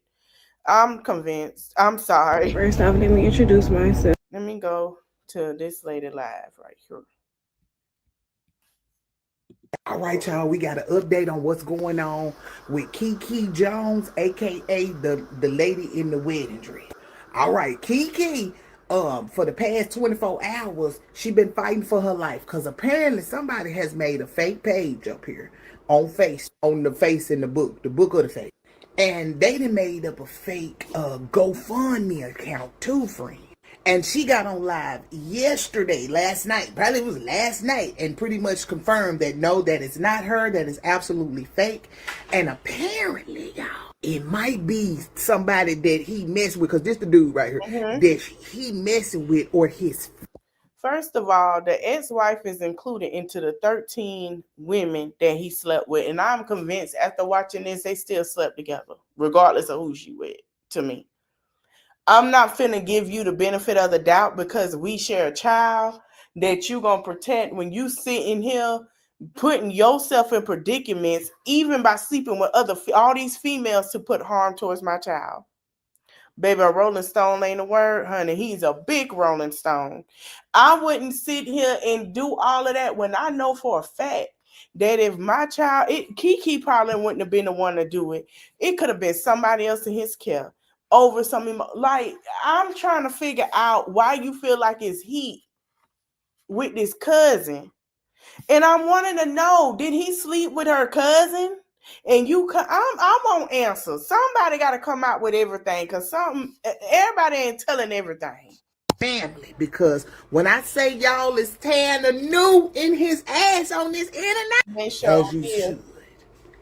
Speaker 2: I'm convinced. I'm sorry.
Speaker 9: First off, let me introduce myself.
Speaker 2: Let me go to this lady live right here.
Speaker 8: All right, y'all, we got an update on what's going on with Keke Jones, aka the lady in the wedding dress. All right, Keke, for the past 24 hours, she been fighting for her life because apparently somebody has made a fake page up here on the face in the book of the face. And they done made up a fake GoFundMe account too, friend. And she got on live last night, probably it was last night, and pretty much confirmed that no, that is not her, that is absolutely fake. And apparently, y'all, it might be somebody that he messed with, because this the dude right here that he messing with, or his.
Speaker 2: First of all, the ex-wife is included into the 13 women that he slept with. And I'm convinced after watching this, they still slept together, regardless of who she with, to me. I'm not finna give you the benefit of the doubt because we share a child that you gonna protect when you sit in here putting yourself in predicaments, even by sleeping with all these females to put harm towards my child. Baby, a Rolling Stone ain't a word, honey. He's a big Rolling Stone. I wouldn't sit here and do all of that when I know for a fact that if my child, Keke probably wouldn't have been the one to do it. It could have been somebody else in his care over something. Like, I'm trying to figure out why you feel like it's heat with this cousin. And I'm wanting to know, did he sleep with her cousin? And I'm on answer. Somebody got to come out with everything, because everybody ain't telling everything.
Speaker 8: Family, because when I say y'all is tearing a new in his ass on this internet, as you should,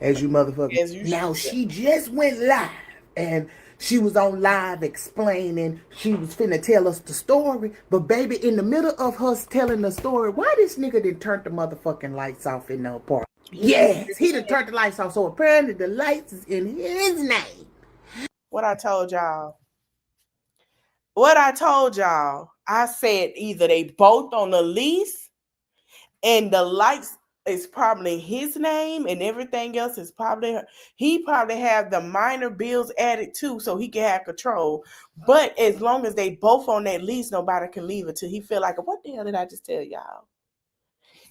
Speaker 8: as you motherfucker. Now she just went live, and she was on live explaining she was finna tell us the story. But baby, in the middle of us telling the story, why this nigga didn't turn the motherfucking lights off in the apartment? Yes, he done turned the lights off. So apparently the lights is in his name.
Speaker 2: What I told y'all, I said either they both on the lease and the lights is probably his name and everything else is probably her. He probably have the minor bills added too, so he can have control. But as long as they both on that lease, nobody can leave until he feel like, what the hell did I just tell y'all?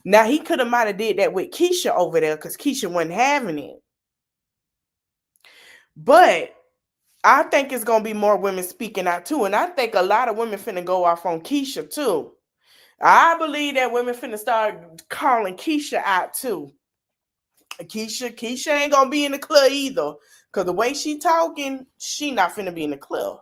Speaker 2: Now, he could have might have did that with Keisha over there because Keisha wasn't having it. But I think it's going to be more women speaking out too. And I think a lot of women finna go off on Keisha too. I believe that women finna start calling Keisha out too. Keisha ain't going to be in the club either. Because the way she talking, she not finna be in the club.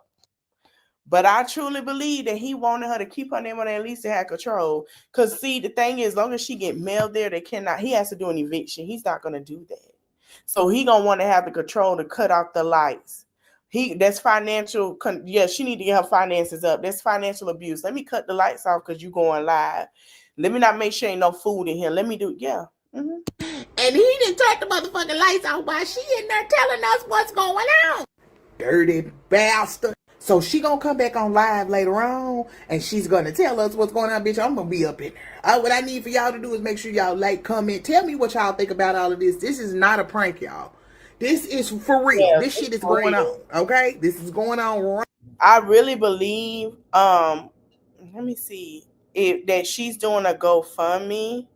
Speaker 2: But I truly believe that he wanted her to keep her name on there, at least to have control. Because, see, the thing is, as long as she get mailed there, he has to do an eviction. He's not going to do that. So he going to want to have the control to cut off the lights. That's financial. Yeah, she need to get her finances up. That's financial abuse. Let me cut the lights off because you going live. Let me not make sure ain't no food in here. Let me do, yeah.
Speaker 8: Mm-hmm. And he didn't turn the motherfucking lights off while she in there telling us what's going on. Dirty bastard. So she gonna come back on live later on, and she's gonna tell us what's going on, bitch. I'm gonna be up in there. What I need for y'all to do is make sure y'all like, comment, tell me what y'all think about all of this. This is not a prank, y'all. This is for real. Yeah, this shit is going on. Okay, this is going on. Right.
Speaker 2: I really believe. Let me see that she's doing a GoFundMe.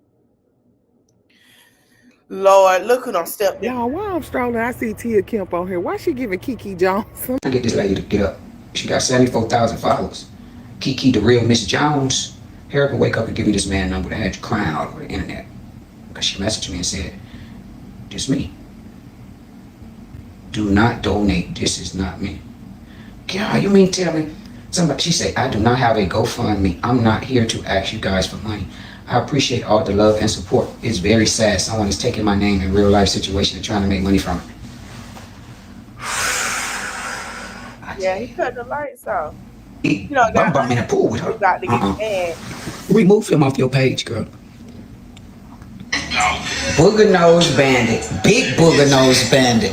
Speaker 2: Lord, look who done stepped in.
Speaker 8: Y'all, while I'm strolling, I see Tia Kemp on here. Why she giving Keke Jones?
Speaker 10: I get this lady to get up. She got 74,000 followers. Keke, the real Miss Jones. Harry can wake up and give me this man number that had you crying all over the internet. Because she messaged me and said, "This me. Do not donate. This is not me." God, you mean tell me? Somebody, she said, "I do not have a GoFundMe. I'm not here to ask you guys for money. I appreciate all the love and support. It's very sad someone is taking my name in real life situation and trying to make money from it."
Speaker 2: Yeah, he cut the lights off.
Speaker 10: I'm in the pool with her.
Speaker 2: Got to get mad.
Speaker 10: Remove him off your page, girl. Booger nose bandit. Big booger nose bandit.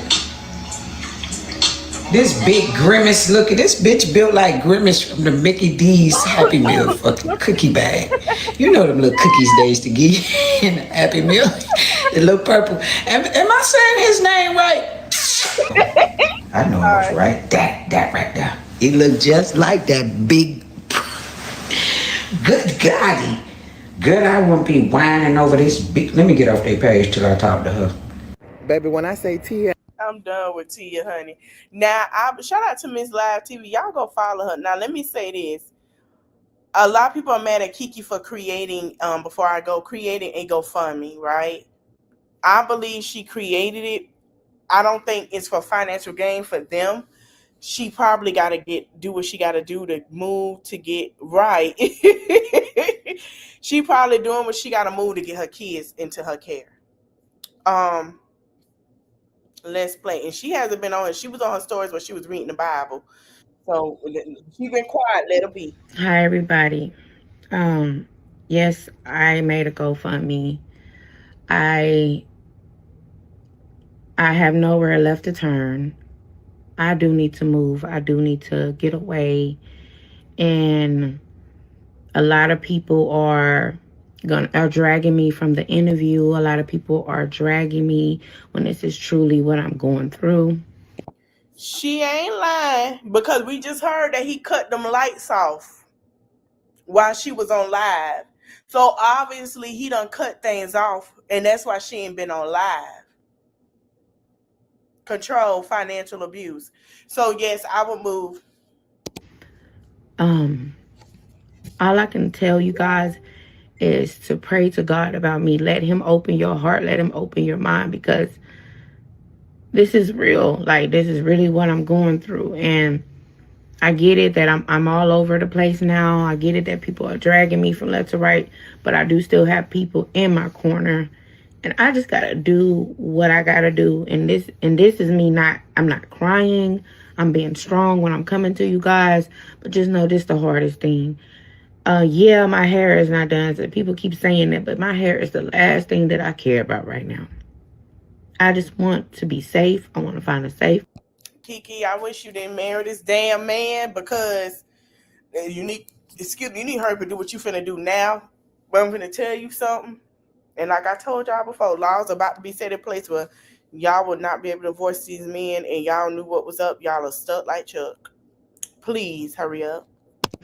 Speaker 10: This big Grimace looking. This bitch built like Grimace from the Mickey D's Happy Meal fucking cookie bag. You know them little cookies they used to give you in the Happy Meal. The little purple. Am I saying his name right? I know it was right. That right there. He looked just like that big. Good golly. Good, I wouldn't be whining over this. Let me get off their page till I talk to her.
Speaker 8: Baby, when I say Tia,
Speaker 2: I'm done with Tia, honey. Now, I shout out to Miss Live TV. Y'all go follow her. Now, let me say this. A lot of people are mad at Keke for creating, before I go, creating a GoFundMe, right? I believe she created it. I don't think it's for financial gain for them. She probably got to do what she got to do to move to get right. She probably doing what she got to move to get her kids into her care. Let's play. And she hasn't been on. She was on her stories when she was reading the Bible. So she been quiet. Let her be.
Speaker 5: Hi, everybody. Yes, I made a GoFundMe. I I have nowhere left to turn. I do need to move. I do need to get away. And a lot of people are dragging me from the interview. A lot of people are dragging me when this is truly what I'm going through.
Speaker 2: She ain't lying because we just heard that he cut them lights off while she was on live. So obviously he done cut things off, and that's why she ain't been on live. Control financial abuse. So yes, I would move.
Speaker 5: Um, all I can tell you guys is to pray to God about me. Let him open your heart. Let him open your mind, because this is real. Like, this is really what I'm going through. And I get it that I'm all over the place now. I get it that people are dragging me from left to right, but I do still have people in my corner. And I just gotta do what I gotta do. And this is me I'm not crying. I'm being strong when I'm coming to you guys. But just know this is the hardest thing. Yeah, my hair is not done. So people keep saying that, but my hair is the last thing that I care about right now. I just want to be safe. I want to find a safe.
Speaker 2: Keke, I wish you didn't marry this damn man because you need you need her to do what you finna do now. But I'm gonna tell you something. And like I told y'all before, laws about to be set in place where y'all will not be able to divorce these men, and y'all knew what was up. Y'all are stuck like Chuck. Please hurry up.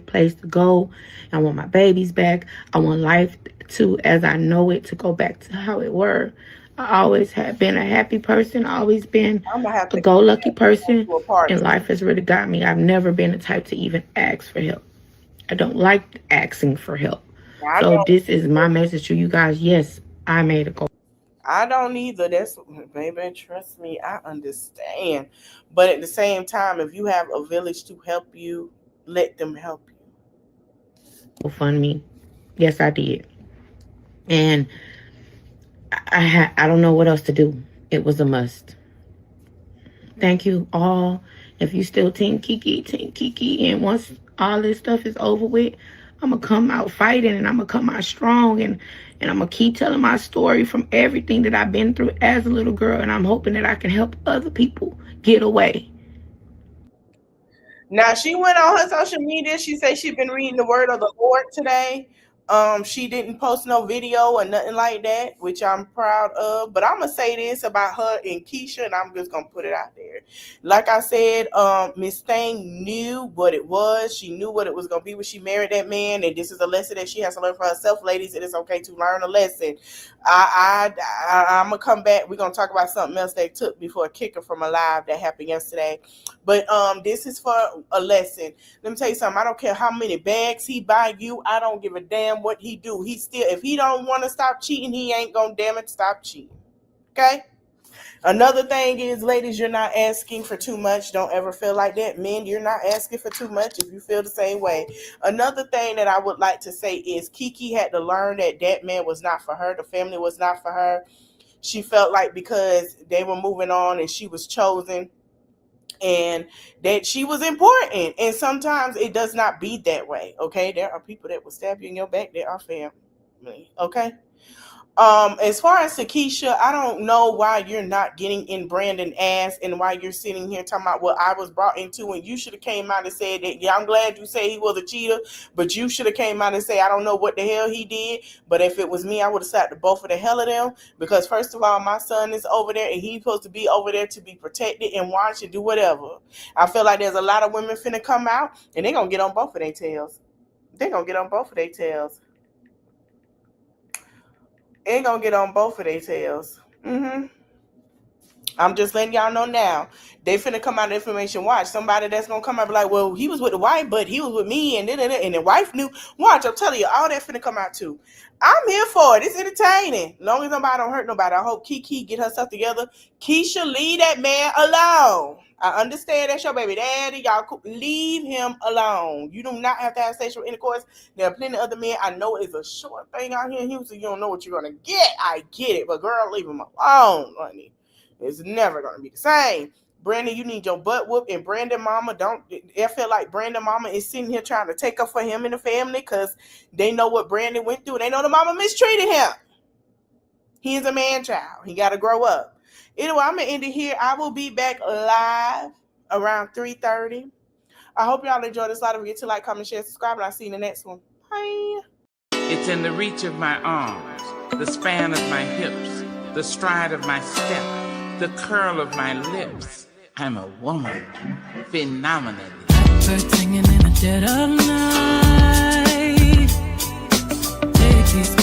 Speaker 5: Place to go. I want my babies back. I want life to, as I know it, to go back to how it were. I always have been a happy person. I always been
Speaker 2: I'm gonna have
Speaker 5: a
Speaker 2: to
Speaker 5: go-lucky person,
Speaker 2: do a part
Speaker 5: and
Speaker 2: two.
Speaker 5: life has really got me. I've never been the type to even ask for help. I don't like asking for help.
Speaker 2: I
Speaker 5: So
Speaker 2: don't.
Speaker 5: this is my message to you guys. Yes, I made a go.
Speaker 2: I don't either. That's baby. Trust me, I understand. But at the same time, if you have a village to help you, let them help you.
Speaker 5: Fund me. Yes, I did. And I don't know what else to do. It was a must. Thank you all. If you still Team Keke. And once all this stuff is over with, I'm gonna come out fighting, and I'm gonna come out strong, and I'm gonna keep telling my story from everything that I've been through as a little girl, and I'm hoping that I can help other people get away.
Speaker 2: Now she went on her social media. She said she's been reading the word of the Lord today. She didn't post no video or nothing like that, which I'm proud of. But I'm gonna say this about her and Keisha, and I'm just gonna put it out there. Like I said, Miss Thang knew what it was. She knew what it was gonna be when she married that man, and this is a lesson that she has to learn for herself, ladies. It is okay to learn a lesson. I'm gonna come back. We're gonna talk about something else that took me for a kicker from a live that happened yesterday. But this is for a lesson. Let me tell you something. I don't care how many bags he buy you. I don't give a damn what he do. He still, if he don't want to stop cheating, he ain't gonna damn it stop cheating. Okay. Another thing is, ladies, you're not asking for too much. Don't ever feel like that. Men, you're not asking for too much if you feel the same way. Another thing that I would like to say is Keke had to learn that that man was not for her. The family was not for her. She felt like because they were moving on and she was chosen, and that she was important, and sometimes it does not be that way. Okay, there are people that will stab you in your back. They are family. Okay. As far as Takesha, I don't know why you're not getting in Brandon ass, and why you're sitting here talking about what I was brought into, and you should have came out and said that. Yeah, I'm glad you say he was a cheater, but you should have came out and say I don't know what the hell he did, but if it was me, I would have slapped the both of the hell of them, because first of all, my son is over there, and he's supposed to be over there to be protected and watch and do whatever. I feel like there's a lot of women finna come out, and they're gonna get on both of their tails. They're gonna get on both of their tails. Ain't gonna get on both of their tails. I'm just letting y'all know now. They finna come out of information. Watch somebody that's gonna come out and be like, well, he was with the wife, but he was with me, and the wife knew. Watch, I'm telling you, all that finna come out too. I'm here for it. It's entertaining. As long as nobody don't hurt nobody. I hope Keke get herself together. Keisha, leave that man alone. I understand that's your baby daddy. Y'all leave him alone. You do not have to have sexual intercourse. There are plenty of other men. I know it's a short thing out here in Houston. You don't know what you're gonna get. I get it, but girl, leave him alone, honey. It's never gonna be the same. Brandon, you need your butt whooped, and Brandon mama I feel like Brandon mama is sitting here trying to take up for him and the family because they know what Brandon went through. They know the mama mistreated him. He is a man child. He got to grow up. Anyway, I'm going to end it here. I will be back live around 3:30. I hope y'all enjoyed this live. Don't forget to like, comment, share, subscribe, and I'll see you in the next one. Bye.
Speaker 11: It's in the reach of my arms, the span of my hips, the stride of my step, the curl of my lips. I'm a woman, phenomenally.
Speaker 1: Birds singing in the dead of night. Take these